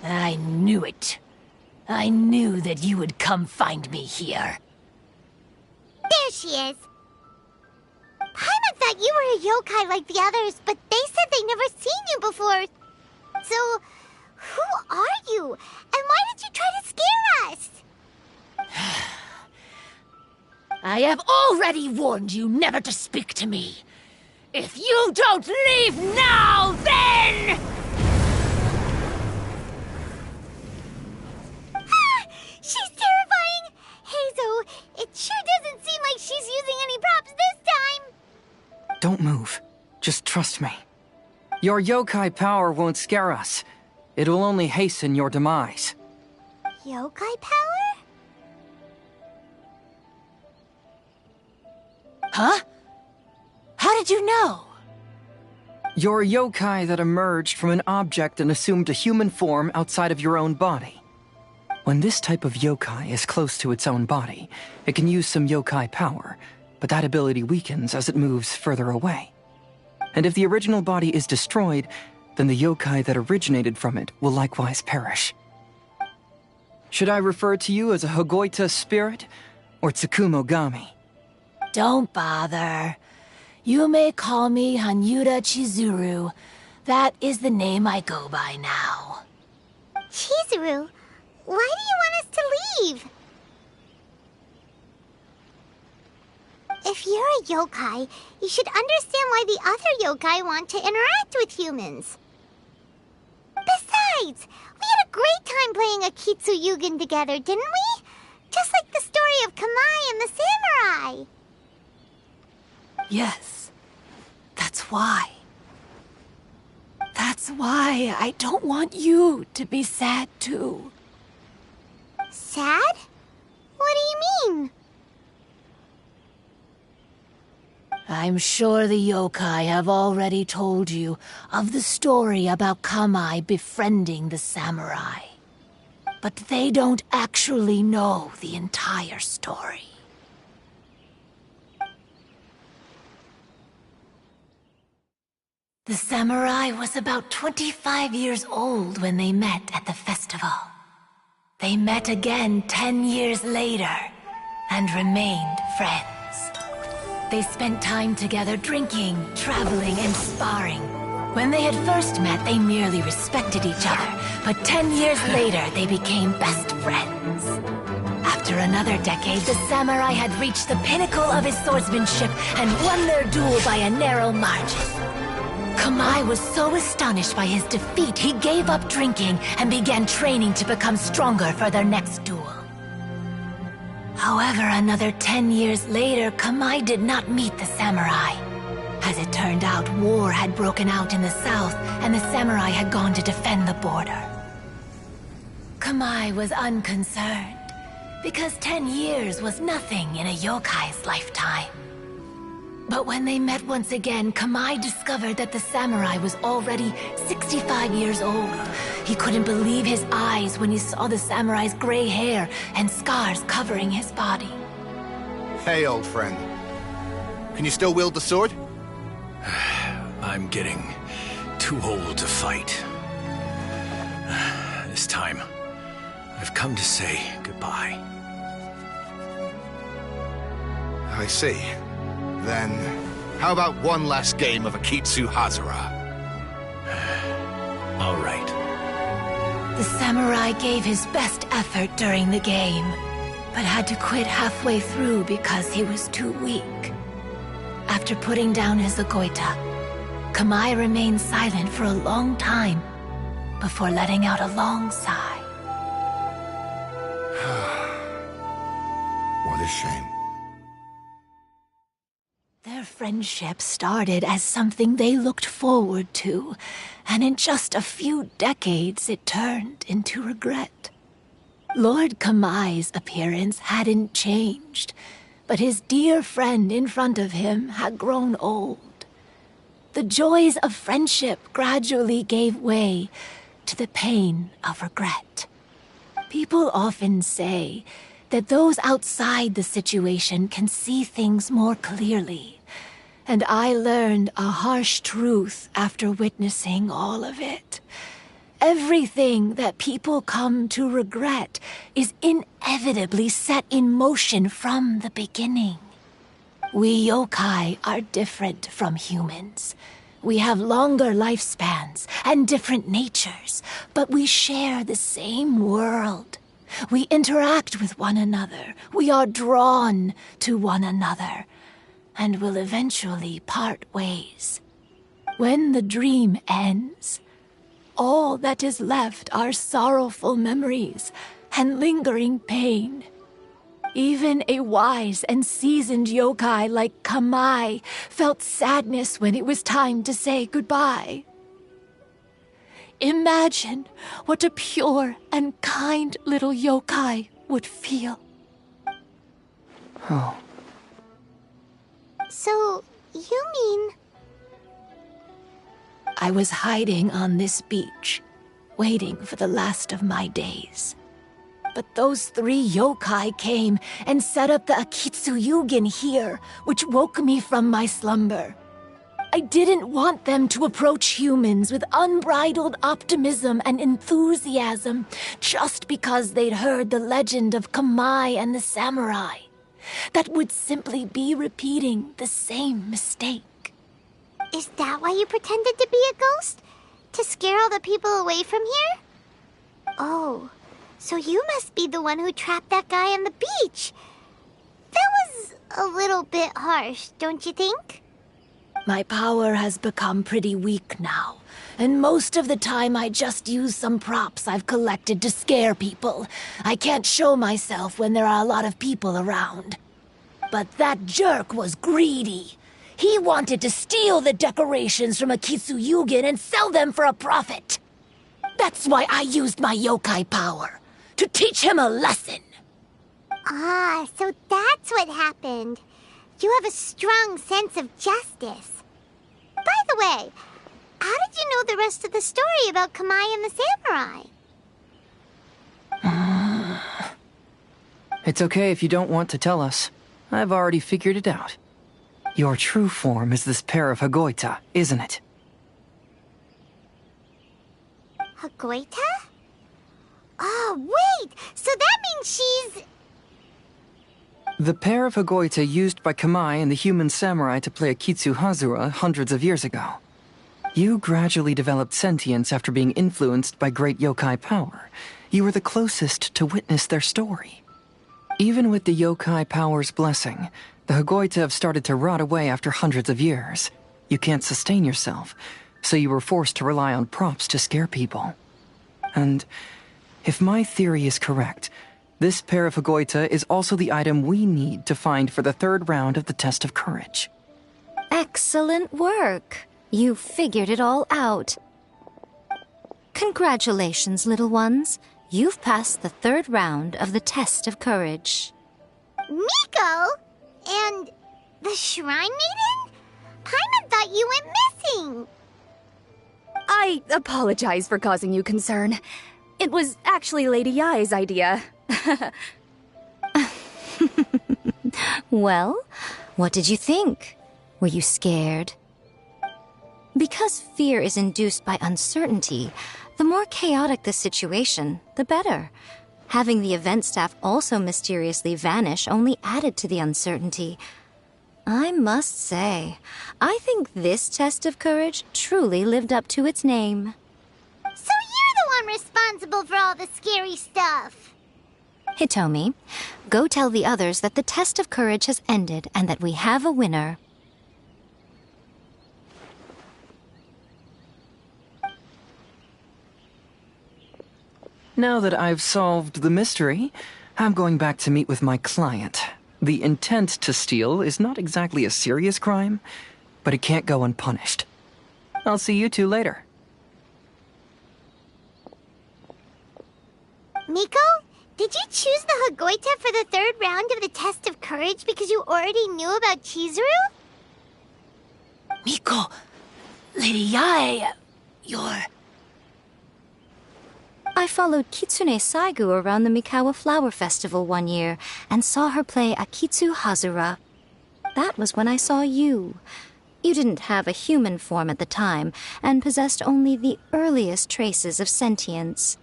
I knew it. I knew that you would come find me here. There she is. Paimon thought you were a yokai like the others, but they said they never seen you before. So, who are you? And why did you try to scare us? I have already warned you never to speak to me. If you don't leave now, then... She's terrifying! Hazo, it sure doesn't seem like she's using any props this time! Don't move. Just trust me. Your yokai power won't scare us. It will only hasten your demise. Yokai power? Huh? How did you know? You're a yokai that emerged from an object and assumed a human form outside of your own body. When this type of yokai is close to its own body, it can use some yokai power, but that ability weakens as it moves further away. And if the original body is destroyed, then the yokai that originated from it will likewise perish. Should I refer to you as a Hagoita spirit or Tsukumogami? Don't bother. You may call me Hanyuda Chizuru. That is the name I go by now. Chizuru, why do you want us to leave? If you're a yokai, you should understand why the other yokai want to interact with humans. Besides, we had a great time playing Akitsu Yugen together, didn't we? Just like the story of Kamai and the samurai. Yes, that's why. That's why I don't want you to be sad too. Sad? What do you mean? I'm sure the yokai have already told you of the story about Kamai befriending the samurai. But they don't actually know the entire story. The samurai was about 25 years old when they met at the festival. They met again 10 years later and remained friends. They spent time together drinking, traveling, and sparring. When they had first met, they merely respected each other, but 10 years later, they became best friends. After another decade, the samurai had reached the pinnacle of his swordsmanship and won their duel by a narrow margin. Kamai was so astonished by his defeat, he gave up drinking and began training to become stronger for their next duel. However, another 10 years later, Kamai did not meet the samurai. As it turned out, war had broken out in the south, and the samurai had gone to defend the border. Kamai was unconcerned, because 10 years was nothing in a yokai's lifetime. But when they met once again, Kamai discovered that the samurai was already 65 years old. He couldn't believe his eyes when he saw the samurai's gray hair and scars covering his body. Hey, old friend. Can you still wield the sword? I'm getting too old to fight. This time, I've come to say goodbye. I see. Then, how about one last game of Akitsu Hazara? All right. The samurai gave his best effort during the game, but had to quit halfway through because he was too weak. After putting down his Agoita, Kamai remained silent for a long time before letting out a long sigh. What a shame. Their friendship started as something they looked forward to, and in just a few decades it turned into regret. Lord Kamai's appearance hadn't changed, but his dear friend in front of him had grown old. The joys of friendship gradually gave way to the pain of regret. People often say that those outside the situation can see things more clearly, and I learned a harsh truth after witnessing all of it. Everything that people come to regret is inevitably set in motion from the beginning. We yokai are different from humans. We have longer lifespans and different natures, but we share the same world. We interact with one another. We are drawn to one another, and will eventually part ways. When the dream ends, all that is left are sorrowful memories and lingering pain. Even a wise and seasoned yokai like Kamai felt sadness when it was time to say goodbye. imagine what a pure and kind little yokai would feel. Oh. So, you mean... I was hiding on this beach, waiting for the last of my days. But those 3 yokai came and set up the Akitsuyugin here, which woke me from my slumber. I didn't want them to approach humans with unbridled optimism and enthusiasm just because they'd heard the legend of Kamai and the samurai. That would simply be repeating the same mistake. Is that why you pretended to be a ghost? To scare all the people away from here? Oh, so you must be the one who trapped that guy on the beach. That was a little bit harsh, don't you think? My power has become pretty weak now, and most of the time I just use some props I've collected to scare people. I can't show myself when there are a lot of people around. But that jerk was greedy. He wanted to steal the decorations from Akitsuyugin and sell them for a profit. That's why I used my yokai power, to teach him a lesson. Ah, so that's what happened. You have a strong sense of justice. By the way, how did you know the rest of the story about Kamai and the samurai? It's okay if you don't want to tell us. I've already figured it out. Your true form is this pair of Hagoita, isn't it? Hagoita? Oh, wait! So that means she's... The pair of Hagoita used by Kamai and the human samurai to play Akitsu Hazura hundreds of years ago. You gradually developed sentience after being influenced by great yokai power. You were the closest to witness their story. Even with the yokai power's blessing, the Hagoita have started to rot away after hundreds of years. You can't sustain yourself, so you were forced to rely on props to scare people. And if my theory is correct, this pair of Hagoita is also the item we need to find for the 3rd round of the test of courage. Excellent work. You figured it all out. Congratulations, little ones. You've passed the 3rd round of the test of courage. Miko? And the Shrine Maiden? Paimon thought you went missing. I apologize for causing you concern. It was actually Lady Yai's idea. Well, what did you think? Were you scared? Because fear is induced by uncertainty, the more chaotic the situation, the better. Having the event staff also mysteriously vanish only added to the uncertainty. I must say, I think this test of courage truly lived up to its name. So you're the one responsible for all the scary stuff. Hitomi, go tell the others that the test of courage has ended and that we have a winner. Now that I've solved the mystery, I'm going back to meet with my client. The intent to steal is not exactly a serious crime, but it can't go unpunished. I'll see you two later. Miko, did you choose the Hagoita for the 3rd round of the test of courage because you already knew about Chizuru? Miko, Lady Yai, you're... I followed Kitsune Saigu around the Mikawa Flower Festival one year and saw her play Akitsu Hazura. That was when I saw you. You didn't have a human form at the time and possessed only the earliest traces of sentience.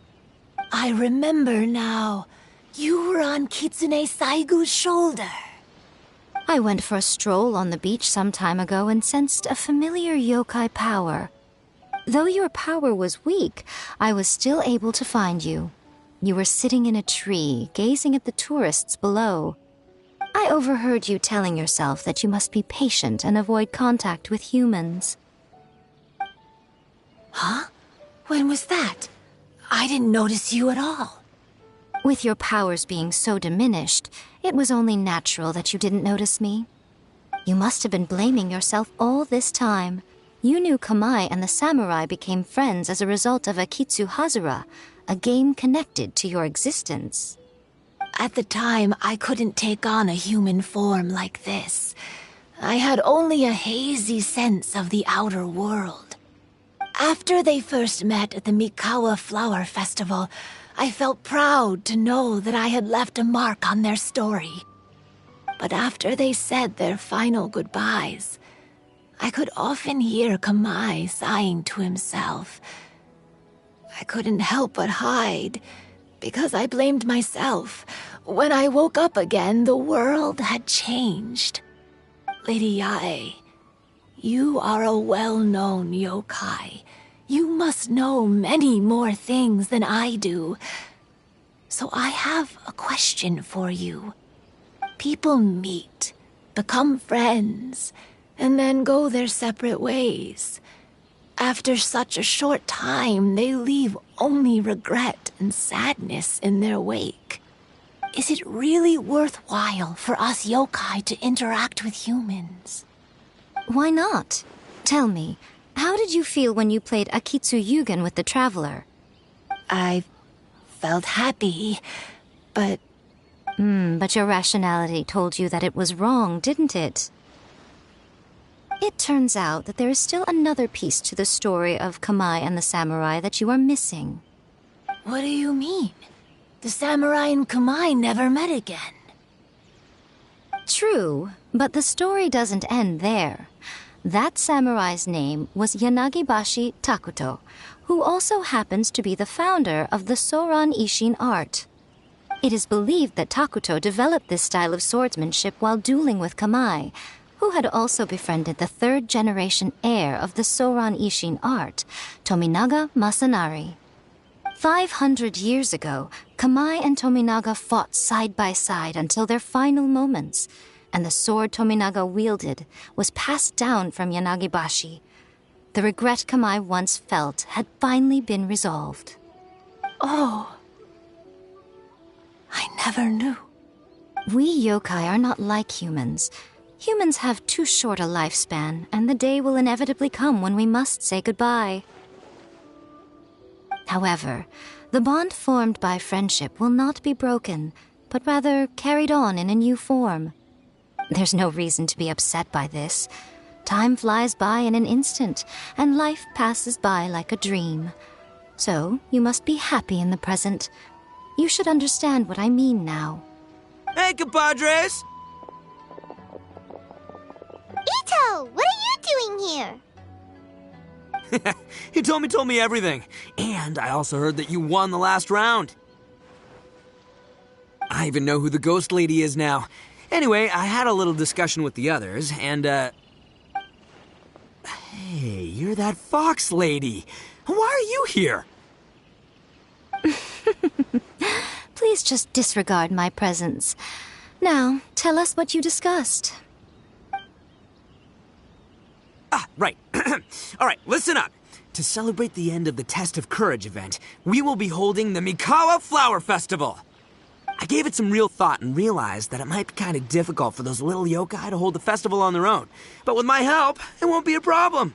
I remember now. You were on Kitsune Saigu's shoulder. I went for a stroll on the beach some time ago and sensed a familiar yokai power. Though your power was weak, I was still able to find you. You were sitting in a tree, gazing at the tourists below. I overheard you telling yourself that you must be patient and avoid contact with humans. Huh? When was that? I didn't notice you at all. With your powers being so diminished, it was only natural that you didn't notice me. You must have been blaming yourself all this time. You knew Kamai and the samurai became friends as a result of Akitsu Hazura, a game connected to your existence. At the time, I couldn't take on a human form like this. I had only a hazy sense of the outer world. After they first met at the Mikawa Flower Festival, I felt proud to know that I had left a mark on their story. But after they said their final goodbyes, I could often hear Kamai sighing to himself. I couldn't help but hide, because I blamed myself. When I woke up again, the world had changed. Lady Yae, you are a well-known yokai. You must know many more things than I do. So I have a question for you. People meet, become friends, and then go their separate ways. After such a short time, they leave only regret and sadness in their wake. Is it really worthwhile for us yokai to interact with humans? Why not? Tell me, how did you feel when you played Akitsu Yugen with the Traveler? I felt happy, but... But your rationality told you that it was wrong, didn't it? It turns out that there is still another piece to the story of Kamai and the samurai that you are missing. What do you mean? The samurai and Kamai never met again. True, but the story doesn't end there. That samurai's name was Yanagibashi Takuto, who also happens to be the founder of the Soran Ishin art. It is believed that Takuto developed this style of swordsmanship while dueling with Kamai, who had also befriended the third-generation heir of the Soran Ishin art, Tominaga Masanari. 500 years ago, Kamai and Tominaga fought side by side until their final moments, and the sword Tominaga wielded was passed down from Yanagibashi. The regret Kamai once felt had finally been resolved. Oh, I never knew. We yokai are not like humans. Humans have too short a lifespan, and the day will inevitably come when we must say goodbye. However, the bond formed by friendship will not be broken, but rather carried on in a new form. There's no reason to be upset by this. Time flies by in an instant, and life passes by like a dream. So, you must be happy in the present. You should understand what I mean now. Hey, compadres! Ito, what are you doing here? He told me everything. And I also heard that you won the last round. I even know who the ghost lady is now. Anyway, I had a little discussion with the others, and, Hey, you're that fox lady. Why are you here? Please just disregard my presence. Now, tell us what you discussed. Right. Alright, listen up. To celebrate the end of the Test of Courage event, we will be holding the Mikawa Flower Festival. I gave it some real thought and realized that it might be kind of difficult for those little yokai to hold the festival on their own. But with my help, it won't be a problem.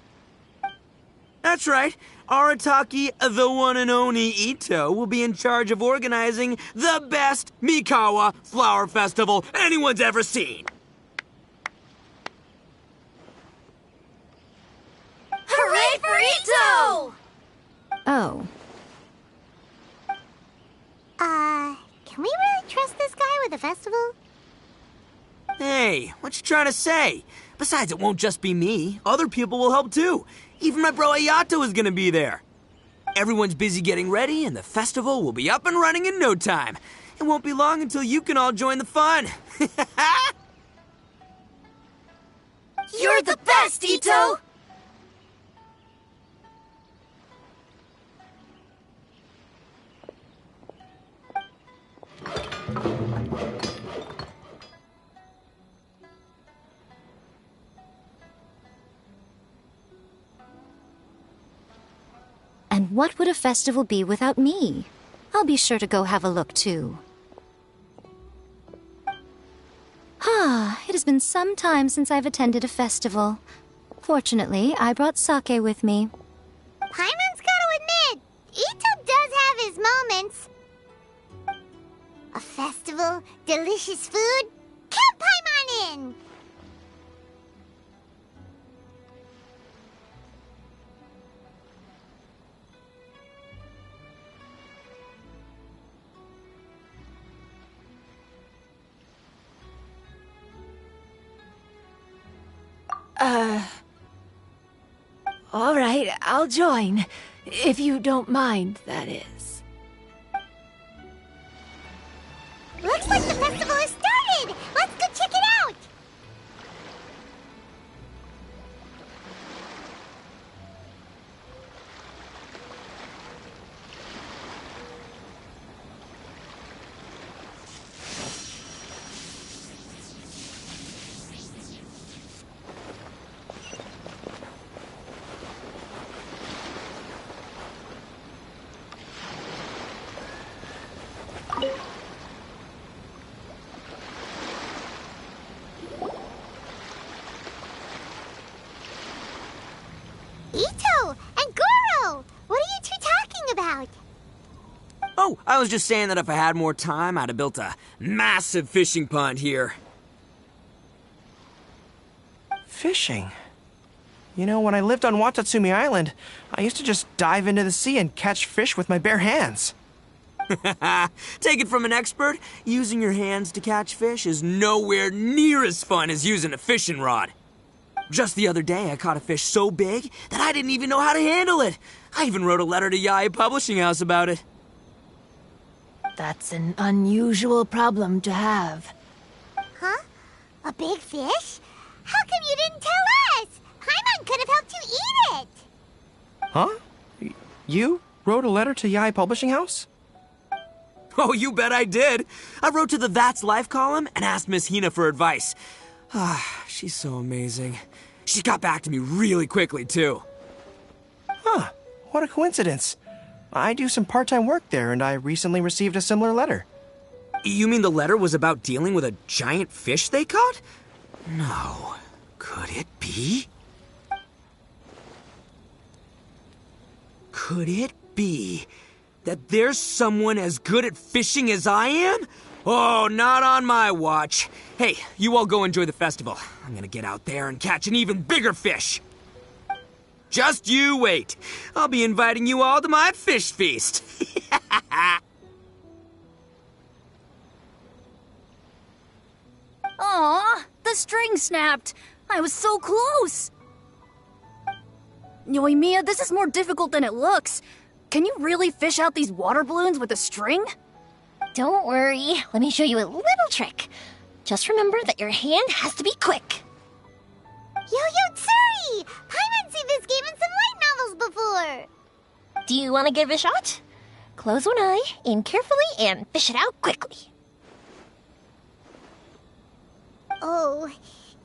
That's right. Arataki, the one and only Ito, will be in charge of organizing the best Mikawa Flower Festival anyone's ever seen. Hooray for Ito! Oh. Can we really trust this guy with the festival? Hey, what you trying to say? Besides, it won't just be me. Other people will help too. Even my bro Ayato is gonna be there. Everyone's busy getting ready, and the festival will be up and running in no time. It won't be long until you can all join the fun. You're the best, Ito! And what would a festival be without me? I'll be sure to go have a look, too. It has been some time since I've attended a festival. Fortunately, I brought sake with me. Paimon's gotta admit, Ito does have his moments. A festival, delicious food, count Paimon in! All right, I'll join. If you don't mind, that is. Looks like the festival has started! Let's go check it out! Ito and Goro! What are you two talking about? Oh, I was just saying that if I had more time, I'd have built a massive fishing pond here. Fishing? You know, when I lived on Watatsumi Island, I used to just dive into the sea and catch fish with my bare hands. Take it from an expert, using your hands to catch fish is nowhere near as fun as using a fishing rod. Just the other day, I caught a fish so big that I didn't even know how to handle it. I even wrote a letter to Yae Publishing House about it. That's an unusual problem to have. Huh? A big fish? How come you didn't tell us? Paimon could have helped you eat it! Huh? You wrote a letter to Yae Publishing House? Oh, you bet I did. I wrote to the That's Life column and asked Miss Hina for advice. She's so amazing. She got back to me really quickly, too. Huh. What a coincidence. I do some part-time work there, and I recently received a similar letter. You mean the letter was about dealing with a giant fish they caught? No. Could it be? Could it be that there's someone as good at fishing as I am? Oh, not on my watch. Hey, you all go enjoy the festival. I'm gonna get out there and catch an even bigger fish. Just you wait. I'll be inviting you all to my fish feast. Aw, the string snapped. I was so close. Yoimiya, this is more difficult than it looks. Can you really fish out these water balloons with a string? Don't worry. Let me show you a little trick. Just remember that your hand has to be quick. Yo-Yo Tsuri! Paimon's seen this game in some light novels before! Do you want to give it a shot? Close one eye, aim carefully, and fish it out quickly. Oh,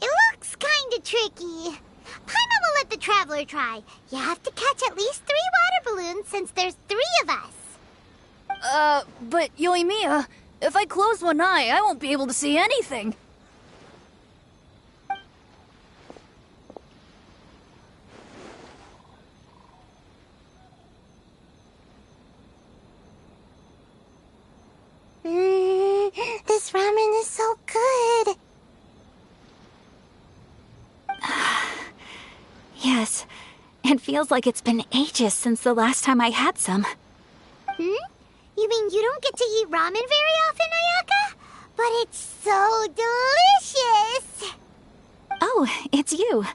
it looks kinda tricky. Paimon will let the traveler try. You have to catch at least 3 water balloons since there's 3 of us. But Yoimiya, if I close one eye, I won't be able to see anything. This ramen is so good. Yes, it feels like it's been ages since the last time I had some. You mean you don't get to eat ramen very often, Ayaka? But it's so delicious! Oh, it's you.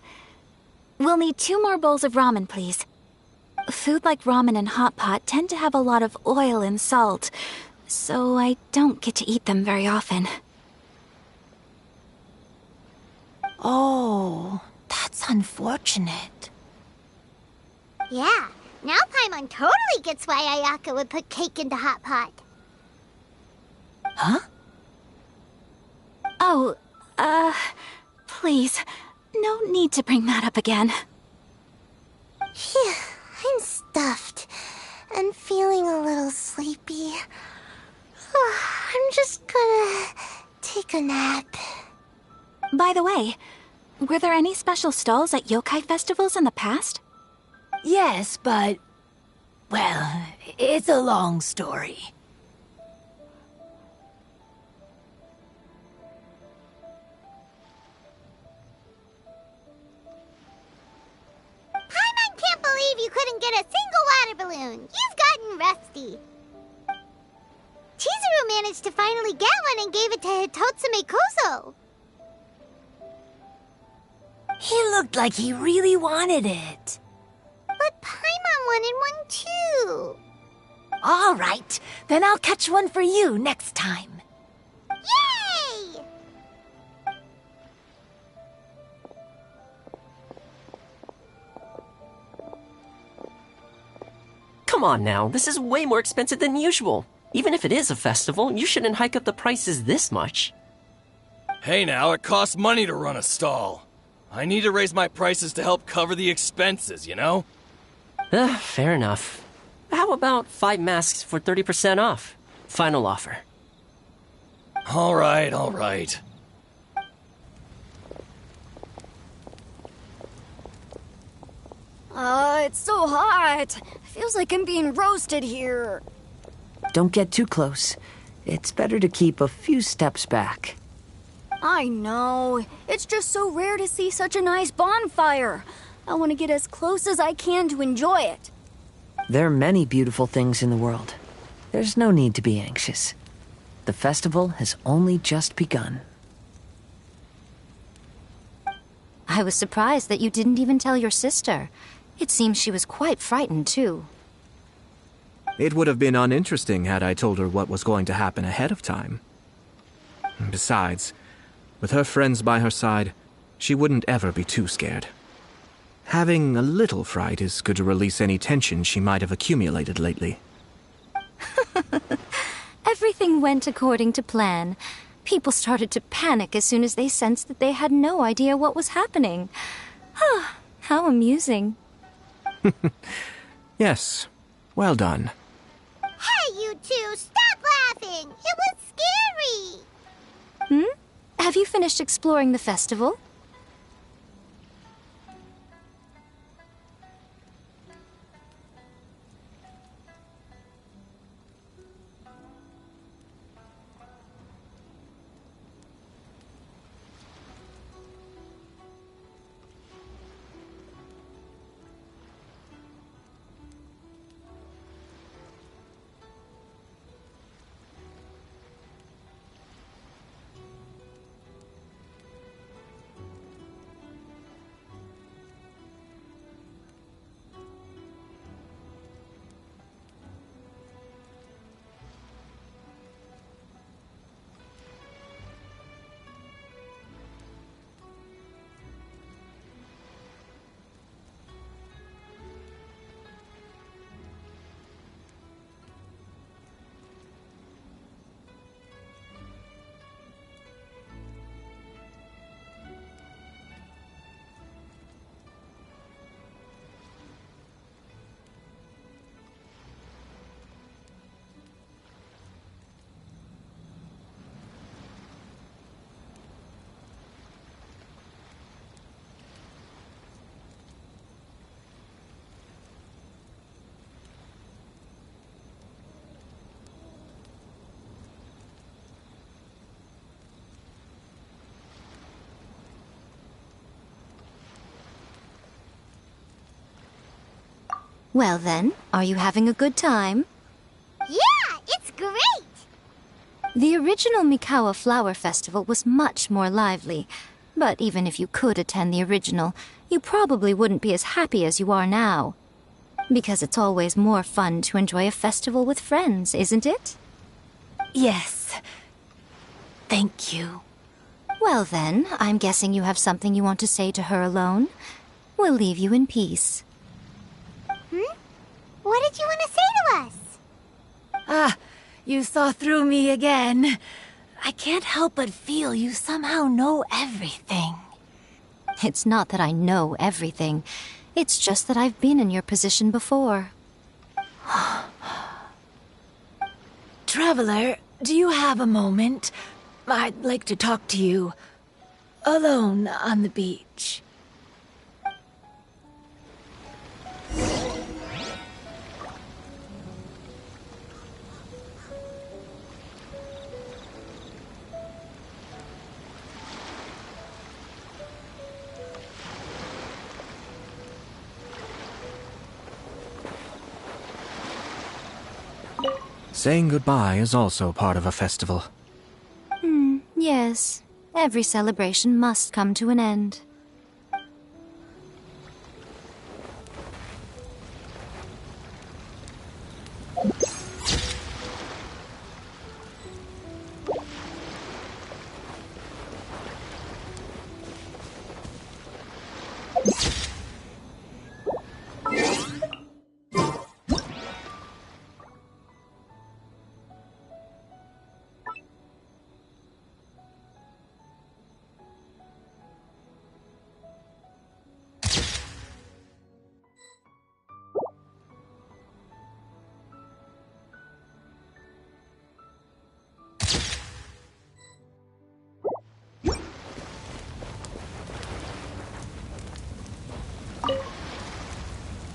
We'll need 2 more bowls of ramen, please. Food like ramen and hot pot tend to have a lot of oil and salt, so I don't get to eat them very often. Oh, that's unfortunate. Yeah, now Paimon totally gets why Ayaka would put cake into hot pot. Huh? Oh, please, no need to bring that up again. Phew, I'm stuffed and feeling a little sleepy. I'm just gonna take a nap. By the way, Were there any special stalls at yokai festivals in the past? Yes, but... well, it's a long story. Paimon can't believe you couldn't get a single water balloon. You've gotten rusty. Chizuru managed to finally get one and gave it to Hitotsume Kozo. He looked like he really wanted it. But Paimon wanted one too. All right, then I'll catch one for you next time. Yay! Come on now, this is way more expensive than usual. Even if it is a festival, you shouldn't hike up the prices this much. Hey now, it costs money to run a stall. I need to raise my prices to help cover the expenses, you know? Fair enough. How about 5 masks for 30% off? Final offer. All right. It's so hot. Feels like I'm being roasted here. Don't get too close. It's better to keep a few steps back. I know. It's just so rare to see such a nice bonfire. I want to get as close as I can to enjoy it. There are many beautiful things in the world. There's no need to be anxious. The festival has only just begun. I was surprised that you didn't even tell your sister. It seems she was quite frightened, too. It would have been uninteresting had I told her what was going to happen ahead of time. Besides, with her friends by her side, she wouldn't ever be too scared. Having a little fright is good to release any tension she might have accumulated lately. Everything went according to plan. People started to panic as soon as they sensed that they had no idea what was happening. How amusing. Yes, well done. Hey, you two, stop laughing! It was scary! Have you finished exploring the festival? Well then, are you having a good time? Yeah, it's great! The original Mikawa Flower Festival was much more lively. But even if you could attend the original, you probably wouldn't be as happy as you are now. Because it's always more fun to enjoy a festival with friends, isn't it? Yes. Thank you. Well then, I'm guessing you have something you want to say to her alone. We'll leave you in peace. What did you want to say to us? You saw through me again. I can't help but feel you somehow know everything. It's not that I know everything. It's just that I've been in your position before. Traveler, do you have a moment? I'd like to talk to you. alone on the beach. Saying goodbye is also part of a festival. Yes. Every celebration must come to an end.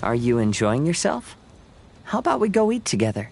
Are you enjoying yourself? How about we go eat together?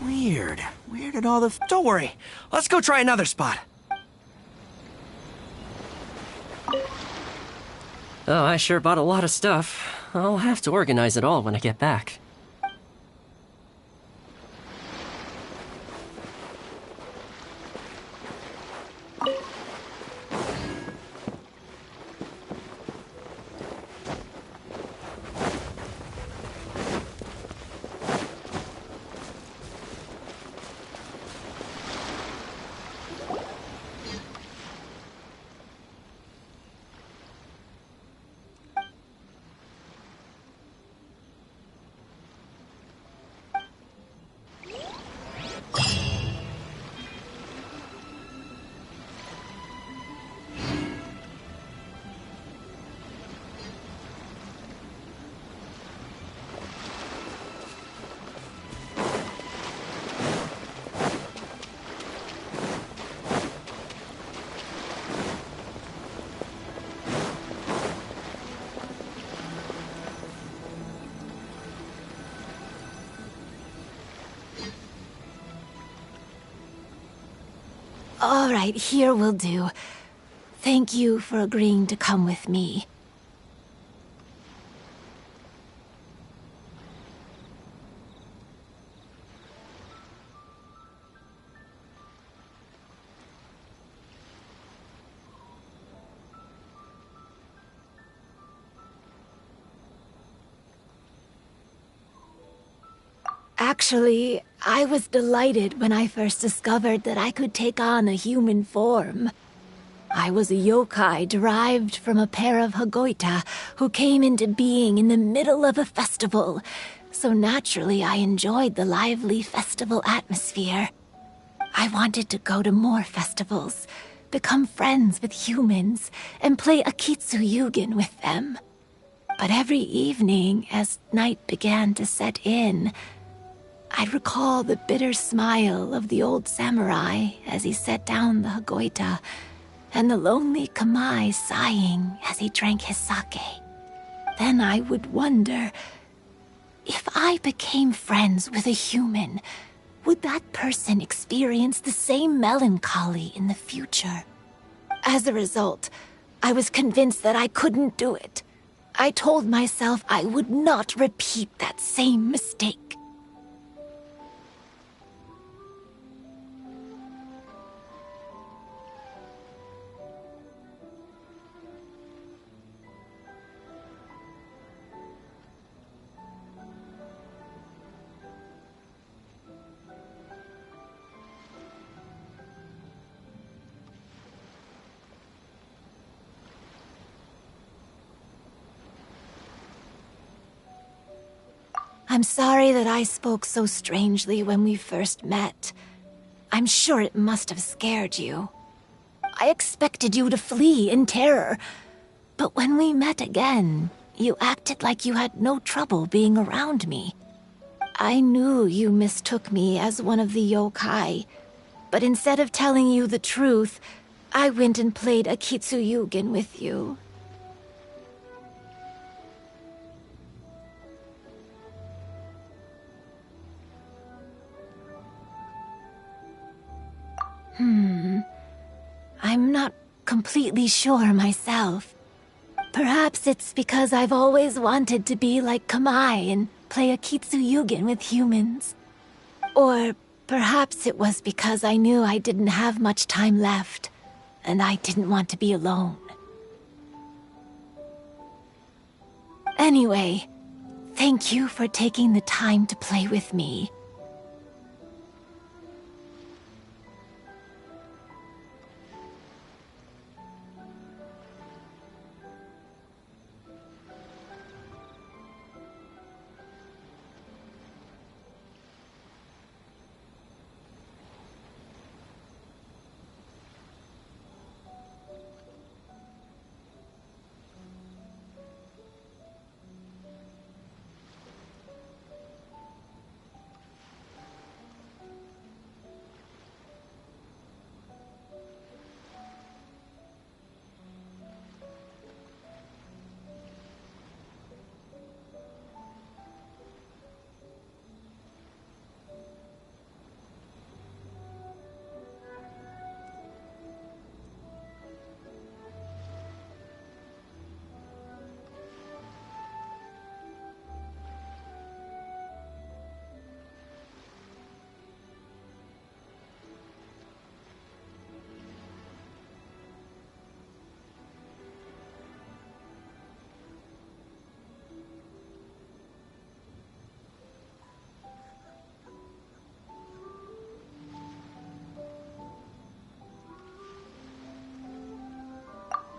Weird. Where did all the... Don't worry. Let's go try another spot. Oh, I sure bought a lot of stuff. I'll have to organize it all when I get back. All right, here will do. Thank you for agreeing to come with me. Actually, I was delighted when I first discovered that I could take on a human form. I was a yokai derived from a pair of Hagoita who came into being in the middle of a festival, so naturally I enjoyed the lively festival atmosphere. I wanted to go to more festivals, become friends with humans, and play Akitsu Yugen with them. But every evening, as night began to set in, I'd recall the bitter smile of the old samurai as he set down the Hagoita, and the lonely Kamai sighing as he drank his sake. Then I would wonder, if I became friends with a human, would that person experience the same melancholy in the future? As a result, I was convinced that I couldn't do it. I told myself I would not repeat that same mistake. I'm sorry that I spoke so strangely when we first met. I'm sure it must have scared you. I expected you to flee in terror, but when we met again, you acted like you had no trouble being around me. I knew you mistook me as one of the yokai, but instead of telling you the truth, I went and played a Kitsuyugen with you. I'm not completely sure myself. Perhaps it's because I've always wanted to be like Kamai and play a Kitsuyugen with humans. Or perhaps it was because I knew I didn't have much time left, and I didn't want to be alone. Anyway, thank you for taking the time to play with me.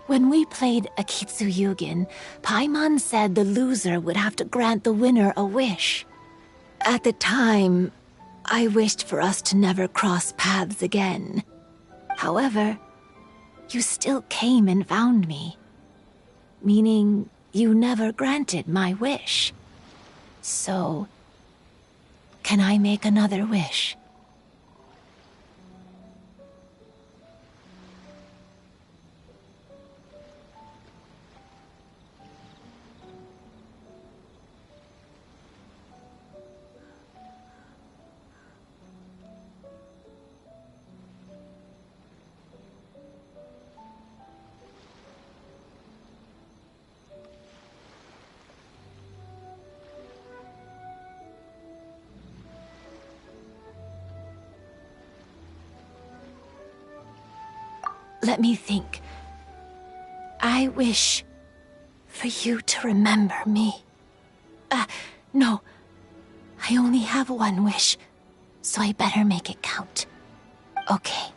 When we played a Kitsuyugen, Paimon said the loser would have to grant the winner a wish. At the time, I wished for us to never cross paths again. However, you still came and found me, meaning you never granted my wish. So, can I make another wish? Let me think. I wish for you to remember me. No. I only have one wish, so I better make it count. Okay.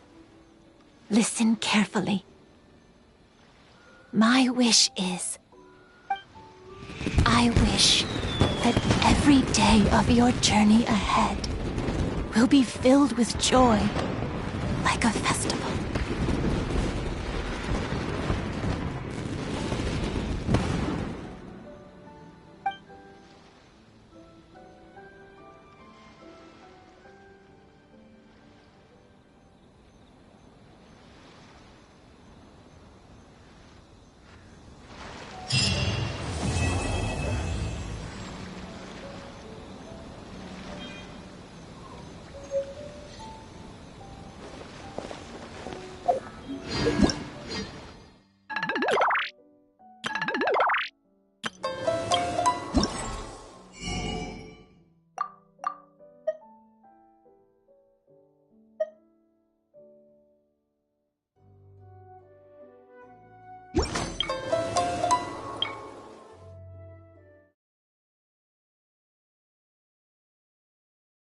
Listen carefully. My wish is... I wish that every day of your journey ahead will be filled with joy, like a festival.